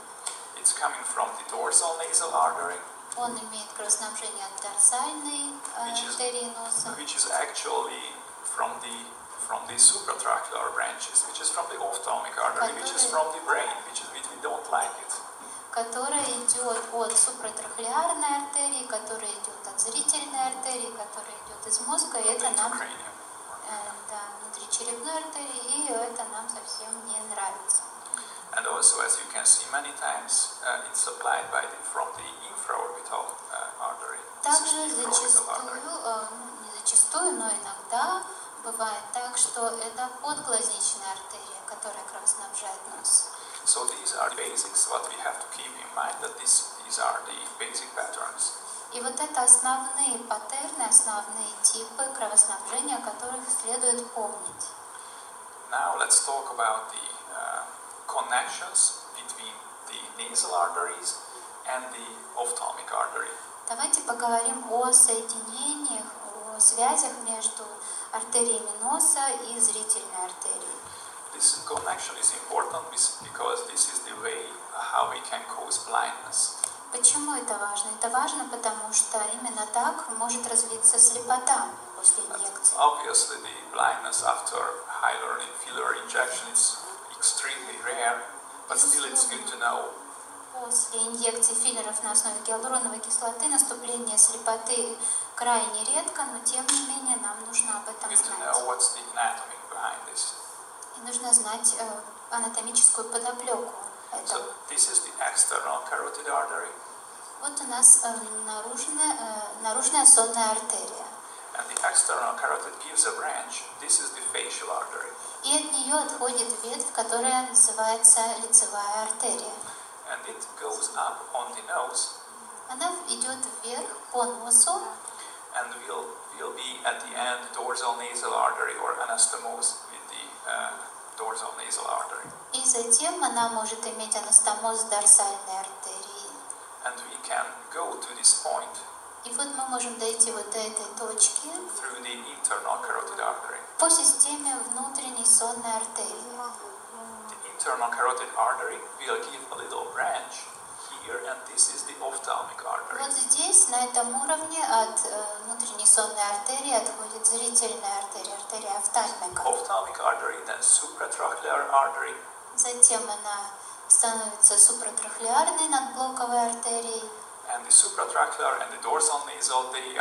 It's coming from the dorsal nasal artery. Он имеет кровоснабжение от дорсальной артерии носа, Which is actually from the supratracheal branches, which is from the ophthalmic artery, which is from the brain, which we don't like it. которая идет от супратрахеарной артерии, которая идет от зрительной артерии, которая идет из мозга, и это нам внутричерепной артерии, и это нам совсем не нравится. And also, as you can see many times, it's supplied from the infraorbital artery. Также не зачастую, но иногда бывает так, что это подглазничная артерия, которая кровоснабжает нос. So these are the basics. What we have to keep in mind that these are the basic patterns. И вот это основные паттерны, основные типы кровоснабжения, о которых следует помнить. Now let's talk about the connections between the nasal arteries and the ophthalmic artery. Давайте поговорим о соединениях, о связях между артериями носа и зрительной артерией. this connection is important because this is the way how we can cause blindness. Почему это важно? Это важно, потому что именно так может развиться слепота после инъекции. Obviously, the blindness after hyaluronic filler injection is extremely rare, but still it's good to know. После инъекции филлеров на основе гиалуроновой кислоты наступление слепоты крайне редко, но тем не менее нам нужно об этом Good to знать. know what's the anatomy behind this. И нужно знать анатомическую подоплеку So этого. this is the external carotid artery, Вот у нас наружная сонная артерия. and the external carotid gives a branch. This is the facial artery, И от нее отходит ветвь, которая называется лицевая артерия. and it goes up on the nose, Она идет вверх по носу, and will be at the end dorsal nasal artery or anastomose with the dorsal nasal artery. и затем она может иметь анастомоз дорсальной артерии. And we can go to this point И вот мы можем дойти вот до этой точки through the internal carotid artery. по системе внутренней сонной артерии. The internal carotid artery will give a little branch here, and this is the ophthalmic artery. Вот здесь, на этом уровне, от внутренней сонной артерии отходит зрительная артерия, артерия офтальмика. Ophthalmic artery, then supratracheal artery, Затем она становится супратрахеарной надблоковой артерией. and the supratracheal and the dorsal nasal they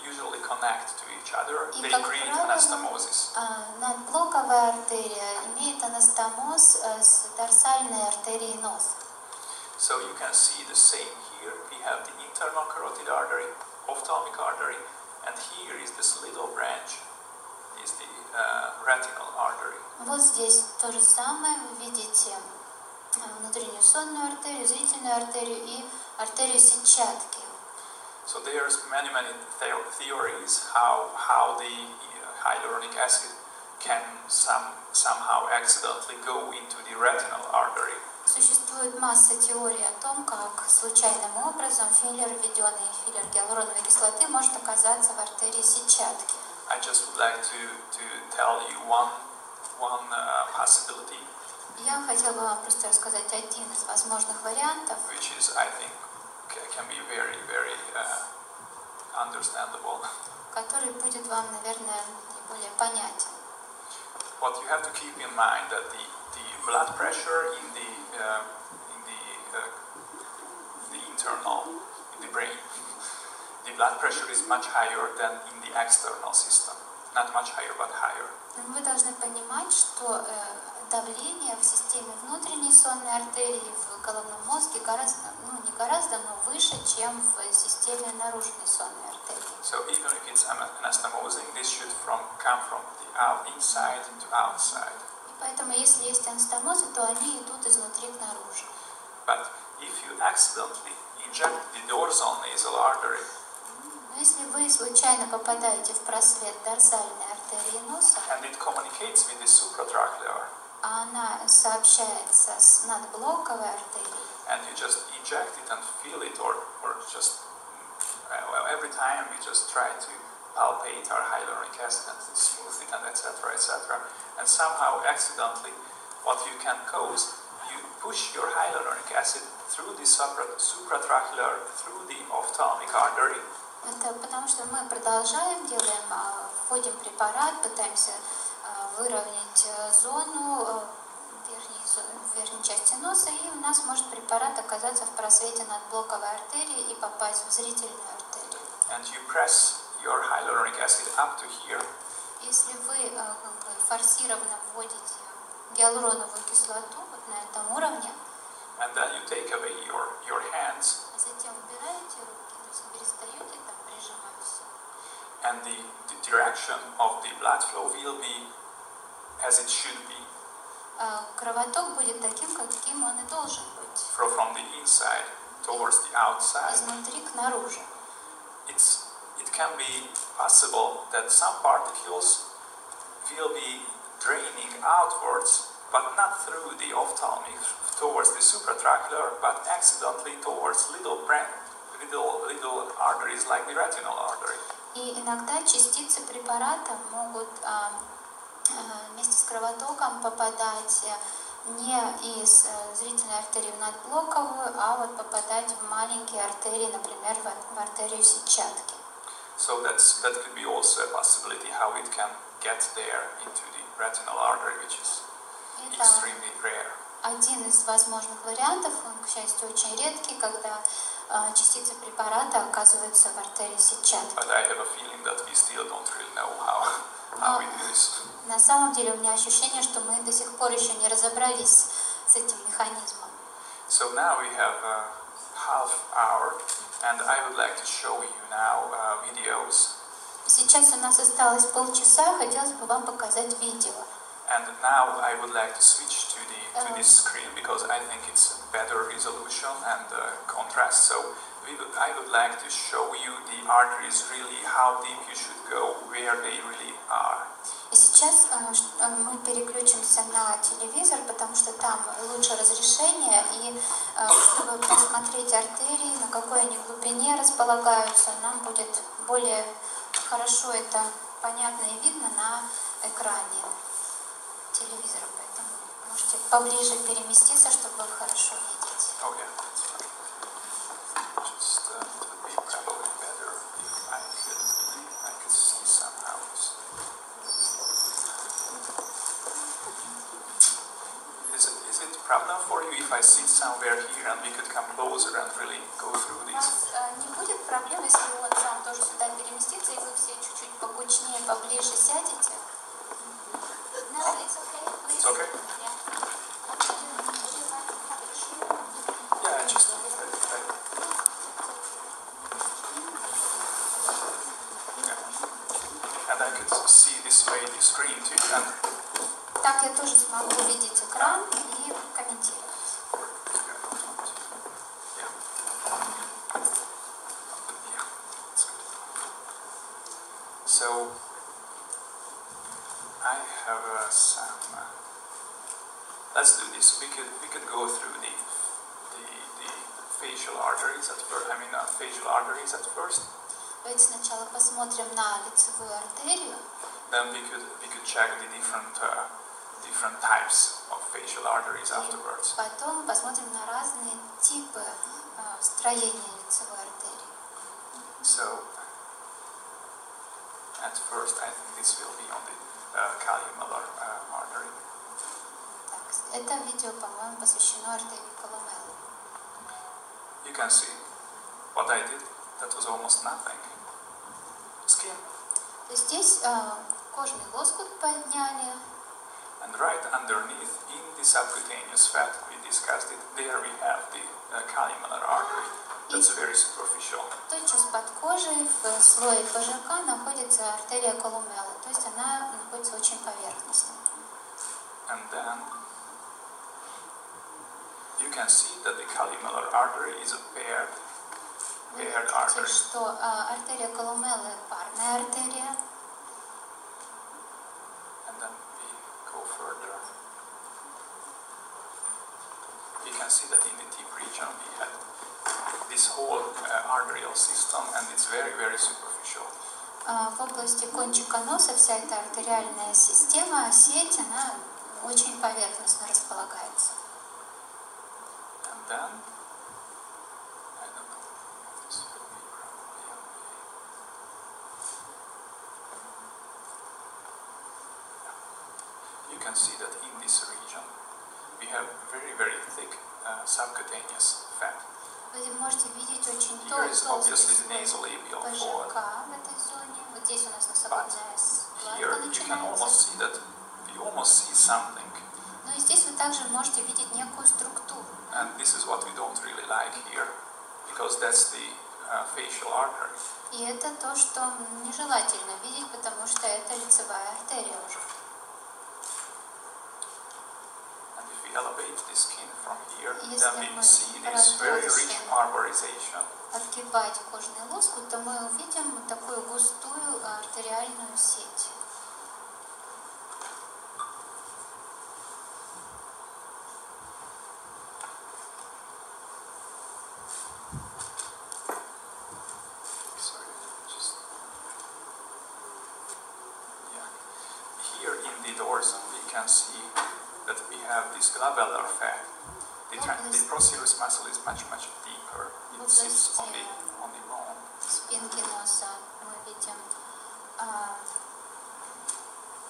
usually connect to each other. И, They как create правило, anastomosis. надблоковая артерия имеет анастомоз с дорсальной артерией носа. So you can see the same here. We have the internal carotid artery, ophthalmic artery, and here is this little branch, is the retinal artery. Вот здесь то же самое, вы видите внутреннюю сонную артерию, зрительную артерию и артерию сетчатки. So there's many theories how the hyaluronic acid can somehow accidentally go into the retinal artery. Существует масса теорий о том, как случайным образом филлер, введенный филлер гиалуроновой кислоты, может оказаться в артерии сетчатки. I just would like to tell you one possibility, Я хотела бы вам просто рассказать один из возможных вариантов, which is, I think, can be very understandable. который будет вам, наверное, наиболее понятен. What you have to keep in mind that the blood pressure in the internal, in the brain, the blood pressure is much higher than in the external system. Not much higher, but higher. Вы должны понимать, что давление в системе внутренней сонной артерии в головном мозге гораздо, не гораздо, но выше, чем в системе наружной сонной артерии. So even if it's anastomosing, this should come from the inside to outside. И поэтому, если есть анастомозы, то они идут изнутри к наружу. But if you accidentally inject the dorsal nasal artery, Но если вы случайно попадаете в просвет дорсальной артерии носа, and it communicates with the supratracheal, а она сообщается с надблоковой артерией, and you just inject it and feel it, or just every time we just try to palpate our hyaluronic acid and smooth it and etc. And somehow accidentally what you can cause, you push your hyaluronic acid through the supratracheal, through the ophthalmic artery. это потому что мы продолжаем, вводим препарат, пытаемся выровнять зону в верхней части носа, и у нас может препарат оказаться в просвете надблоковой артерии и попасть в зрительную артерию. And you press your hyaluronic acid up to here. Если вы форсированно вводите гиалуроновую кислоту вот на этом уровне, And then you take away your hands, а затем убираете руки, то есть перестаете там прижимать все, and the direction of the blood flow will be as it should be, кровоток будет таким, каким он и должен быть, from the inside towards the outside. изнутри к наружу. It can be possible that some particles will be draining outwards, but not through the ophthalmic towards the supratracheal, but accidentally towards little arteries like the retinal artery. И иногда частицы препарата могут вместе с кровотоком попадать не из зрительной артерии в надблоковую, а вот попадать в маленькие артерии, например, в артерию сетчатки. So that could be also a possibility how it can get there into the retinal artery, which is extremely rare. Один из возможных вариантов, он, к счастью, очень редкий, когда частицы препарата оказываются в артерии сетчатки. But I have a feeling that we still don't really know how it is. На самом деле у меня ощущение, что мы до сих пор еще не разобрались с этим механизмом. So now we have a half hour, and I would like to show you now videos. Сейчас у нас осталось полчаса, хотелось бы вам показать видео. And now I would like to switch to this screen because I think it's better resolution and contrast. So I would like to show you the arteries really, how deep you should go, where they really are. И сейчас мы переключимся на телевизор, потому что там лучше разрешение, и чтобы посмотреть артерии, на какой они глубине располагаются, нам будет более хорошо это понятно и видно на экране телевизора, поэтому можете поближе переместиться, чтобы хорошо видеть. Okay, that's fine. Just it would be probably better if I could see somehow. Is it a problem for you if I sit somewhere here and we could come closer and really go through У this? вас не будет проблем, если он сам тоже сюда переместится, и вы все чуть-чуть покучнее, поближе сядете? No, it's okay. It's okay? Yeah. Yeah, just and I could see this way the screen too. And Так я тоже смогу видеть экран и комментировать. So I have some. Let's do this. We could go through the facial arteries at first. Facial arteries at first. Давайте сначала посмотрим на лицевую артерию. Then we could check the different types of facial arteries afterwards. Потом посмотрим на разные типы строения лицевой артерии. So at first, I think this will be on the calumelar artery. Это видео, по-моему, посвящено артерии Колумеллы. You can see what I did. That was almost nothing. Skin. Здесь кожный лоскут подняли. And right underneath, in the subcutaneous fat, we discussed it, there we have the calumelar artery. That's very superficial. Тотчас под кожей в слое ПЖК находится артерия Колумеллы, то есть она находится очень поверхностно. And then you can see that the calumelar artery is a paired artery. Что артерия Колумеллы парная артерия. And then we go further. You can see that in the deep region we had this whole arterial system, and it's very, very superficial. В области кончика носа вся эта артериальная система, сеть, она очень поверхностно располагается. And then, I don't know, this will be probably you can see that in this region we have very, very thick subcutaneous fat. Вы можете видеть очень Here is толстый obviously the слой nasolabial ПЖК fold, в этой зоне. Вот здесь у нас носогубная here складка you can almost начинается. see that we almost see something. Но и здесь вы также можете видеть некую структуру. And this is what we don't really like here, because that's the facial artery. И это то, что нежелательно видеть, потому что это лицевая артерия уже. And if we elevate the skin from here, Если then we мы see this very rich marmorization. Отгибать кожный лоскут, то мы увидим такую густую артериальную сеть. this glabellar fat, the procerus muscle is much deeper. It sits on the bone. Спинки носа мы видим,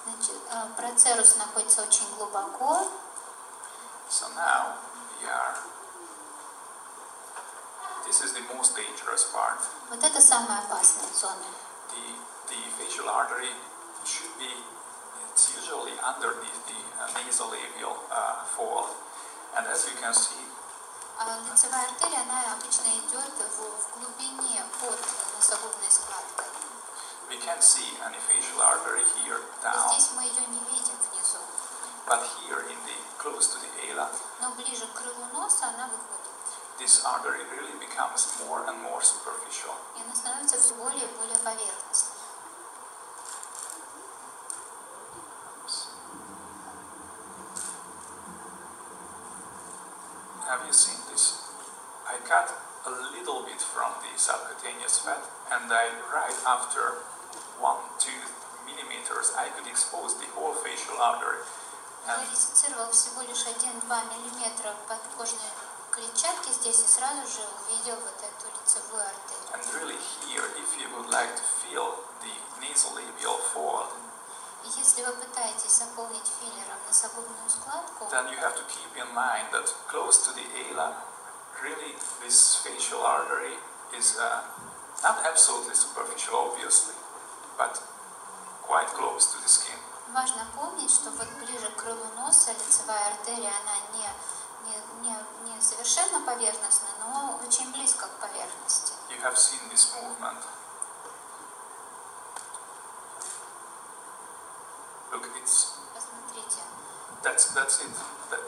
значит, процерус находится очень глубоко. So now this is the most dangerous part. Вот это самая опасная зона. The facial artery should be, it's usually underneath the nasolabial fold. And as you can see, лицевая артерия, она обычно идет в глубине под носогубной складкой. we can see an facial artery here down. Здесь мы ее не видим внизу. But here, close to the ala, Но ближе к крылу носа она выходит. this artery really becomes more and more superficial. И она становится все более и более поверхностной. Have you seen this? I cut a little bit from the subcutaneous fat, and right after 1-2 millimeters, I could expose the whole facial artery. Я резецировал всего лишь 1-2 миллиметра подкожной клетчатки здесь и сразу же увидел вот эту лицевую артерию. And really here, if you would like to feel the nasolabial fold, И если вы пытаетесь заполнить филлером носогубную складку, then you have to keep in mind that close to the ala, really this facial artery is not absolutely superficial, obviously, but quite close to the skin. важно помнить, что вот ближе к крылу носа лицевая артерия, она не совершенно поверхностная, но очень близко к поверхности. You have seen this movement. Look, Посмотрите. that's it.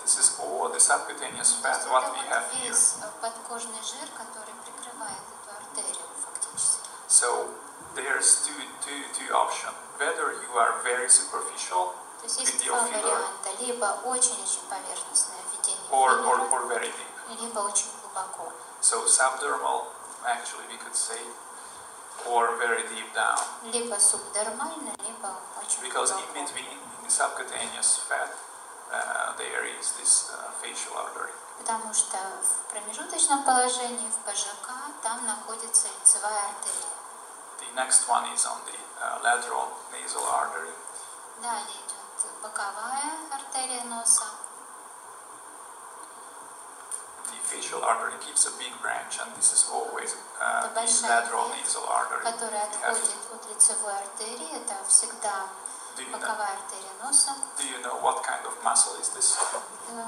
This is all the subcutaneous fat what we have here. Весь подкожный жир, который прикрывает эту артерию фактически. So there's two options. Whether you are very superficial То есть with есть your два filler, варианта. Либо очень-очень поверхностное введение or филлера, very deep. либо очень глубоко. So subdermal, actually we could say, or very deep down. Либо субдермально, либо очень Because in глубоко. between, in the subcutaneous fat, there is this facial artery. Потому что в промежуточном положении, в ПЖК, там находится лицевая артерия. The next one is on the lateral nasal artery. Далее идет боковая артерия носа. The facial artery gives a big branch, and this is always Это the большая lateral ветвь, nasal artery. которая We have- отходит от лицевой артерии. Это всегда Do you know, боковая артерия носа. what kind of muscle is this?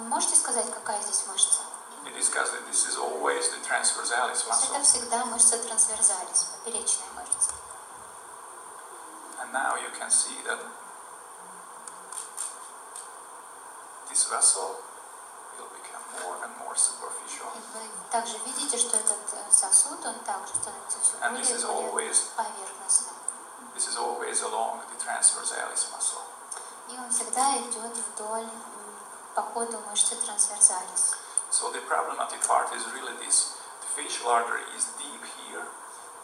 Можете сказать, какая здесь мышца? We discussed that this is always the transversalis То есть muscle. это всегда мышца трансверзалис, поперечная мышца. And now you can see that this vessel will become more and more superficial. И вы также видите, что этот сосуд, он также становится все And более this и is более always поверхностным. this is always along the transversalis muscle. И он всегда идет вдоль по ходу мышцы трансверзалис. So the problematic part is really this. The facial artery is deep here,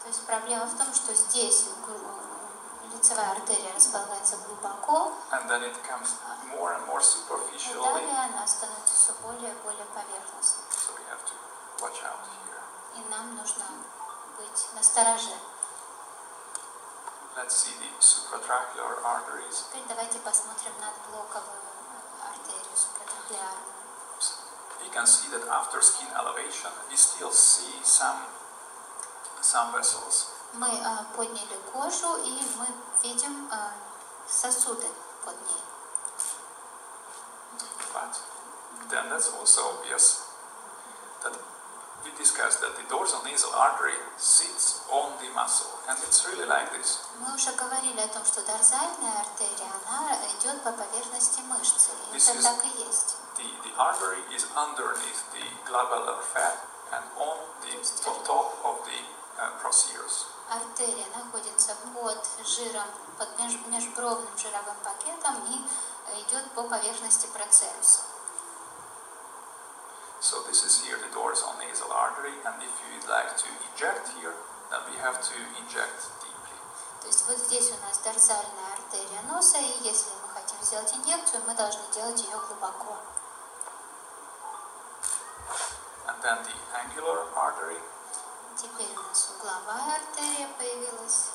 То есть проблема в том, что здесь лицевая артерия располагается глубоко, and then it becomes more and more и superficially. далее она становится все более и более поверхностной. So we have to watch out here. И нам нужно быть настороже. Let's see the supratracheal arteries. Теперь давайте посмотрим надблоковую артерию супратрахеарную. You can see that after skin elevation, we still see some vessels. Мы подняли кожу, и мы видим сосуды под ней. But then that's also obvious that we discussed that the dorsal nasal artery sits on the muscle, and it's really like this. Мы уже говорили о том, что дорзальная артерия, она идет по поверхности мышцы. И это так и есть. The artery is underneath the glabellar fat and on top of the procerus. Артерия находится под жиром, под межбровным жировым пакетом и идет по поверхности процеруса. So this is here the dorsal nasal artery, and if you'd like to inject here, then we have to inject deeply. То есть вот здесь у нас дорзальная артерия носа, и если мы хотим сделать инъекцию, мы должны делать ее глубоко. then the angular artery. Теперь у нас угловая артерия появилась.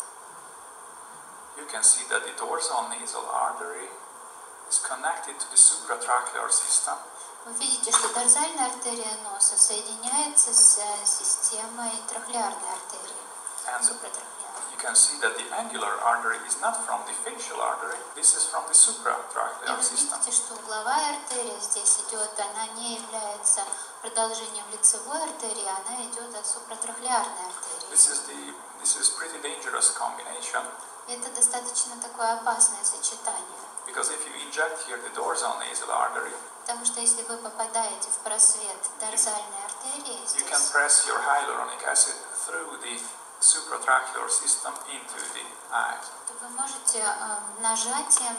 You can see that the dorsal nasal artery is connected to the supratracheal system. Вы видите, что дорзальная артерия носа соединяется с системой трахеарной артерии, And суpraтрахеарной. you can see that the angular artery is not from the facial artery, this is from the И supratracheal вы system. видите, что угловая артерия здесь идет, она не является продолжением лицевой артерии, она идет от суpraтрахеарной артерии. This is pretty dangerous combination. Это достаточно такое опасное сочетание. Because if you inject here the dorsal nasal artery, Потому что если вы попадаете в просвет дорзальной артерии, you can здесь, press your hyaluronic acid through the supratracheal system into the eye. то вы можете нажатием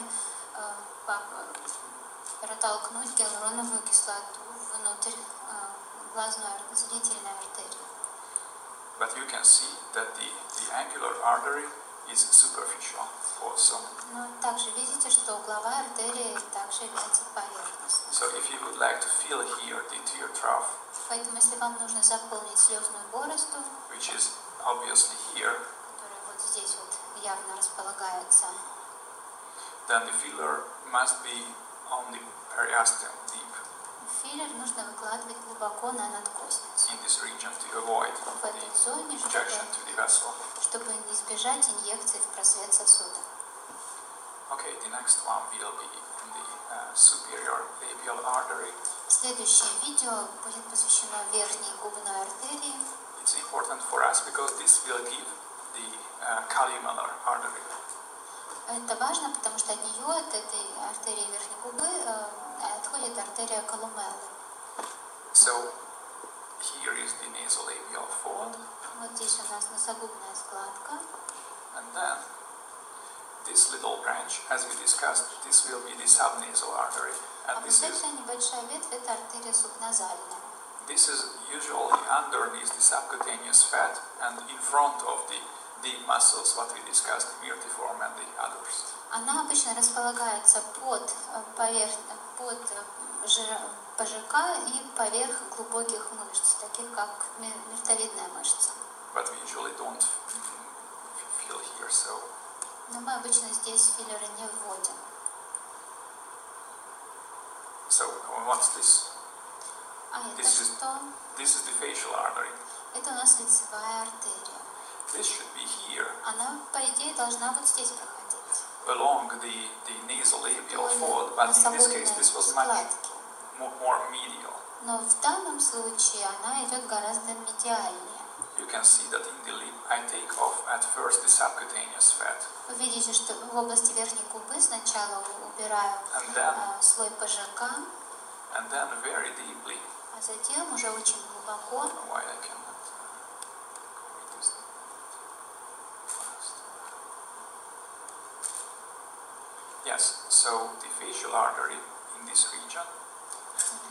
протолкнуть гиалуроновую кислоту внутрь глазной зрительной артерии. But you can see that the angular artery is superficial also. Но также видите, что угловая артерия также является поверхностной. So if you would like to fill here the tear trough, Поэтому если вам нужно заполнить слезную борозду, which is obviously here, которая вот здесь вот явно располагается, then the filler must be on the periosteum deep филлер нужно выкладывать глубоко на надкостницу. in this region to avoid В этой зоне, the injection to the vessel. чтобы избежать инъекций в просвет сосуда. Okay, the next one will be in the superior labial artery. Следующее видео будет посвящено верхней губной артерии. It's important for us because this will give the columnar artery. Это важно, потому что от нее, от этой артерии верхней губы, отходит артерия колумеллы. So here is the nasolabial fold, Вот здесь у нас носогубная складка. and then this little branch, as we discussed, this will be the subnasal artery, А and вот this эта небольшая ветвь – это артерия субназальная. is usually underneath the subcutaneous fat and in front of the deep muscles, what we discussed, myrtiform and the others. Она обычно располагается под ПЖК и поверх глубоких мышц, таких как мертовидная мышца. But we usually don't feel here, so Но мы обычно здесь филлеры не вводим. what's this? А это This is- что? This is the facial artery. Это у нас лицевая артерия. This should be here, Она, по идее, должна вот здесь проходить. along the nasolabial fold, but in this case this was much складки. more medial. Но в данном случае она идет гораздо медиальнее. You can see that in the lip I take off at first the subcutaneous fat, Вы видите, что в области верхней губы сначала убираю слой ПЖК, and then very deeply. а затем уже очень I глубоко. don't know why I cannot reduce that fast. Yes, so the facial artery in this region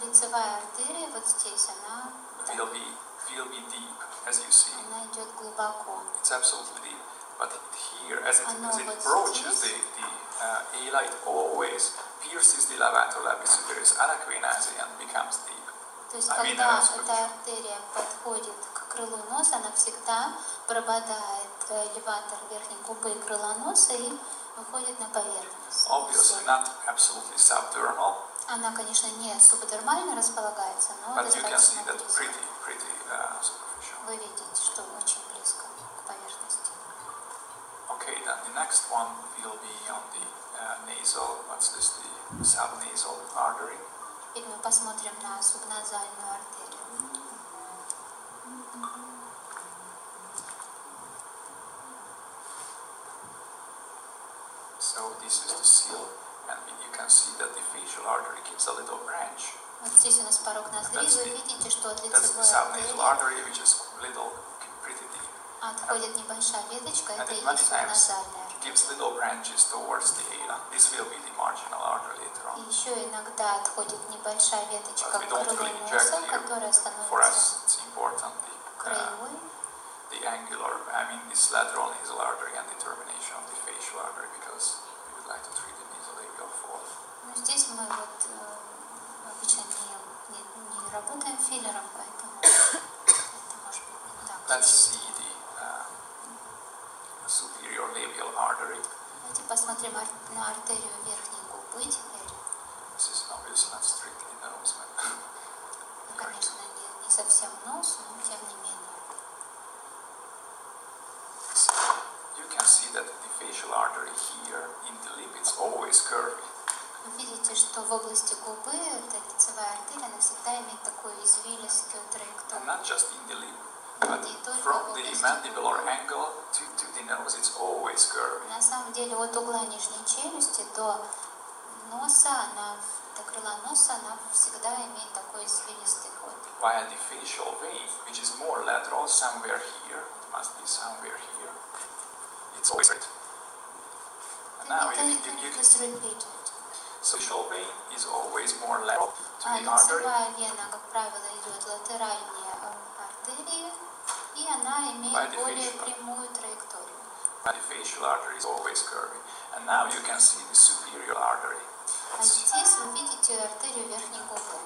Лицевая артерия вот здесь, она will be deep, as you see. идет глубоко. It's absolutely deep. But here, as it вот approaches здесь. the A-light, always pierces the levator labis superioris anaquinasi and becomes deep. То есть, I mean, когда that's эта артерия подходит к крылу носа, она всегда прободает элеватор верхней губы и крыла носа и выходит на поверхность. Obviously not absolutely subdermal, Она, конечно, не субдермально располагается, но but you can see достаточно that близко. pretty superficial. Вы видите, что очень близко к поверхности. Okay, then the next one will be on the nasal, what's this, the subnasal artery. Теперь мы посмотрим на субназальную артерию. So this is the seal, and you can see that the facial artery gives a little branch. Вот здесь у нас порог ноздрей, вы видите, что от That's the лицевой subnasal артерии artery, which is little, pretty deep. отходит небольшая веточка, And это и it many есть times субназальная артерия. gives little branches towards the ala. This will be the marginal artery later И on. еще иногда отходит небольшая веточка But we к don't крылу really носа, inject here. которая For становится us, it's important краевой. the angular, this lateral nasal artery and the termination of the facial artery, because we would like to treat the nasolabial fold. Но здесь мы вот обычно не работаем филлером, поэтому Let's see the superior labial artery. Давайте посмотрим на артерию верхней губы теперь. This is obviously not strictly nose, but Ну, конечно, не совсем нос, но тем не менее. so you can see that the facial artery here in the lip is always curvy. Вы видите, что в области губы эта лицевая артерия, она всегда имеет такую извилистую And траекторию. not just in the lip, but Не только в from the области mandibular губы. angle to the nose, it's always curvy. На самом деле от угла нижней челюсти до носа, до крыла носа, она всегда имеет такой извилистый ход. While the facial vein, which is more lateral, somewhere here, it must be somewhere here, it's always straight. And now you can Just repeat it. facial vein is always more lateral to the artery. Лицевая вена, как правило, идет латеральнее артерии, и она имеет более прямую траекторию. But the facial artery is always curvy. And now you can see the superior artery. А здесь вы видите артерию верхней губы.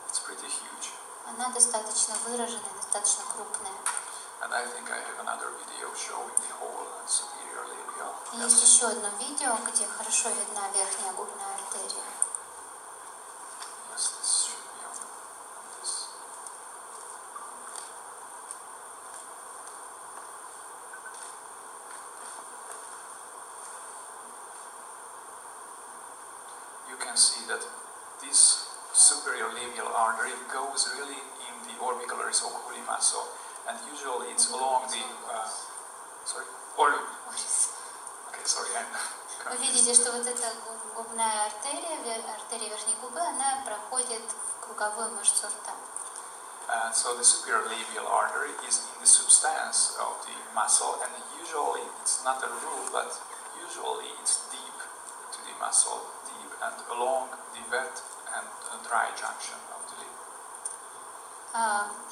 It's pretty huge. Она достаточно выраженная, достаточно крупная. And I think I have another video showing the whole superior labial. Есть еще одно видео, где хорошо видна верхняя губная артерия. Yes, this should be on this. You can see that this superior labial artery goes really in the orbicularis oculi muscle, and usually it's along the okay, sorry, Вы видите, что вот эта губная артерия, артерия верхней губы, она проходит в круговую мышцу рта. So the superior labial artery is in the substance of the muscle, and usually it's not a rule, but usually it's deep to the muscle, deep and along the wet and dry junction of the lip.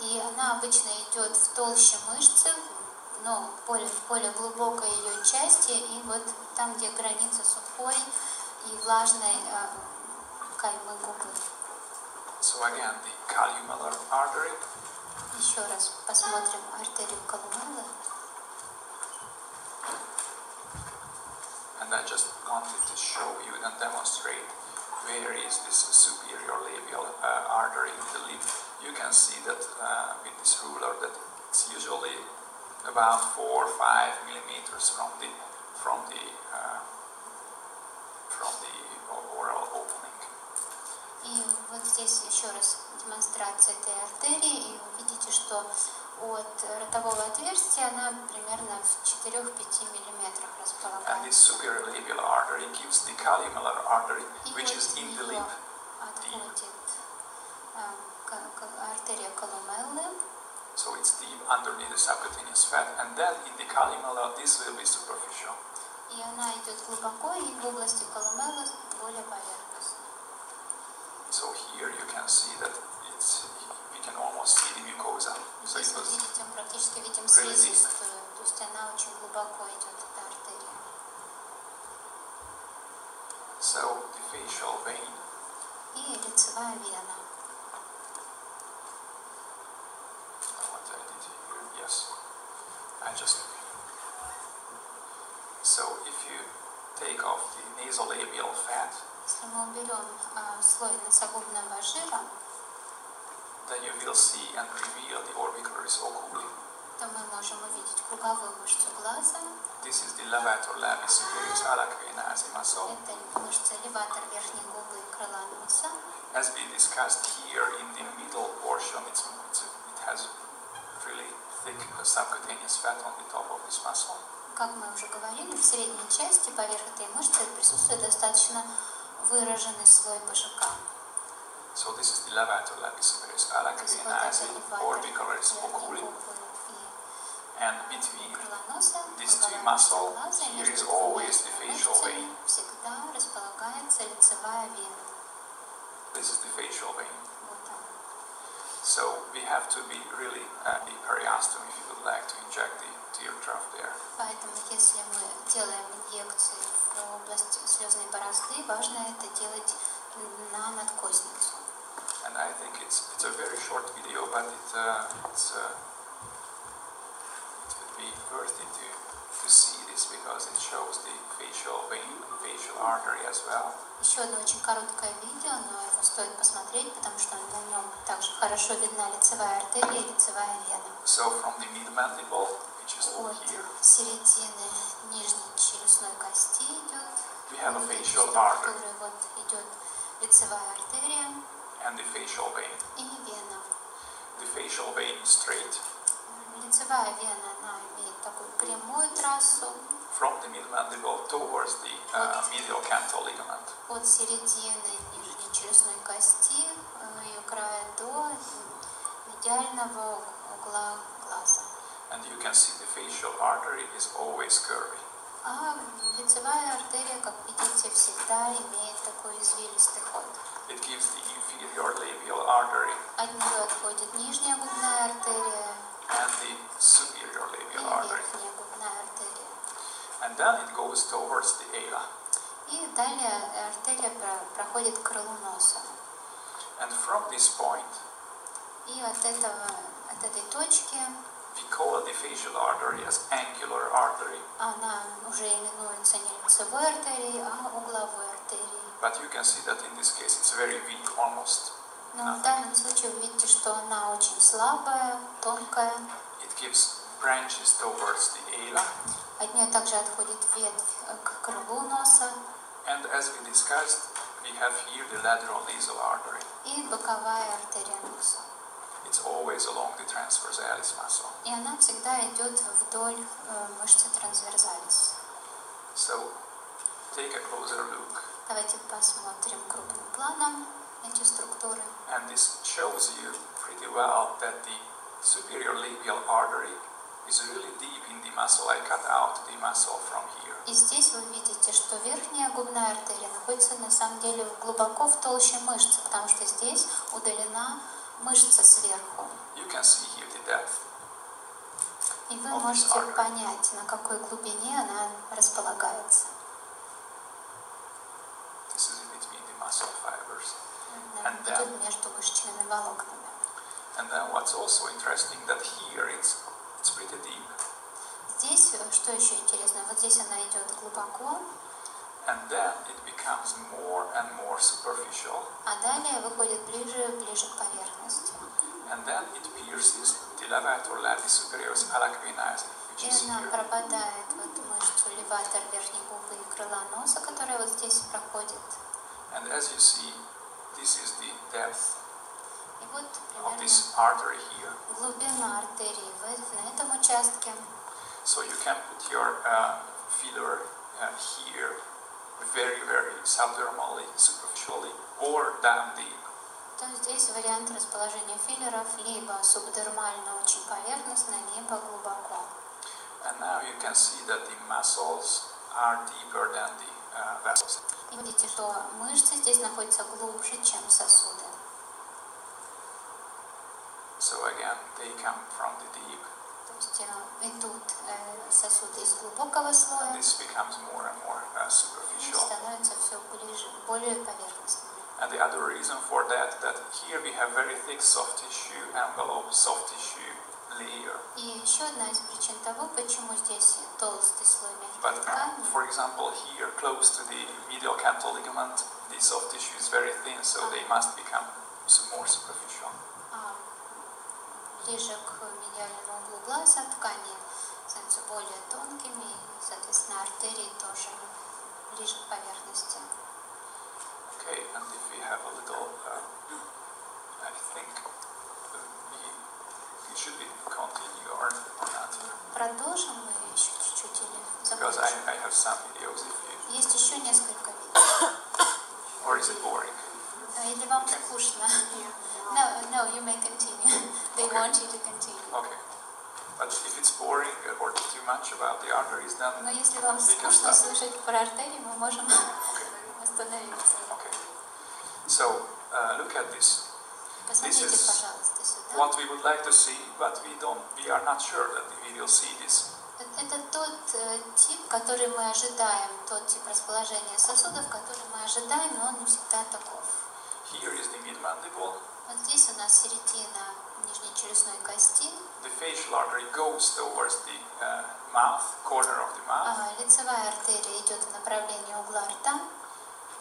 И она обычно идет в толще мышцы, но более глубокой ее части, и вот там, где граница сухой и влажной каймы губы. So again, the calumelar artery. Еще раз посмотрим артерию калумелы. And I just wanted to show you and demonstrate where is this superior labial artery in the lip. You can see that with this ruler that it's usually about 4 or 5 millimeters from the oral opening. И вот здесь еще раз демонстрация этой артерии, и вы видите, что от ротового отверстия она примерно в 4-5 миллиметрах And располагается. this superior labial artery gives the calumelar artery, И which вот is in the ее lip. отходит артерия калумеллы. So it's deep underneath the subcutaneous fat, and then in the calumelar this will be superficial. И она идет глубоко, и в области калумеллы более поверхностно. So here you can see that we can almost see the mucosa. So Здесь it вы was видите, практически видим really deep. слизистую, то есть она очень глубоко идет, эта артерия. So the facial vein. И лицевая вена. What I did here? Yes. So if you take off the nasolabial fat, Если мы уберем слой носогубного жира, then you will see and reveal the orbicularis oculi. то мы можем увидеть круговую мышцу глаза. This is the levator labis superioris alacrinae muscle. Это мышца леватор верхней губы и крыла носа. As we discussed here in the middle portion, it has really thick subcutaneous fat on the top of this muscle. Как мы уже говорили, в средней части поверх этой мышцы присутствует достаточно выраженный слой ПЖК. So this is the levator labis superioris alacrinae orbicularis oculi. And between these two muscles, here is always the facial vein. Всегда располагается лицевая вена. This is the facial vein. Вот она. So we have to be really the periosteum if you would like to inject the tear trough there. Поэтому, если мы делаем инъекции в область слезной борозды, важно это делать на надкосницу. And I think it's a very short video, but be worthy to see this because it shows the facial vein, facial artery as well. Еще одно очень короткое видео, но его стоит посмотреть, потому что на нем также хорошо видна лицевая артерия и лицевая вена. So from the mid-mandible, which is От here, середины нижней челюстной кости идет, we have a facial artery которой вот идет лицевая артерия and the facial vein. и вена. The facial vein is straight. Лицевая вена, она имеет такую прямую трассу From the mid-mandible towards the medial canthal ligament. от середины нижней челюстной кости, ее края до медиального угла глаза. And you can see the facial artery is always curvy. А лицевая артерия, как видите, всегда имеет такой извилистый ход. It gives the inferior labial artery От нее отходит нижняя губная артерия and the superior и labial artery. верхняя губная артерия. And then it goes towards the ala. И далее артерия проходит к крылу носа. And from this point, И от этой точки we call the facial artery as angular artery. она уже именуется не лицевой артерией, а угловой артерией. But you can see that in this case it's very weak, almost. Но в данном случае вы видите, что она очень слабая, тонкая. It gives branches towards the ala. От нее также отходит ветвь к крылу носа And as we discussed, we have here the lateral nasal artery. и боковая артерия носа. It's always along the transversalis muscle. И она всегда идет вдоль мышцы трансверсалис. So take a closer look. Давайте посмотрим крупным планом эти структуры. And this shows you pretty well that the superior labial artery is really deep in the muscle. I cut out the muscle from here. И здесь вы видите, что верхняя губная артерия находится на самом деле глубоко в толще мышцы, потому что здесь удалена мышца сверху. You can see here the depth. И вы можете понять, на какой глубине она располагается. This is between the muscle fibers. Идет между мышечными волокнами. And then what's also interesting that here it's pretty deep. Здесь, что еще интересно, вот здесь она идет глубоко, And then it becomes more and more superficial. а далее выходит ближе и ближе к поверхности. And then it pierces the levator labis superioris alacrinae, which И is она here. пропадает в эту мышцу леватор верхней губы и крыла носа, которая вот здесь проходит. And as you see, this is the depth И вот of примерно this artery here. глубина артерии на этом участке. So you can put your feeler here very, very subdermally, superficially, or down deep. То здесь вариант расположения филлеров либо субдермально очень поверхностно, либо глубоко. And now you can see that the muscles are deeper than the vessels. И видите, что мышцы здесь находятся глубже, чем сосуды. So again, they come from the deep. То есть идут сосуды из глубокого слоя, This becomes more and more и superficial. становятся все ближе, более поверхностными. And the other reason for that here we have very thick soft tissue envelope, soft tissue layer. И еще одна из причин того, почему здесь толстый слой мягкой But ткани. for example, here close to the medial canthal ligament, the soft tissue is very thin, so they must become more superficial. Ближе к медиальному углу глаза ткани становятся более тонкими, и, соответственно, артерии тоже ближе к поверхности. Okay, and if we have a little, I think should we continue or not? Продолжим мы еще чуть-чуть или Because закончим? I have some videos if you, Есть еще несколько видео. or is it boring? Или вам скучно? No, you may continue. They Okay. want you to continue. Okay. But if it's boring or too much about the arteries, then Но если вам we can скучно stop. слушать про артерии, мы можем Okay. остановиться. Okay. So look at this. Посмотрите, is пожалуйста, сюда. What we would like to see, but we are not sure that we will see this. Это тот тип, который мы ожидаем, тот тип расположения сосудов, который мы ожидаем, но он не всегда таков. Here is the mid-mandible, Вот здесь у нас середина нижней челюстной кости. The facial artery goes towards the mouth, corner of the mouth. Лицевая артерия идет в направлении угла рта.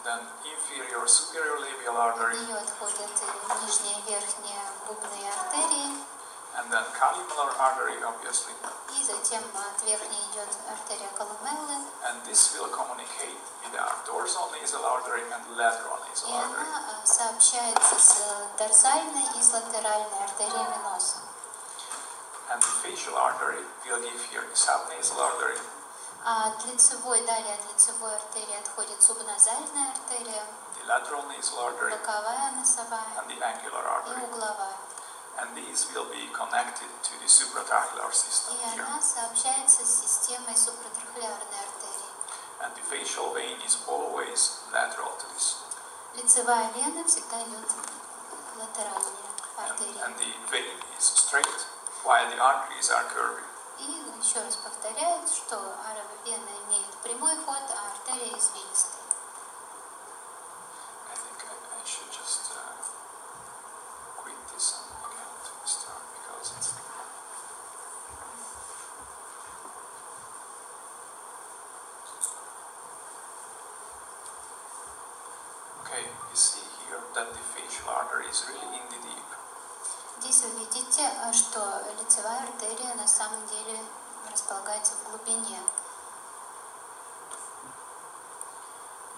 Then inferior superior labial artery. В нее отходят нижние и верхние губные артерии. And then columnar artery, obviously. И затем от верхней идет артерия колумеллы. And this will communicate with our dorsal nasal artery and lateral nasal И artery. она сообщается с дорсальной и с латеральной артериями носа. And the facial artery will give here the subnasal artery. А от лицевой, далее от лицевой артерии отходит субназальная артерия, The lateral nasal artery боковая носовая and the angular и artery. угловая. And these will be connected to the supratracheal system И here. она сообщается с системой супратрахеарной артерии. And the facial vein is always lateral to this. Лицевая вена всегда идет латеральнее артерии. And the vein is straight while the arteries are curvy. И еще раз повторяет, что вена имеет прямой ход, а артерия извилистая. I think I should just quit this and again to start because it's. Okay, you see here that the facial artery is really in the deep. Здесь вы видите, что лицевая артерия на самом деле располагается в глубине.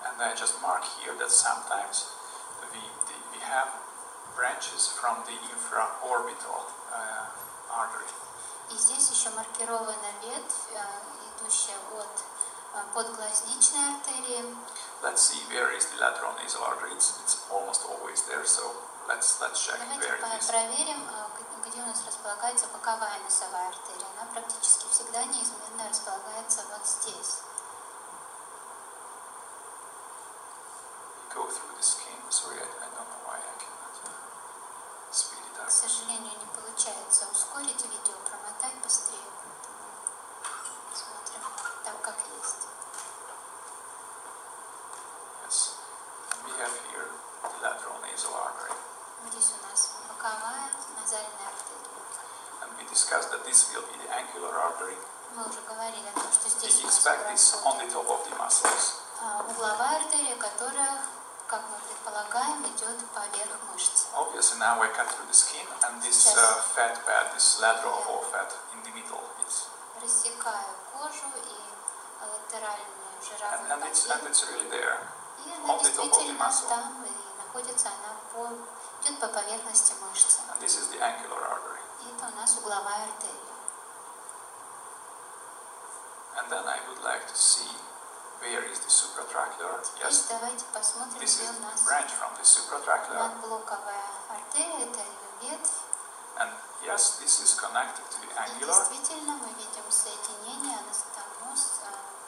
And I just mark here that sometimes we have branches from the infraorbital artery. И здесь еще маркирована ветвь, идущая от подглазничной артерии. Let's see where is the lateral nasal artery. It's almost always there, so let's check where it Давайте is. проверим, где у нас располагается боковая носовая артерия. Она практически всегда неизменно располагается вот здесь. Go through the skin. Sorry, I don't know why I cannot speed it К up. сожалению, не получается ускорить видео, промотать быстрее. Смотрим так, как есть. Yes. And we have here the lateral nasal artery. Здесь у нас боковая назальная артерия. And we discussed that this will be the angular artery. Мы уже говорили о том, что здесь We у нас expect this on the top of the muscles. угловая артерия, которая, как мы предполагаем, идет поверх мышц. Obviously now I cut through the skin and this fat pad, this lateral wall fat in the middle. Рассекаю кожу и латеральную жировую And it's really there. И она on the top of the действительно muscle. там, и находится она идет по поверхности мышцы. And this is the angular artery. И это у нас угловая артерия. And then I would like to see where is the supratracheal. Yes, Давайте посмотрим, this где is у нас branch from the supratracheal. надблоковая артерия, это ее ветвь. And yes, this is connected to the И angular. действительно мы видим соединение,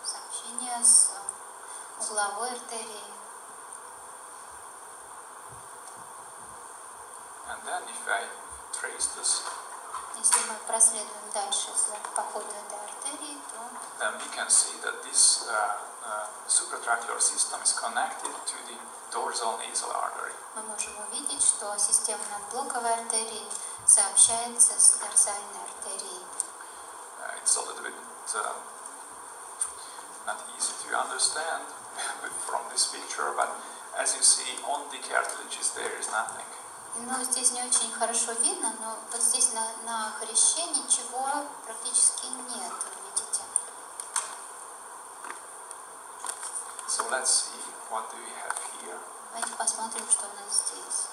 сообщение с угловой артерией. And then if I trace this, Если мы проследуем дальше по ходу этой артерии, то then we can see that this supratracheal system is connected to the dorsal nasal artery. мы можем увидеть, что система надблоковой артерии сообщается с дорсальной артерией. It's a little bit not easy to understand from this picture, but as you see, on the cartilages there is nothing. Ну, здесь не очень хорошо видно, но вот здесь на хряще ничего практически нет, вы видите. So let's see what do we have here. Давайте посмотрим, что у нас здесь.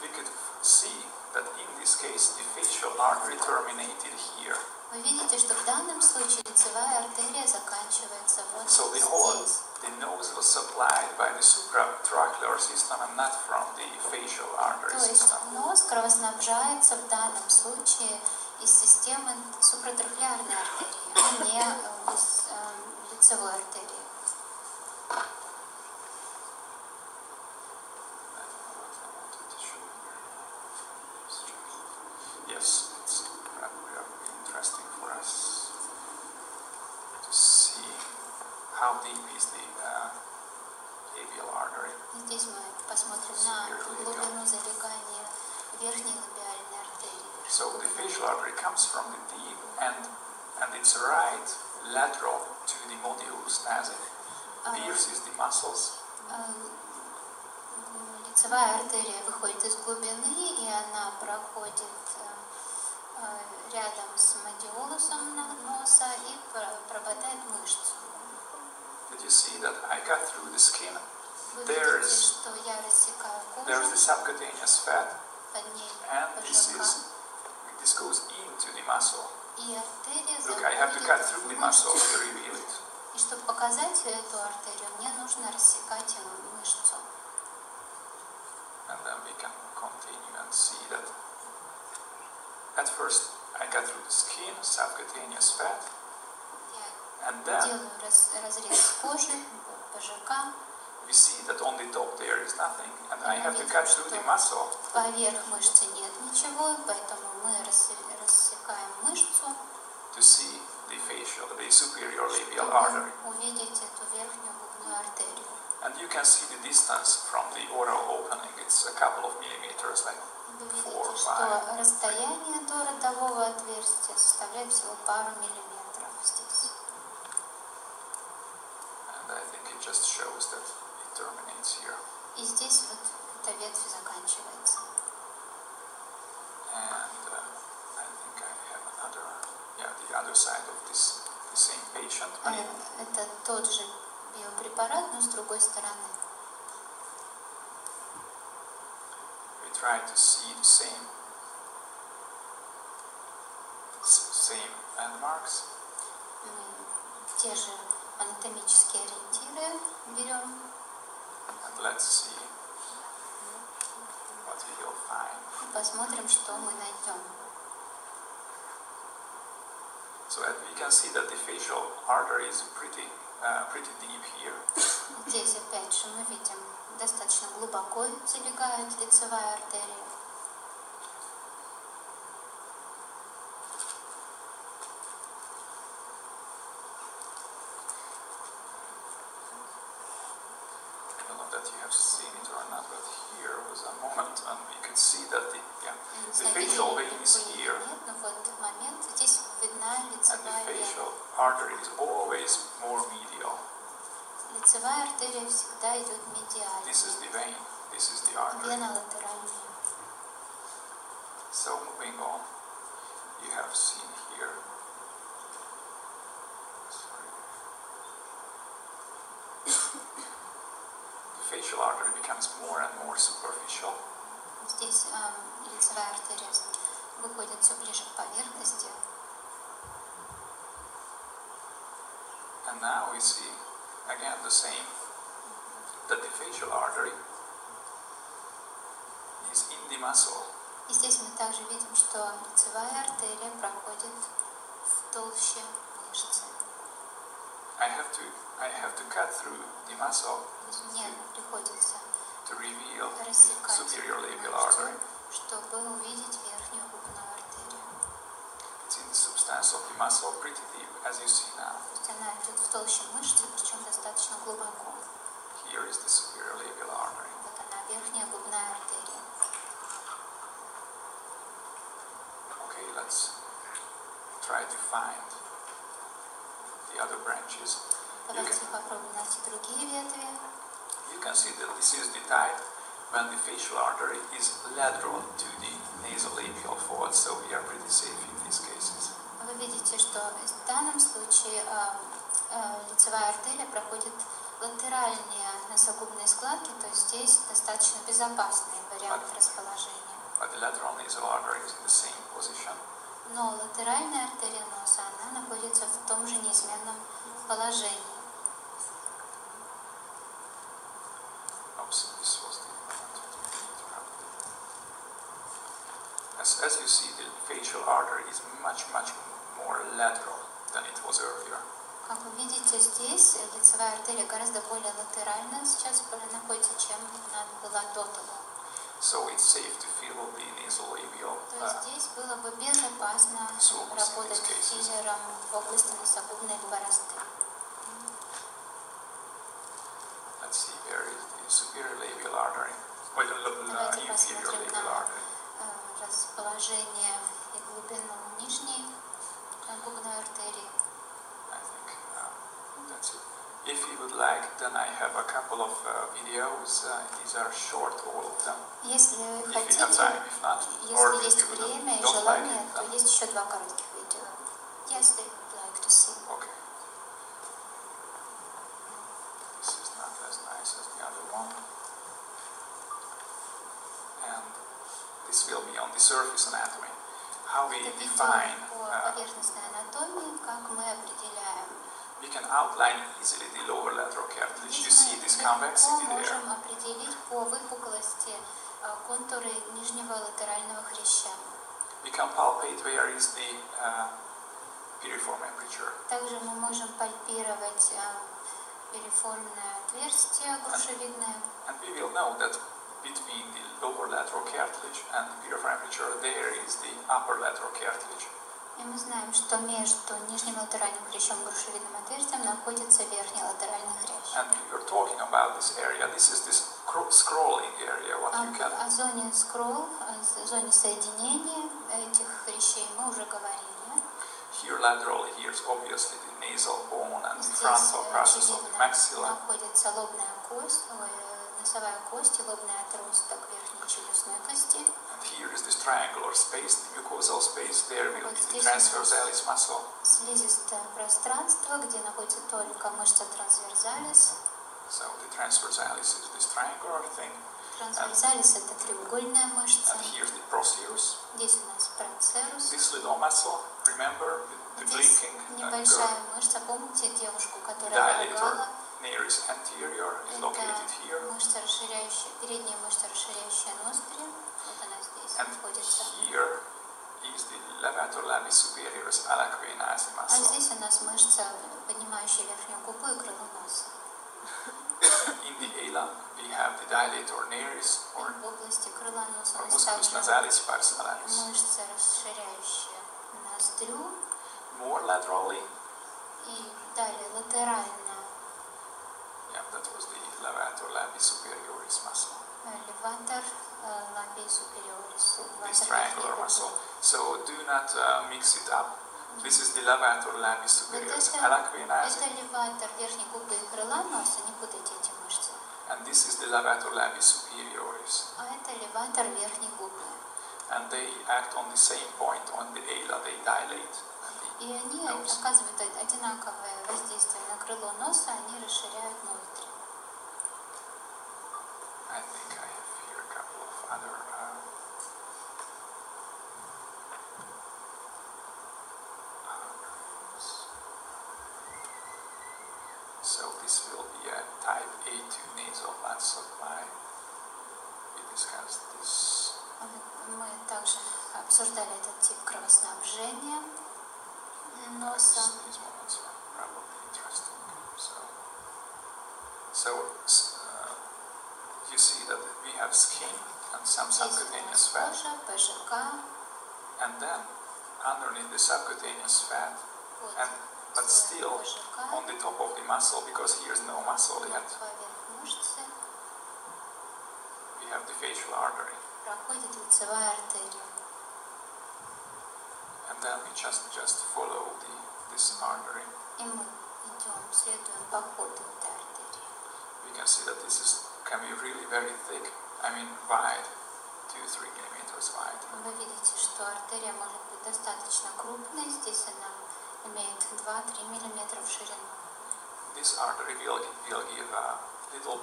We could see that in this case the facial artery terminated here. Вы видите, что в данном случае лицевая артерия заканчивается вот So the whole здесь. the nose was supplied by the supratracheal system and not from the facial artery То есть system. нос кровоснабжается в данном случае из системы суpraтрахеарной артерии, а не из лицевой артерии. Yes, it's very interesting for us to see how deep is the labial artery. Здесь мы посмотрим на глубину залегания верхней лабиальной артерии. So the facial artery comes from the deep and it's right lateral to the modiolus-nasal. Pierces the muscles. Лицевая артерия выходит из глубины, и она проходит рядом с модиолусом носа и прободает мышцу. Did you see that I cut through the skin? Вы видите, что я рассекаю There's the кожу, subcutaneous fat, под ней and ПЖК, this goes into the muscle. и артерия Look, I have to cut through the заходит в muscle мышцу. to reveal it. И чтобы показать эту артерию, мне нужно рассекать мышцу. And then we can continue and see that at first I cut through the skin, subcutaneous fat, and Я then делаю разрез кожи, ПЖК. we see that on the top there is nothing, and I have to cut through the muscle. Поверх мышцы нет ничего, поэтому мы рассекаем мышцу, To see the facial, the superior labial чтобы artery. увидеть эту верхнюю губную артерию. And you can see the distance from the oral opening. It's a couple of millimeters, like Вы 4 видите, or что 5. расстояние до ротового отверстия составляет всего пару миллиметров здесь. And I think it just shows that it terminates here. И здесь вот эта ветвь заканчивается. And I think I have another, the other side of this, the same patient. Это тот же биопрепарат, но с другой стороны. We try to see the same landmarks. Мы те же анатомические ориентиры берем. And let's see what we will find. И посмотрим, что мы найдем. So we can see that the facial artery is pretty deep here. Здесь опять же мы видим, достаточно глубоко залегает лицевая артерия. I don't know that you have seen it or not, but here was a moment when we could see that the facial vein is here. Нет, но в этот момент здесь видна And the лицевая вена. facial artery is always more medial. Лицевая артерия всегда идет медиально. This is the vein, this is the artery. Вена латеральная. So moving on, you have seen here. The facial artery becomes more and more superficial. Здесь лицевая артерия выходит все ближе к поверхности. And now we see again the same, that the facial artery is in the muscle. И здесь мы также видим, что лицевая артерия проходит в толще мышцы. I have to cut through the muscle То есть мне приходится to reveal the рассекать superior labial мышцу, artery. чтобы увидеть верхнюю губную артерию. It's in the substance of the muscle, pretty deep, as you see now. То есть она идет в толще мышцы, причем достаточно глубоко. Here is the superior labial artery. Вот она, верхняя губная артерия. Okay, let's try to find the other branches. Давайте попробуем найти другие ветви. You can see that this is the type when the facial artery is lateral to the nasolabial fold, so we are pretty safe in these cases. Вы видите, что в данном случае лицевая артерия проходит латеральнее носогубной складки, то есть здесь достаточно безопасный вариант расположения. But the lateral nasal artery is in the same position. Но латеральная артерия носа, она находится в том же неизменном положении. Oops, this was the As you see, the facial artery is much more lateral than it was earlier. Как вы видите, здесь лицевая артерия гораздо более латеральна сейчас находится, чем она была до того. So it's safe to feel the nasolabial. То есть здесь было бы безопасно работать филлером в области носогубной борозды. Let's see, where is the superior labial artery? Or the inferior labial artery? расположение и глубину нижней губной артерии. I think that's it. If you would like, then I have a couple of videos. These are short, all of them. Если If you хотите, have time, if not, or если if есть you время и don't like желание, it, то then есть еще 2 коротких видео. Yes, they would like to see. okay. This is not as nice as the other one. And this will be on the surface anatomy. How we Это видео define, по поверхностной анатомии, как мы определяем. we can outline easily the lower lateral cartilage. You see this Мы convexity легко there. можем определить по выпуклости контуры нижнего латерального хряща. We can palpate where is the piriform aperture. Также мы можем пальпировать периформное отверстие грушевидное. And we will know that between the lower lateral cartilage and the piriform aperture, there is the upper lateral cartilage. И мы знаем, что между нижним латеральным хрящом и грушевидным отверстием находится верхний латеральный хрящ. And we were talking about this area. This is this scrolling area. What you can. О зоне скролл, о зоне соединения этих хрящей мы уже говорили. Here laterally, here is obviously the nasal bone and the Здесь frontal process of the очевидно maxilla. находится лобная кость, носовая кость и лобный отросток верхней челюстной кости. And here is this triangular space, the mucosal space. There will Вот be the здесь transversalis muscle. слизистое пространство, где находится только мышца трансверзалис. So the transversalis is this triangular thing. Трансверзалис это треугольная мышца. And here's the procerus. Здесь у нас процерус. This little muscle, remember the Здесь blinking небольшая girl. мышца, помните девушку, которая Dilator моргала? nearest anterior is located here. Это мышца расширяющая, передняя мышца расширяющая ноздри. Вот она здесь And находится. here is the levator labis superioris alaquenasi А muscle. здесь у нас мышца, поднимающая верхнюю губу и крыло носа. In the ala, we have the dilator nares or В области крыла носа у нас musculus также nasalis parsalis. мышца, расширяющая ноздрю. More laterally, И далее латерально yeah, that was the levator labis superioris muscle. леватор лабии супериорис. This triangular muscle. So do not mix it up. This is the levator labis superioris alaquenasi. Это леватор верхней губы и крыла носа, не путайте эти мышцы. And this is the levator labis superioris. А это леватор верхней губы. And they act on the same point on the ala, they dilate. И они оказывают одинаковое воздействие на крыло носа, они расширяют ноздри. I think I have here a couple of other so this will be a type A2 nasal blood supply. We discussed this. Мы также обсуждали этот тип кровоснабжения носа. These moments are probably interesting. So you see that we have skin and some Здесь у subcutaneous нас fat, кожа, ПЖК, and then underneath the subcutaneous fat, вот and but слой still ПЖК, on the top of the muscle, because here's no muscle yet, поверх мышцы we have the facial artery, проходит лицевая артерия. and then we just follow this artery. И мы идем, следуем по ходу этой артерии. We can see that this can be really very thick. I mean wide, 2-3 millimeters wide. Вы видите, что артерия может быть достаточно крупной. Здесь она имеет 2-3 мм в ширину. This artery will give little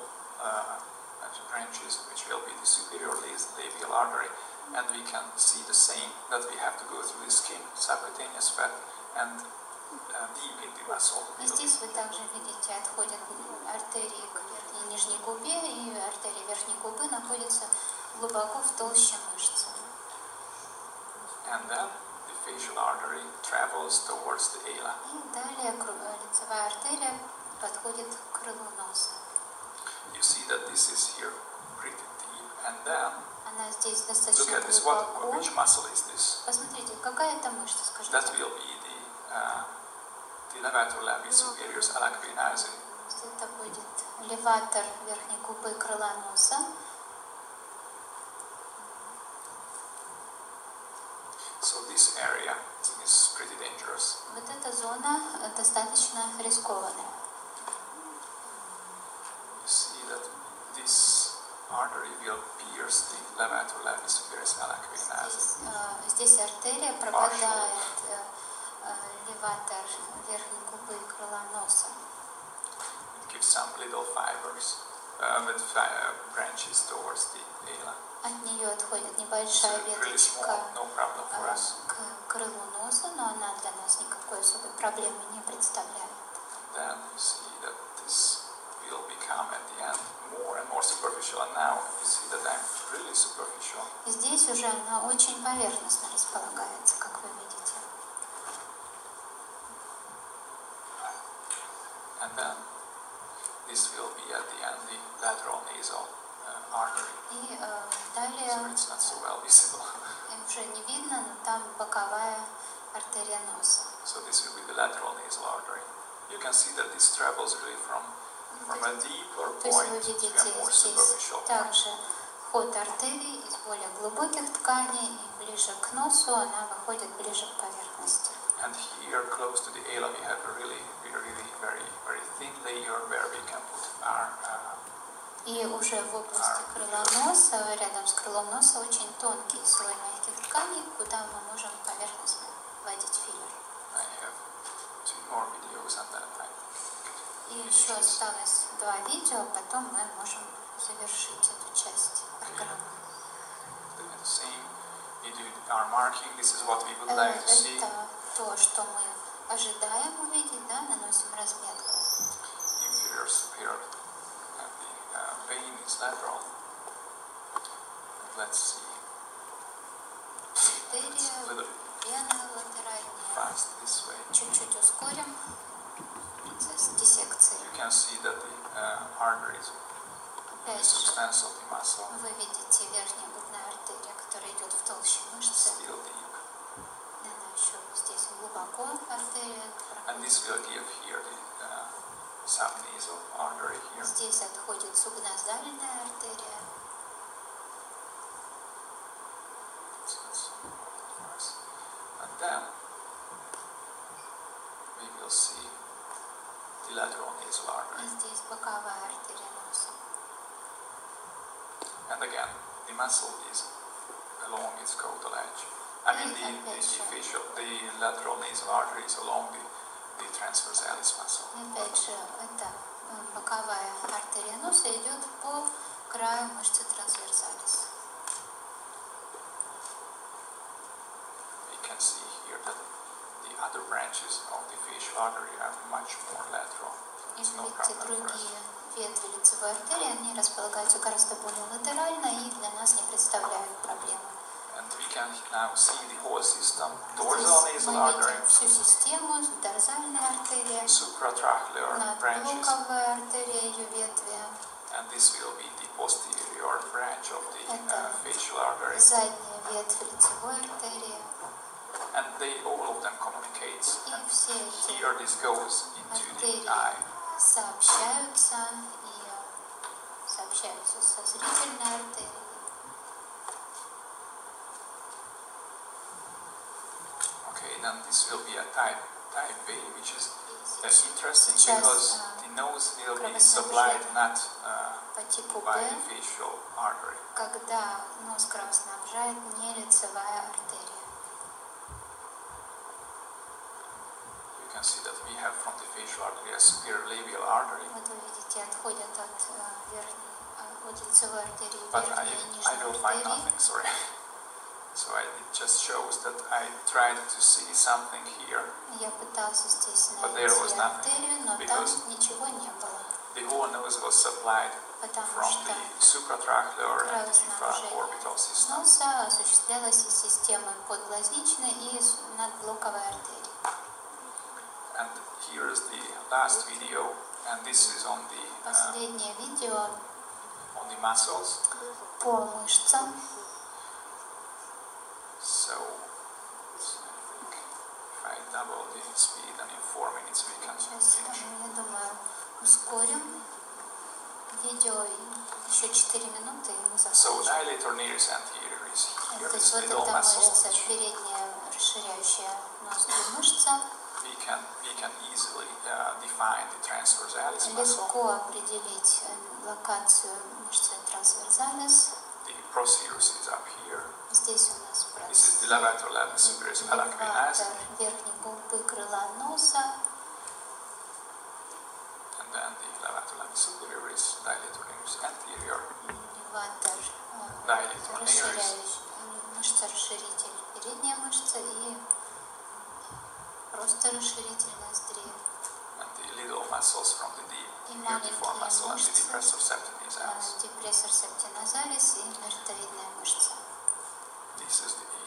branches, which will be the superior labial artery, and we can see the same, that we have to go through the skin, subcutaneous fat, and deep in the muscle. И здесь вы также видите, отходят артерии к верхней и нижней губе, и артерия верхней губы находится глубоко в толще мышцы. And then the facial artery travels towards the ala. И далее лицевая артерия подходит к крылу носа. You see that this is here pretty deep, and then Она здесь look достаточно at this. глубоко. Which muscle is this? Посмотрите, какая это мышца, That скажите. will be the levator labis superioris alaquenasi. Это будет леватор верхней губы крыла носа. So this area is pretty dangerous. Вот эта зона достаточно рискованная. You see that this artery will pierce the levator levisiphysis alacrinalis. Здесь артерия пропадает леватор верхней губы и крыла носа. It gives some little fibers with branches towards the ala. От нее отходит небольшая веточка к крылу носа, но она для нас никакой особой проблемы не представляет. Then you see that this will become at the end more and more superficial, and now you see that I'm really superficial. И здесь уже она очень поверхностно располагается, как вы видите. And then this will be at the end the lateral nasal artery. И далее So it's not so well visible. уже не видно, но там боковая артерия носа. So this will be the lateral nasal artery. You can see that this travels really from a deeper То есть point вы to видите a more здесь superficial point. также ход артерий из более глубоких тканей, и ближе к носу она выходит ближе к поверхности. And here, close to the ala, we have a really very thin layer where we can put our И уже в области крыла носа, рядом с крылом носа, очень тонкий слой мягких тканей, куда мы можем поверхностно вводить филлер. I have 2 more videos and then И еще осталось 2 видео, потом мы можем завершить эту часть программы. the same. We do our marking. This is what we would like to see. Это то, что мы ожидаем увидеть, да, наносим разметку. Inferior, superior, and the vein is lateral. Let's see. It's a little Вена латеральная. fast this way. Чуть-чуть ускорим процесс диссекции. You can see that the artery is Опять же, substantial the muscle. вы видите верхняя губная артерия, которая идет в толще мышцы. Still deep. Она еще здесь глубоко артерия And this will give here the subnasal artery here. Здесь отходит субназальная артерия. That's important for us. And then we will see the lateral nasal artery. И здесь боковая артерия носа. And again, the muscle is along its caudal edge. I mean, the lateral nasal artery is along the transversalis muscle. И опять же, это боковая артерия носа идет по краю мышцы трансверсалис. We can see here that the other branches of the facial artery are much more lateral. И It's no видите, problem for us. другие ветви лицевой артерии, они располагаются гораздо более латерально и для нас не представляют проблемы. And we can now see the whole system. Dorsal Здесь nasal мы artery, видим всю систему, дорзальная артерия, supratracheal branches, надбоковая артерия, ее ветви, and this will be the posterior branch of the Это facial artery. задняя ветвь лицевой артерии. And they all of them communicate. И And все эти here this goes into the артерии eye. сообщаются со зрительной артерией. Okay, then this will be a type A, which is interesting Сейчас because the nose will be supplied not по типу by Б, the facial artery. когда нос кровоснабжает не лицевая артерия. You can see that we have from the facial artery a superior labial artery. Вот вы видите, отходят от лицевой артерии But верхней и I нижней will find артерии. nothing, sorry. So it just shows that I tried to see something here. Я пытался здесь But there was найти nothing, артерию, но because там ничего не было, The whole nose was supplied потому from что the supratracheal and кровоснабжение infraorbital system. носа осуществлялось из системы подглазничной и надблоковой артерии. And here is the last video, and this is on Последнее видео the muscles. по мышцам. So I think if I double the speed and in 4 minutes we can Сейчас, finish. я думаю, ускорим видео и еще 4 минуты, и мы So закончим. dilator nearest anterior is here, То this есть вот little эта muscle. мышца передняя can easily define the transversalis muscle. Легко определить локацию мышцы трансверсалис. The procerus is up here. Здесь у нас This is the levator labis superior halacrinalis. верхней губы крыла носа. And then the levator labis superior is dilator neris anterior. Леватор, Dilator neris. мышца расширитель, передняя мышца и просто расширитель ноздрей. And the little muscles from the И vertiform маленькие muscle and the мышцы, depressor septimisalis. депрессор септиназалис и мертовидная мышца.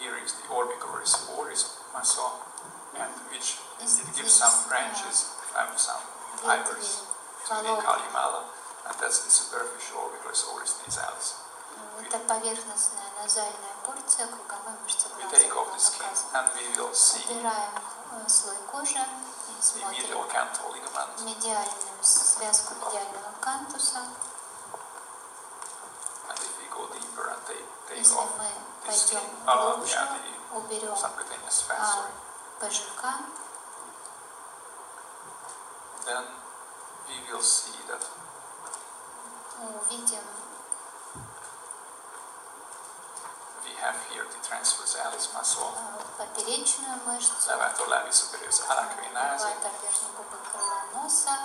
Here is the orbicularis oris muscle, and which it gives some branches and some fibers to the calimala, and that's the superficial orbicularis oris nasalis. Это поверхностная назальная порция круговой мышцы We take off the skin and we will see Убираем слой кожи и the смотрим medial canthal ligament. медиальную связку медиального кантуса. And if we go deeper and take Если off мы the skin, пойдем глубже, the уберем subcutaneous fat, sorry, ПЖК, then we will see that увидим, we have here the transversalis muscle, поперечную мышцу, levator labis superior halacrinalis. леватор верхней губы крыла носа,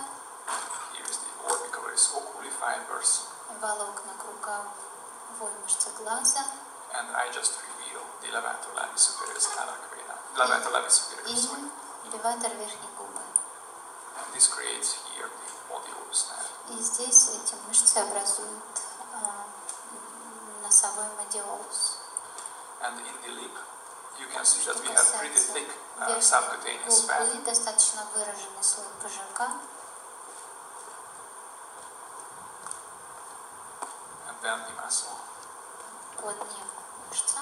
Here is the orbicularis oculi fibers, волокна круговой мышцы глаза and I just reveal the levator labis superior halacrinalis. Levator labis superior, и sorry. леватор верхней губы. And this creates here the modiolus nerve. И здесь эти мышцы образуют носовой модиолус. And in the lip, you can see that Что we have pretty касается thick верхней subcutaneous fat. губы, достаточно выраженный слой ПЖК, And then the muscle. под ним мышца.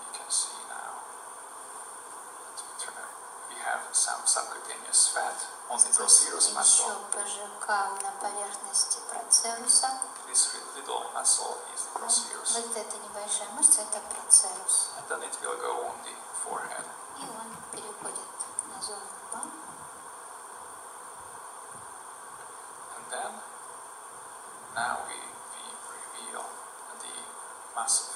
You can see now that we have some subcutaneous fat on the procerus Еще muscle. ПЖК на поверхности процеруса. This little muscle is the procerus. Вот эта небольшая мышца, это процерус. And then it will go on the forehead. И он переходит на зону лба. And then now we reveal the muscles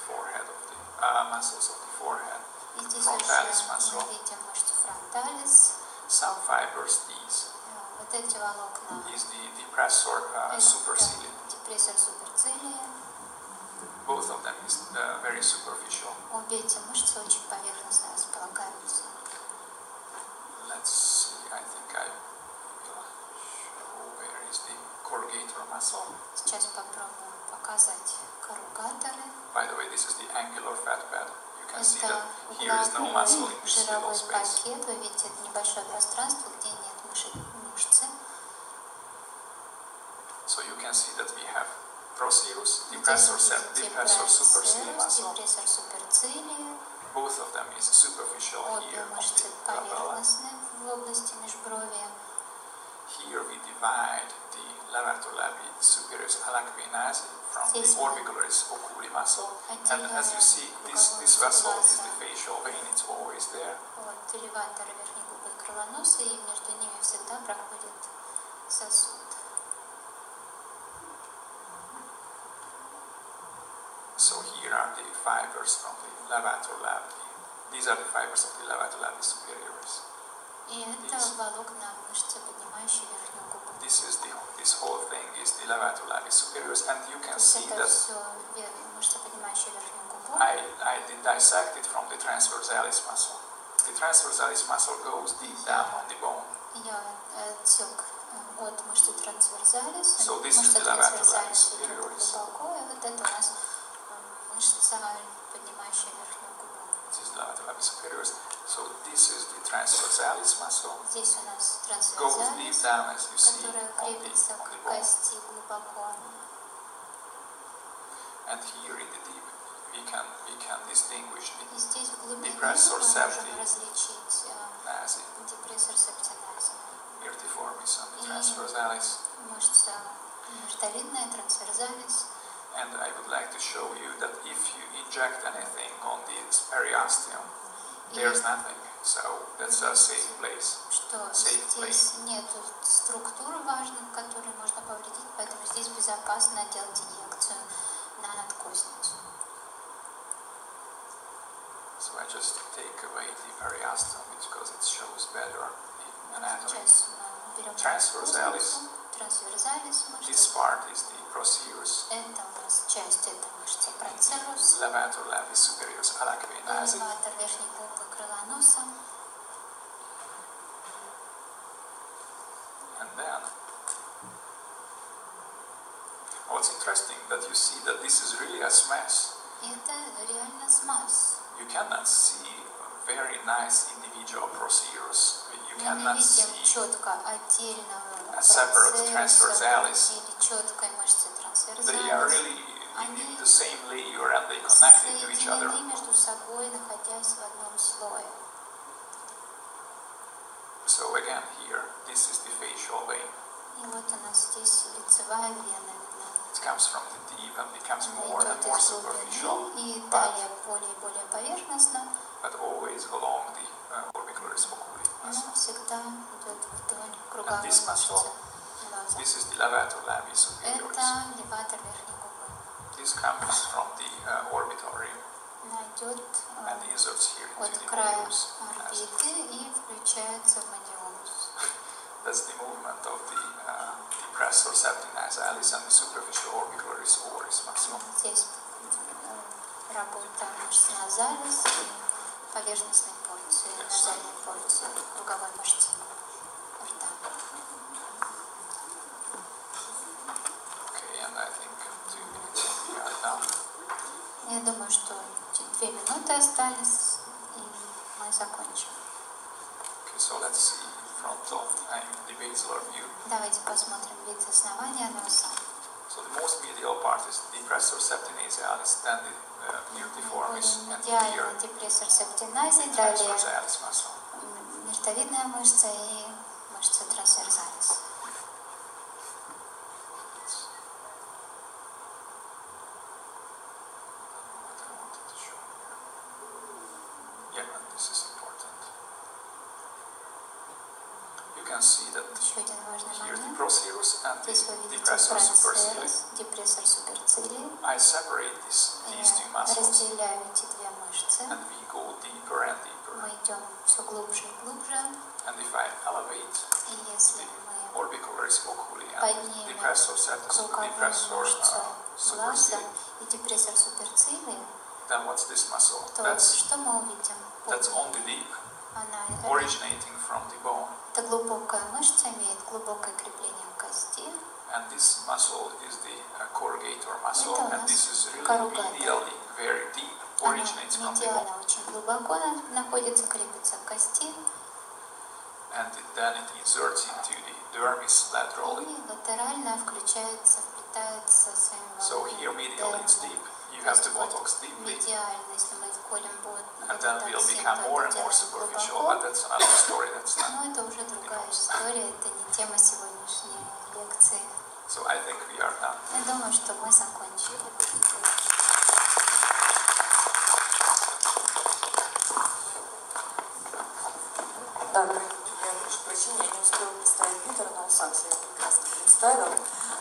of the forehead. И здесь Frontalis уже muscle. мы видим мышцу фронталис. Some fibers, these Вот эти волокна. is the depressor supercilium. Депрессор суперцилия. Both of them is very superficial. Обе эти мышцы очень поверхностно располагаются. Let's see, I think I will show where is the corrugator muscle. Сейчас попробуем показать корругаторы. By the way, this is the angular fat pad. You can see Это that here is no muscle угловой in this little жировой space. пакет. Вы видите, это небольшое пространство, где нет мышцы. So you can see that we have procerus, Здесь depressor вы depressor видите supercilium muscle. депрессор суперцилия. Both of them is superficial Обе here on мышцы the glabella. поверхностны в области межбровья. Here we divide the levator labii superior halacrinalis from the Здесь orbicularis oculi muscle. And as you see, this vessel is the facial vein, it's always there. Вот элеватор верхней губы и крылоноса, и между ними всегда проходит сосуд. So here are the fibers from the levator labii. These are the fibers of the levator labii superioris. И это волокна мышцы, поднимающие верхнюю губу. This whole thing is the levator labii superioris, and you can see Это that все мышца, поднимающая верхнюю губу. I did dissect it from the transversalis muscle. The transversalis muscle goes deep down on the bone. Я отсек от мышцы трансверсалис. So this is Мышца the levator labis трансверсалис идет superioris. глубоко, и вот это у нас мышца, поднимающая верхнюю губу. This is the levator labii superioris. So this is the transversalis muscle. Здесь у нас Goes deep трансверсалис, down, as you see, которая on крепится the к bone. кости глубоко. And here in the deep, we can distinguish И здесь в глубине мы depressor можем septi различить nasi, депрессор септиназа. vertiformis, and the transversalis. Мышца мертовидная, трансверсалис. And I would like to show you that if you inject anything on this periosteum, there's nothing. So that's a safe place. Что здесь нет структур важных, которые можно повредить, поэтому здесь безопасно делать инъекцию на надкосницу. So I just take away the periosteum because it shows better the anatomy. Сейчас мы берем Transversalis. Трансверзалис This мышца. part is the procerus. Это у нас часть, это мышца процерус. Levator labis superiorus alaquenazi. Элеватор верхней полка крыла носа. And then, what's interesting that you see that this is really a smash. Это реально смазь. You cannot see very nice individual procerus. You Мы не cannot видим see четко отдельного a separate transversalis. или четкой мышцы They are трансверзалис. really in the same layer and they connect to each other. Соединены между собой, находясь в одном слое. So again here, this is the facial vein. И вот у нас здесь лицевая вена видна. It comes from the deep and becomes Она more and идет more из superficial, глубины и далее более и более поверхностно, but always along the orbicularis oculi но muscle. всегда идет вдоль круговой this мышцы muscle, глаза. This is the levator labis superioris. Это леватор верхней губы. This comes from the orbital rim Она идет and inserts here от into the края medullus. орбиты и включается в медиолус. That's the movement of the depressor septi nasalis and the superficial orbicularis oris muscle. Здесь работа мышц назалис и поверхностной порции, назальной порции, круговой мышцы рта. Okay, and I think 2 minutes we are done. Я думаю, что 2 минуты остались, и мы закончим. Okay, so let's see frontal and the basilar view. Давайте посмотрим вид основания носа. So the most medial part is the depressor septi nasalis, then the myrtiformis and here Медиальный депрессор септиназий, the далее transversalis muscle. миртовидная мышца и мышца трансверзалис. What I wanted to show here. Yeah, and this is important. You can see that Еще один важный here the момент. procerus and the Здесь вы видите depressor supercilii. процерус, депрессор суперцилий. I separate these two Я muscles разделяю эти две мышцы. and we go deeper and deeper. Мы идем все глубже и глубже. And if I elevate И если мы orbicularis oculi and поднимем depressor septis and круговую depressor мышцу глаза supercilii, и депрессор суперцилий, then what's this muscle? то что мы увидим? That's on the deep, Она originating from the bone. эта глубокая мышца имеет глубокое крепление в кости. And this muscle is the corrugator muscle, Это у and нас this is really корругатор. medially very deep, Она originates from the bone. медиально очень глубоко находится, крепится к кости. And then it inserts into the dermis laterally. И латерально включается, вплетается своими So here medially it's deep. You have to botox deeply, медиально, если мы вколем and then we'll become more and more superficial, but that's another story. That's not. Но это уже другая история, это не тема сегодняшней лекции. So I think we are done. Я думаю, что мы закончили. Да, я прошу прощения, я не успела представить Питера, но он сам себя прекрасно представил.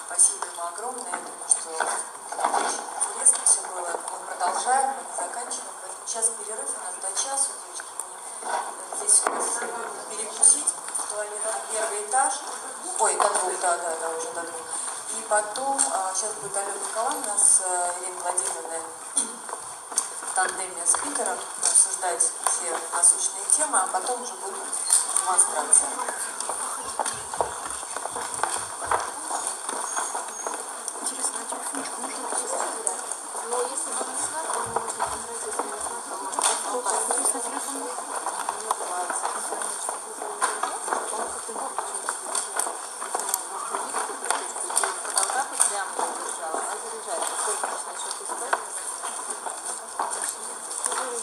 Спасибо ему огромное. Я думаю, что очень интересно все было. Мы продолжаем, мы не заканчиваем. Поэтому сейчас перерыв у нас до часу, девочки. Мы здесь у нас перекусить в туалет на первый этаж. Ой, до двух, да, уже до двух. И потом, сейчас будет Алена Николаевна с Ириной Владимировной в тандеме с Питером обсуждать все насущные темы, а потом уже будет демонстрация. Интересно, а телефончик можно записать? Но если вам не знаю, то можно потратить на телефон.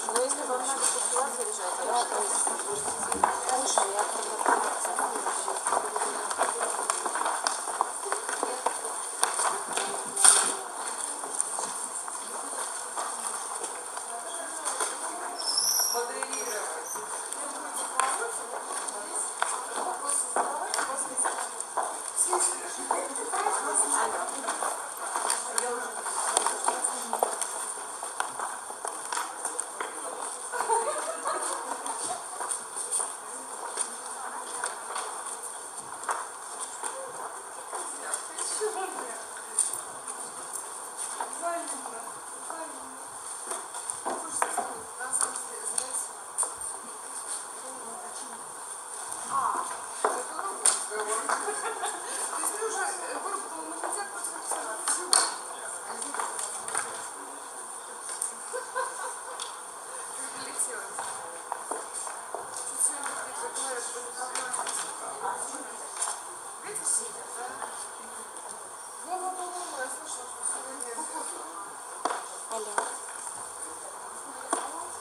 Но если вам надо заряжать, хорошо, я Алло.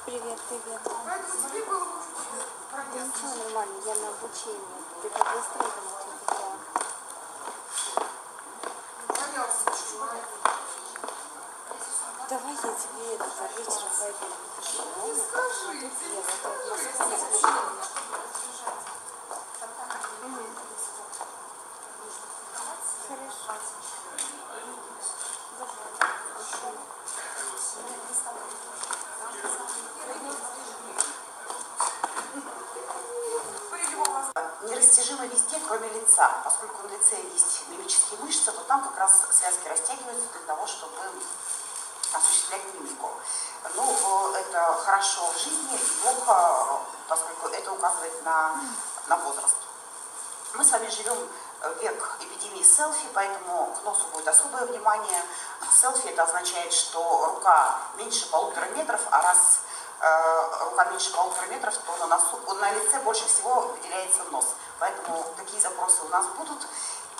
Привет, привет. Да ничего, нормально, я на обучении. Ты как быстро это телефон? Давай я тебе это за вечером в обед напишу. Ладно? Тут я в Москве не слушаю. Хорошо. Нерастяжимо везде, кроме лица. Поскольку на лице есть мимические мышцы, то там как раз связки растягиваются для того, чтобы осуществлять мимику. Ну, это хорошо в жизни и плохо, поскольку это указывает на возраст. Мы с вами живем в век эпидемии селфи, поэтому к носу будет особое внимание. Селфи это означает, что рука меньше 1,5 метров, а раз рука меньше 1,5 метров, то на лице больше всего выделяется нос. Поэтому такие запросы у нас будут,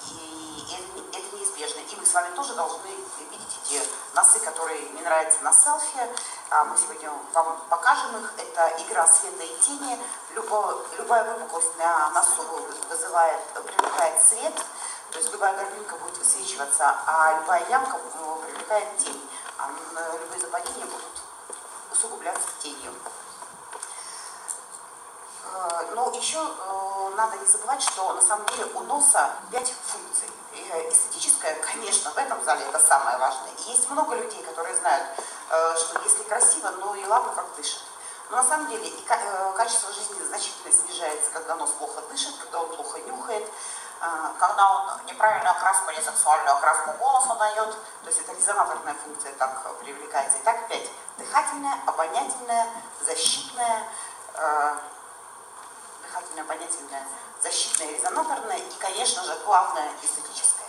и это неизбежно. И мы с вами тоже должны видеть эти носы, которые мне нравятся на селфи. Мы сегодня вам покажем их. Это игра света и тени. Любая выпуклость на носу привлекает свет, то есть любая горбинка будет высвечиваться, а любая ямка привлекает тень. А любые западения будут усугубляться тенью. Но еще надо не забывать, что на самом деле у носа 5 функций. Эстетическая, конечно, в этом зале это самое важное. И есть много людей, которые знают, что если красиво, ну и ладно, как дышит. Но на самом деле и качество жизни значительно снижается, когда нос плохо дышит, когда он плохо нюхает, когда он неправильную окраску, несексуальную окраску голоса дает. То есть это резонаторная функция так привлекается. Итак, 5. Дыхательная, обонятельная, защитная, резонаторная и, конечно же, главное, эстетическая.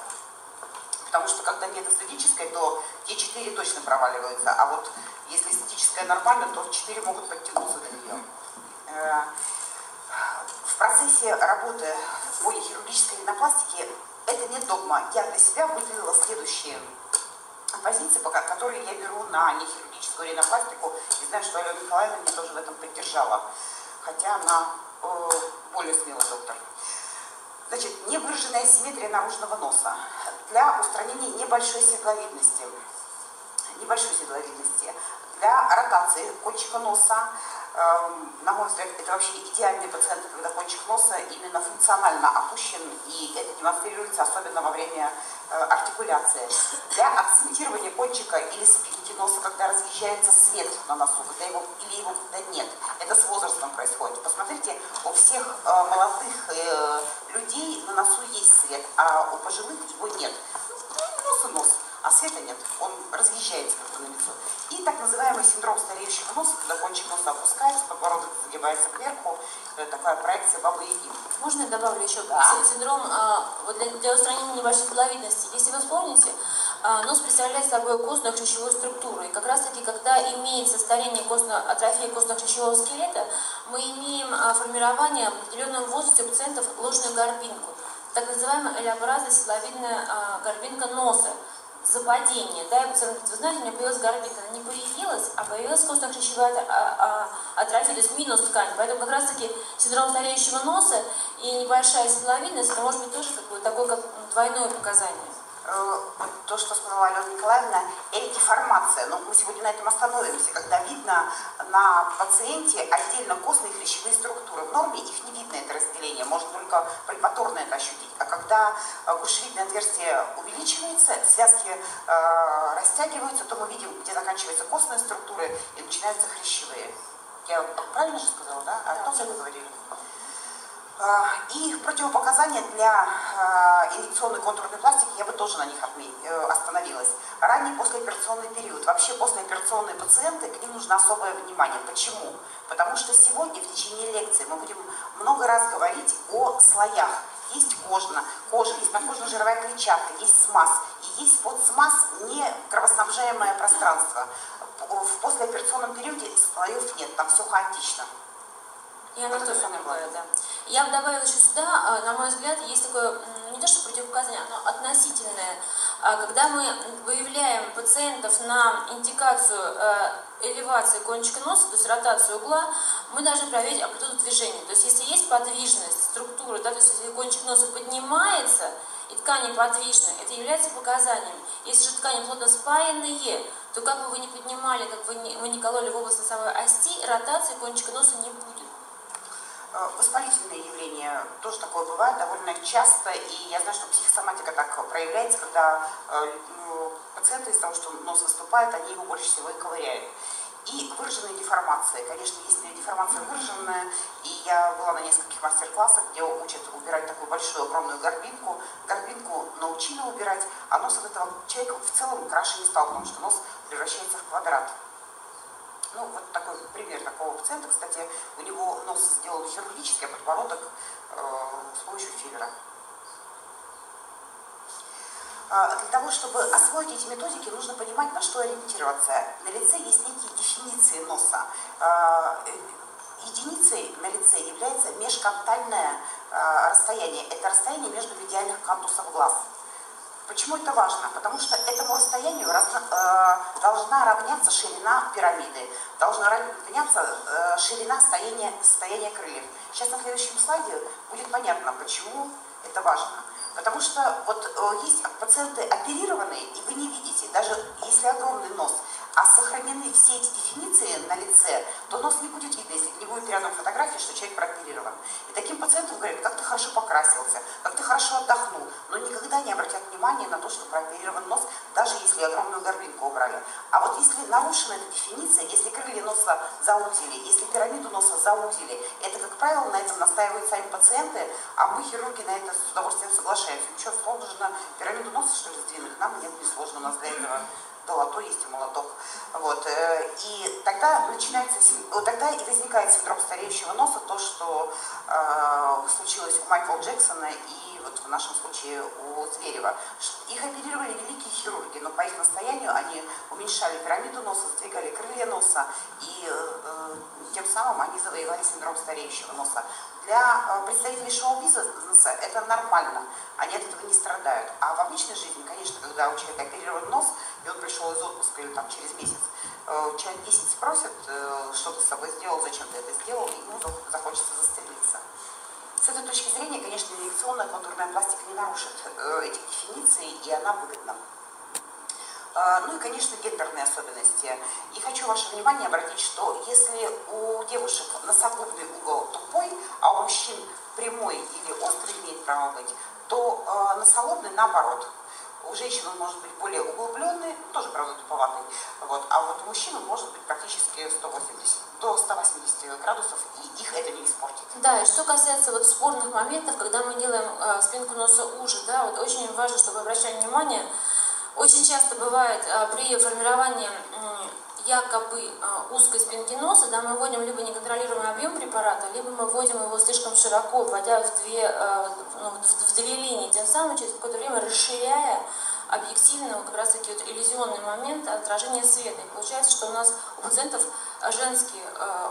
Потому что когда нет эстетической, то те 4 точно проваливаются. А вот если эстетическая нормально, то 4 могут подтянуться до нее. В процессе работы по хирургической ринопластике это не догма. Я для себя выделила следующие позиции, которые я беру на нехирургическую ринопластику. И знаю, что Алена Николаевна меня тоже в этом поддержала. Хотя она более смелый доктор. Значит, невыраженная симметрия наружного носа для устранения небольшой седловидности, для ротации кончика носа. На мой взгляд, это вообще идеальные пациенты, когда кончик носа именно функционально опущен, и это демонстрируется особенно во время артикуляции. Для акцентирования кончика или спинки носа, когда разъезжается свет на носу, когда его нет. Это с возрастом происходит. Посмотрите, у всех молодых людей на носу есть свет, а у пожилых его нет. Нос и нос, а света нет, он разъезжается как-то на лицо. И так называемый синдром стареющего носа, когда кончик носа опускается, подбородок загибается кверху, такая проекция бабы-яги. Можно я добавлю еще? Да. Синдром для устранения небольшой седловидности. Если вы вспомните, нос представляет собой костно-хрящевую структуру. И как раз таки, когда имеется старение атрофия костно-хрящевого скелета, мы имеем формирование в определенном возрасте у пациентов ложную горбинку. Так называемая L-образная седловидная горбинка носа. Западение. Да, и пациент говорит, вы знаете, у меня появилась горбинка. Она не появилась, а появилась костно-хрящевая атрофия, то есть минус ткани. Поэтому как раз таки синдром стареющего носа и небольшая седловидность, это может быть тоже такое как двойное показание. То, что сказала Алена Николаевна, эритиформация. Но мы сегодня на этом остановимся, когда видно на пациенте отдельно костные и хрящевые структуры. В норме их не видно, это разделение, можно только пальпаторно это ощутить. А когда кушевидное отверстие увеличивается, связки растягиваются, то мы видим, где заканчиваются костные структуры и начинаются хрящевые. Я правильно же сказала, да? А то все говорили. И противопоказания для инъекционной контурной пластики, я бы тоже на них остановилась. Ранний послеоперационный период. Вообще послеоперационные пациенты, к ним нужно особое внимание. Почему? Потому что сегодня в течение лекции мы будем много раз говорить о слоях. Есть кожа, есть подкожно-жировая клетчатка, есть смаз. И есть под смаз не кровоснабжаемое пространство. В послеоперационном периоде слоев нет, там все хаотично. Я на то самое, да. Я бы добавила еще сюда, на мой взгляд, есть такое, не то что противопоказание, но относительное. Когда мы выявляем пациентов на индикацию элевации кончика носа, то есть ротацию угла, мы должны проверить амплитуду движения. То есть если есть подвижность структуры, да, то есть если кончик носа поднимается и ткани подвижны, это является показанием. Если же ткани плотно спаянные, то как бы вы ни поднимали, как вы не кололи в область носовой ости, ротации кончика носа не будет. Воспалительные явления тоже такое бывает довольно часто, и я знаю, что психосоматика так проявляется, когда пациенты из-за того, что нос выступает, они его больше всего и ковыряют. И выраженные деформации. Конечно, есть деформация выраженная, и я была на нескольких мастер-классах, где учат убирать такую большую, огромную горбинку. Горбинку научили убирать, а нос от этого человека в целом краше не стал, потому что нос превращается в квадрат. Ну, вот такой пример такого пациента. Кстати, у него нос сделан хирургически, а подбородок с помощью филлера. Для того, чтобы освоить эти методики, нужно понимать, на что ориентироваться. На лице есть некие дефиниции носа. Единицей на лице является межконтальное расстояние. Это расстояние между медиальных кантусов глаз. Почему это важно? Потому что этому расстоянию должна равняться ширина пирамиды, должна равняться ширина состояния крыльев. Сейчас на следующем слайде будет понятно, почему это важно. Потому что вот есть пациенты оперированные, и вы не видите, даже если огромный нос, а сохранены все эти дефиниции на лице, то нос не будет видно, если не будет рядом фотографии, что человек прооперирован. И таким пациентам говорят, как ты хорошо покрасился, как ты хорошо отдохнул, но никогда не обратят внимания на то, что прооперирован нос, даже если огромную горбинку убрали. А вот если нарушена эта дефиниция, если крылья носа заузили, если пирамиду носа заузили, это, как правило, на этом настаивают сами пациенты, а мы, хирурги, на это с удовольствием соглашаемся. Ну что, сложно пирамиду носа, что ли, сдвинуть? Нам нет, не сложно, у нас для этого долото есть и молоток. Вот. И тогда и возникает синдром стареющего носа, то, что случилось у Майкла Джексона и вот в нашем случае у Зверева. Их оперировали великие хирурги, но по их настоянию они уменьшали пирамиду носа, сдвигали крылья носа, и тем самым они завоевали синдром стареющего носа. Для представителей шоу-бизнеса это нормально, они от этого не страдают. А в обычной жизни, конечно, когда у человека оперирован нос, и он пришел из отпуска или там через месяц, человек 10 спросит, что ты с собой сделал, зачем ты это сделал, и ему захочется застрелиться. С этой точки зрения, конечно, инъекционная контурная пластика не нарушит этих дефиниций, и она выгодна. Ну и, конечно, гендерные особенности. И хочу ваше внимание обратить, что если у девушек носогубный угол тупой, а у мужчин прямой или острый имеет право быть, то носолобный наоборот. У женщин он может быть более углубленный, тоже, правда, туповатый, вот, а вот у мужчин он может быть практически 180 градусов, и их это не испортит. Да, и что касается вот спорных моментов, когда мы делаем спинку носа уже, да, вот очень важно, чтобы обращали внимание. Очень часто бывает при формировании якобы узкой спинки носа, да, мы вводим либо неконтролируемый объем препарата, либо мы вводим его слишком широко, вводя в две линии, тем самым через какое-то время расширяя объективно как раз таки вот иллюзионный момент отражения света. И получается, что у нас у пациентов женский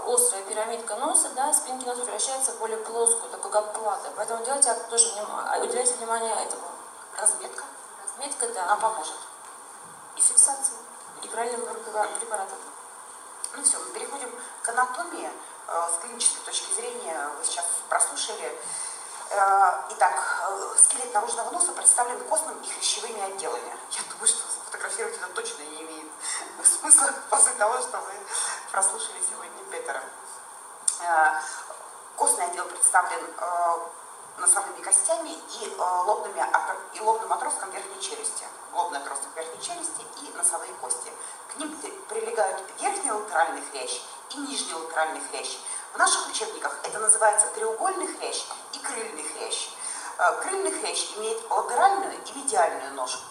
острая пирамидка носа, да, спинки носа превращается в более плоскую, такую как плата. Поэтому уделяйте внимание этому. Разметка? Разметка, да. Она поможет. И фиксация. И правильным препаратом. Ну все, мы переходим к анатомии. С клинической точки зрения вы сейчас прослушали. Итак, скелет наружного носа представлен костным и хрящевыми отделами. Я думаю, что фотографировать это точно не имеет смысла после того, что вы прослушали сегодня Петера. Костный отдел представлен носовыми костями и лобным отростком верхней челюсти. Лобный отросток верхней челюсти и носовые кости. К ним прилегают верхний латеральный хрящ и нижний латеральный хрящ. В наших учебниках это называется треугольный хрящ и крыльный хрящ. Крыльный хрящ имеет латеральную и медиальную ножки.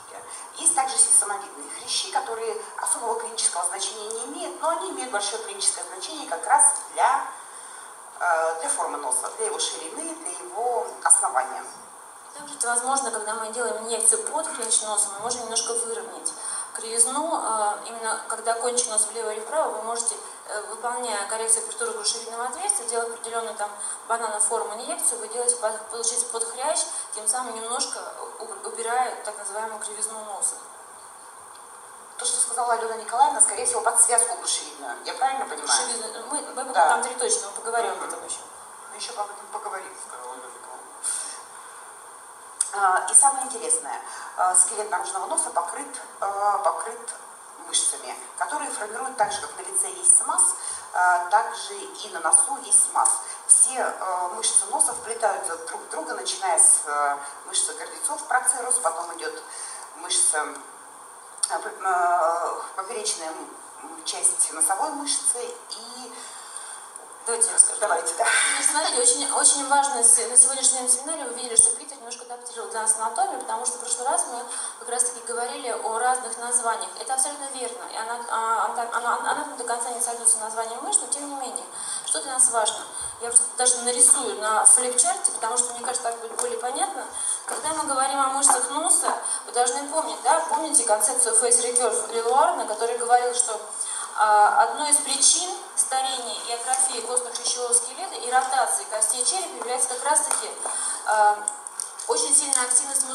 Есть также сисамовидные хрящи, которые особого клинического значения не имеют, но они имеют большое клиническое значение как раз для формы носа, для его ширины, для его основания. Также это возможно, когда мы делаем инъекцию под хрящ носа, мы можем немножко выровнять кривизну. Именно когда кончик носа влево или вправо, вы можете, выполняя коррекцию апертуры грушевидного отверстия, делать определенную там бананоформу инъекцию, вы делаете, получается, под хрящ, тем самым немножко убирая так называемую кривизну носа. То, что сказала Алена Николаевна, скорее всего, под связку грушевидную. Я правильно понимаю? Мы да. Там 3 точки, мы поговорим об этом еще. Мы еще об этом поговорим. И самое интересное, скелет наружного носа покрыт мышцами, которые формируют так же, как на лице есть смаз, также и на носу есть смаз. Все мышцы носа вплетаются друг в друга, начиная с мышцы гордецов процерус, потом идет мышца, поперечная часть носовой мышцы и... Давайте я расскажу. Давайте, да. Смотрите, очень важно, на сегодняшнем семинаре вы видели, что Питер немножко адаптировал для нас анатомию, потому что в прошлый раз мы как раз таки говорили о разных названиях. Это абсолютно верно, и она до конца не сойдутся названием мышц, но тем не менее, что для нас важно. Я просто даже нарисую на флипчарте, потому что, мне кажется, так будет более понятно. Когда мы говорим о мышцах носа, вы должны помнить, да, помните концепцию Face Recurve Лилуарна, который говорил, что одной из причин старения и атрофии костно-хрящевого скелета и ротации костей черепа является как раз-таки очень сильная активность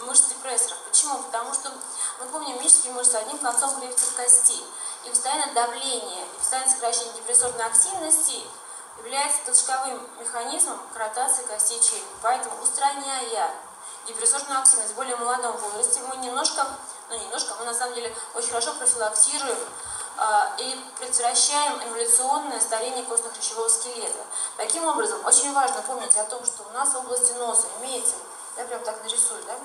мышц-депрессоров. Почему? Потому что мы помним, мимические мышцы одним концом крепятся к кости. И постоянное давление, и постоянное сокращение депрессорной активности является толчковым механизмом к ротации костей черепа. Поэтому, устраняя депрессорную активность в более молодом возрасте, мы мы на самом деле очень хорошо профилактируем и предотвращаем эволюционное старение костно-хрящевого скелета. Таким образом, очень важно помнить о том, что у нас в области носа имеется, я прям так нарисую, да,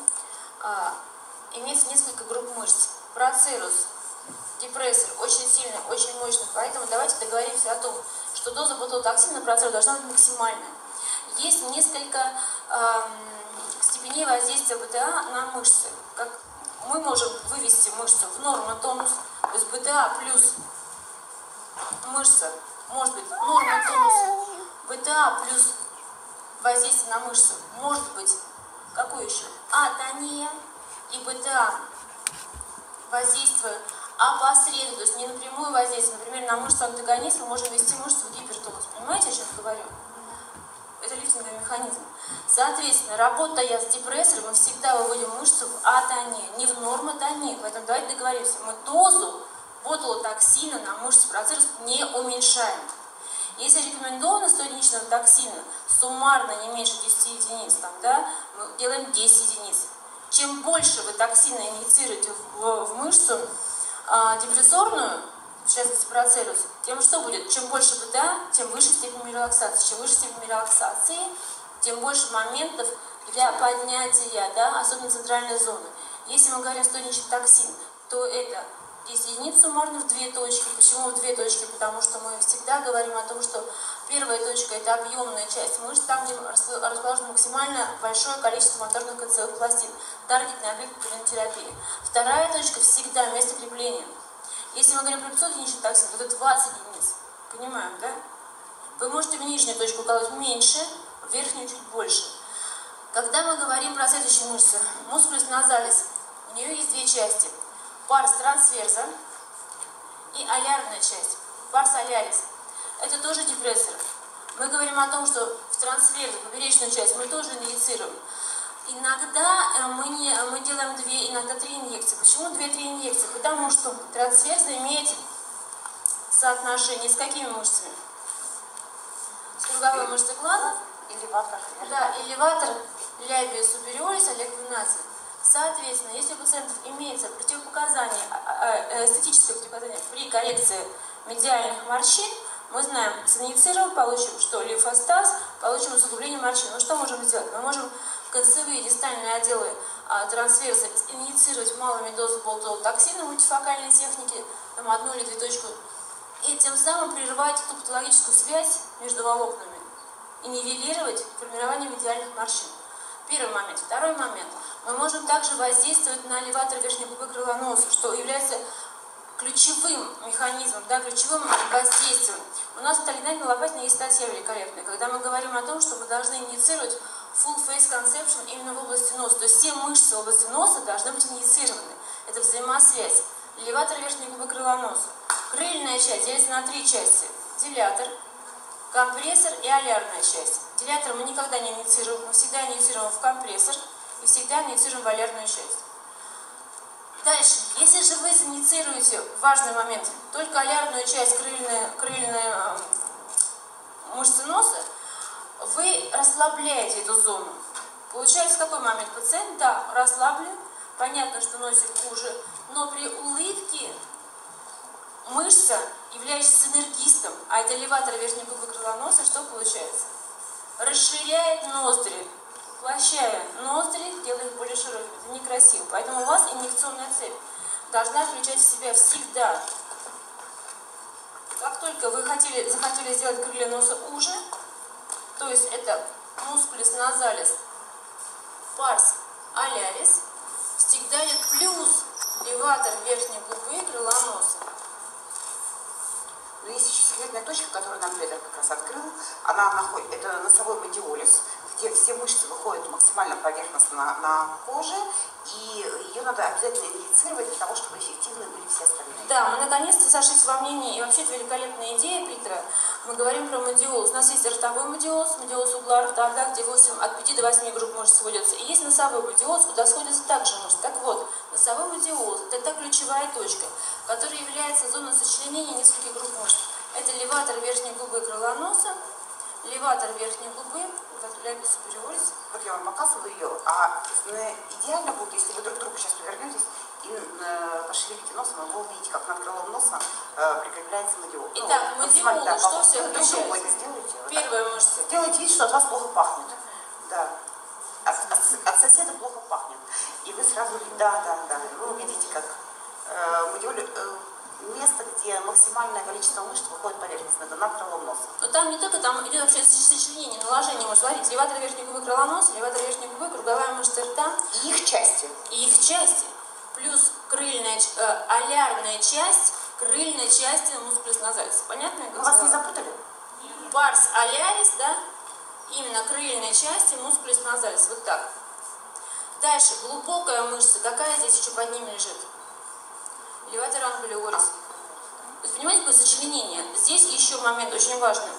имеется несколько групп мышц. Процерус, депрессор, очень сильный, очень мощный, поэтому давайте договоримся о том, что доза ботулотоксина на процерус должна быть максимальная. Есть несколько степеней воздействия БТА на мышцы. Как мы можем вывести мышцу в нормотонус, то есть БТА плюс мышца может быть нормотонус, БТА плюс воздействие на мышцу может быть какой еще? Атония и БТА воздействие опосредованно, то есть не напрямую воздействие. Например, на мышцу антагонист мы можем ввести мышцу в гипертонус. Понимаете, о чем я говорю? Это лифтинговый механизм. Соответственно, работая с депрессором, мы всегда выводим мышцу в атонию, не в нормотонию. Поэтому давайте договоримся, мы дозу ботулотоксина на мышцы процерус не уменьшаем. Если рекомендовано 100 единичного токсина суммарно не меньше 10 единиц, мы делаем 10 единиц. Чем больше вы токсина инъецируете в мышцу депрессорную, в частности процерус, тем что будет? Чем больше БТА, тем выше степень релаксации. Чем выше степень релаксации, тем больше моментов для поднятия, да, особенно центральной зоны. Если мы говорим 100 единичный токсин, то это 10 единиц суммарно в 2 точки. Почему в 2 точки? Потому что мы всегда говорим о том, что первая точка – это объемная часть мышц, там, где расположено максимально большое количество моторных кольцевых пластин, таргетный объект терапии. Вторая точка всегда место крепления. Если мы говорим про 500 единичный токсин, то это 20 единиц. Понимаем, да? Вы можете в нижнюю точку уколоть меньше, в верхнюю чуть больше. Когда мы говорим про следующие мышцы, мускулус назалис, у нее есть 2 части. Парс трансверза и алярная часть. Парс алярис. Это тоже депрессор. Мы говорим о том, что в трансверзу, поперечную часть, мы тоже инъецируем. Иногда мы делаем 2, иногда 3 инъекции. Почему 2-3 инъекции? Потому что трансверза имеет соотношение с какими мышцами? С круговой мышцей глаза. Элеватор. Да, элеватор лябия супериорис, олеквинация. Соответственно, если у пациентов имеется противопоказание, эстетическое противопоказание при коррекции медиальных морщин, мы знаем, синъецировав, получим что? Лимфостаз, получим усугубление морщин. Но что можем сделать? Мы можем концевые и дистальные отделы трансверса инъецировать малыми дозами ботулотоксина в мультифокальной технике, там 1 или 2 точку и тем самым прерывать ту патологическую связь между волокнами и нивелировать формирование медиальных морщин. Первый момент. Второй момент. Мы можем также воздействовать на элеватор верхней губы крыла носа, что является ключевым механизмом, да, ключевым воздействием. У нас в Талинайной Лопатиной есть статья великолепная, когда мы говорим о том, что мы должны инициировать full face conception именно в области носа. То есть все мышцы в области носа должны быть инициированы. Это взаимосвязь. Элеватор верхней губы крыла носа. Крыльная часть делится на 3 части. Дилятор, компрессор и алярная часть. Дилятор мы никогда не инициируем, мы всегда инициируем в компрессор и всегда инициируем в алярную часть. Дальше, если же вы инициируете, важный момент, только алярную часть крыльной мышцы носа, вы расслабляете эту зону. Получается, какой момент? Пациент, да, расслаблен, понятно, что носик хуже, но при улыбке мышца, являющаяся синергистом, а это элеватор верхней губы крыла носа, что получается? Расширяет ноздри, уплощая ноздри, делая их более широкими. Это некрасиво. Поэтому у вас инъекционная цепь должна включать в себя всегда. Как только вы захотели сделать крылья носа уже, то есть это мускулис назалис, парс алярис, всегда идет плюс элеватор верхней губы и крыла носа. Но есть еще секретная точка, которую нам Петр как раз открыл. Она находит, это носовой модиолис, где все мышцы выходят максимально поверхностно на коже, и ее надо обязательно инициировать для того, чтобы эффективны были все остальные. Да, мы наконец-то сошлись во мнении, и вообще это великолепная идея Питера. Мы говорим про модиолус. У нас есть ротовой модиолус, модиолус угла рта, да, где от 5 до 8 групп мышц сводятся. И есть носовой модиолус, куда сходятся также мышцы. Так вот, носовой модиолус – это та ключевая точка, которая является зоной сочленения нескольких групп мышц. Это леватор верхней губы и крыла носа, леватор верхней губы, ляпис супериорис. Вот я вам показываю ее, а идеально будет, если вы друг к другу сейчас повернетесь и пошевелите носом, вы увидите, как над крылом носа прикрепляется модиолус. Итак, модиолус, да, что все друг другу включает? это сделайте. Первая мышца. Делайте вид, что от вас плохо пахнет. Да. От соседа плохо пахнет. И вы сразу, да, вы увидите, как место, где максимальное количество мышц выходит поверхностно, это над крылом носа. Но там не только, там идет вообще сочленение, наложение мышц. Смотрите, леватор верхней губы крыла носа, леватор верхней губы, круговая мышца рта. И их части. И их части. Плюс алярная часть, крыльная часть мускулис назалис. Понятно? Мы вас не запутали? Парс алярис, да? Именно крыльная часть и мускулис назалис. Вот так. Дальше, глубокая мышца. Какая здесь еще под ними лежит? Леватор анкулиорис. То есть, понимаете, какое сочленение? Здесь еще момент очень важный.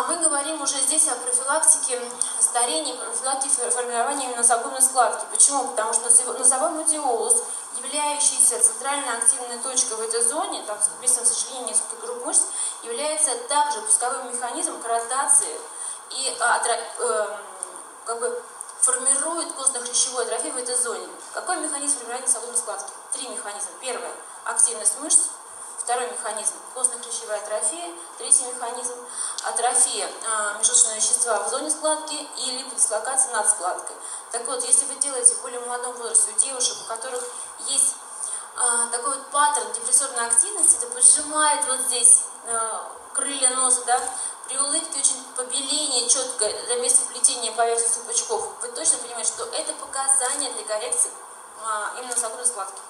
Мы говорим уже здесь о профилактике старения, профилактике формирования именно носогубной складки. Почему? Потому что носовой модиолус, являющийся центрально активной точкой в этой зоне, там, в сочленении нескольких групп мышц, является также пусковым механизмом корротации и формирует костно-хрящевую атрофию в этой зоне. Какой механизм формирования носогубной складки? 3 механизма. Первый – активность мышц. Второй механизм – костно-хрящевая атрофия. Третий механизм – атрофия межжелчного вещества в зоне складки и липодислокация над складкой. Так вот, если вы делаете в более молодом возрасте у девушек, у которых есть такой вот паттерн депрессорной активности, это поджимает вот здесь крылья носа, да, при улыбке очень побеление четкое до места вплетения поверхности пучков, вы точно понимаете, что это показания для коррекции именно носогубной складки.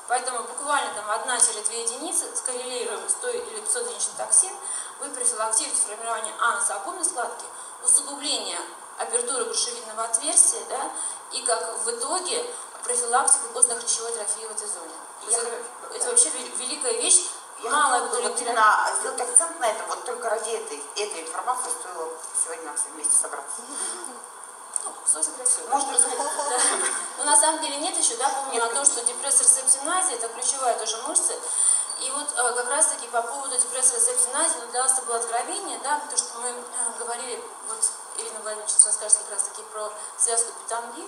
Поэтому буквально там 1-2 единицы, скоррелируем 100 или 500 единичный токсин, вы профилактируете формирование носогубной складки, усугубление апертуры грушевидного отверстия, да, и как в итоге профилактика костно-хрящевой атрофии в этой зоне. Это вообще великая вещь. Мало именно сделать акцент на это, вот только ради этой информации стоило сегодня нам все вместе собраться. Можно разумеется. Да. Но на самом деле нет еще, да, помню о том, что депрессор септиназия, это ключевая тоже мышца. И вот как раз таки по поводу депрессора септиназия, ну, для вас это было откровение, да, потому что мы говорили, вот Ирина Владимировна сейчас расскажет как раз таки про связку питанги.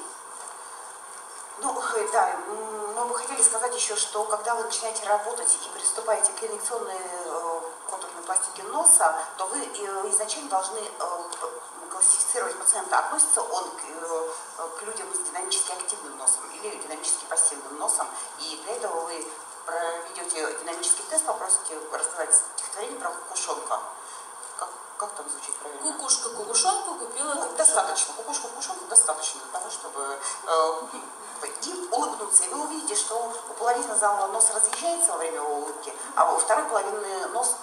Ну, да, мы бы хотели сказать еще, что когда вы начинаете работать и приступаете к инъекционной контурной пластике носа, то вы изначально должны классифицировать пациента, относится он к людям с динамически активным носом или динамически пассивным носом. И для этого вы проведете динамический тест, попросите рассказать стихотворение про кукушонка. Как там звучит правильно? Кукушка кукушонку купила. Ну, достаточно. Кукушку кукушонку достаточно для того, чтобы и улыбнуться. И вы увидите, что у половины зала нос разъезжается во время улыбки, а у второй половины нос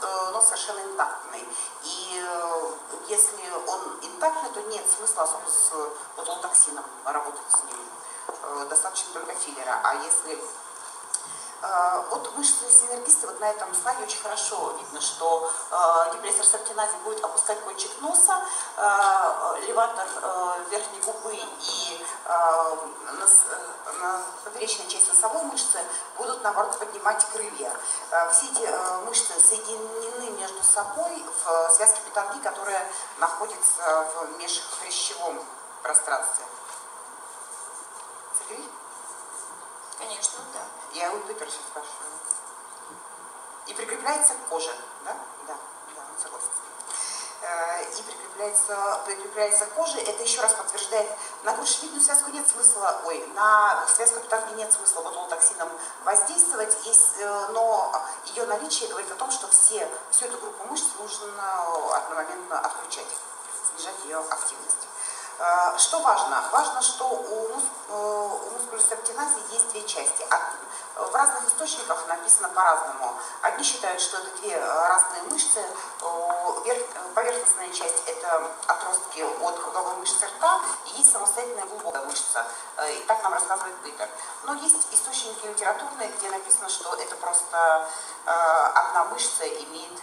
совершенно интактный. И если он интактный, то нет смысла особо с ботулотоксином работать с ним. Достаточно только филлера. А если вот мышцы синергисты, вот на этом слайде очень хорошо видно, что депрессор септиназий будет опускать кончик носа, леватор верхней губы и поперечная часть носовой мышцы будут, наоборот, поднимать крылья. Все эти мышцы соединены между собой в связке петанги, которая находится в межхрящевом пространстве. Цигри? Конечно, да. Я у Питера сейчас спрашиваю. И прикрепляется к коже, да? Да, он согласен с ним. И прикрепляется к коже, это еще раз подтверждает, на грудшевидную связку нет смысла, на связку петанги нет смысла ботулотоксином воздействовать, но ее наличие говорит о том, что всю эту группу мышц нужно одномоментно отключать, снижать ее активность. Что важно? Важно, что у мускулюс септиназии есть две части. В разных источниках написано по-разному. Одни считают, что это две разные мышцы. Поверхностная часть – это отростки от круговой мышцы рта, и есть самостоятельная глубокая мышца. И так нам рассказывает Питер. Но есть источники литературные, где написано, что это просто одна мышца имеет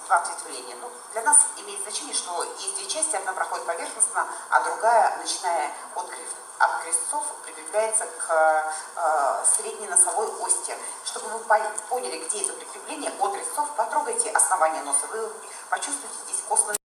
два ответвления. Для нас имеет значение, что есть две части, одна проходит поверхностно, а другая, начиная от крестцов, прикрепляется к средней носовой ости. Чтобы вы поняли, где это прикрепление от крестцов, потрогайте основание носа, вы почувствуете здесь костную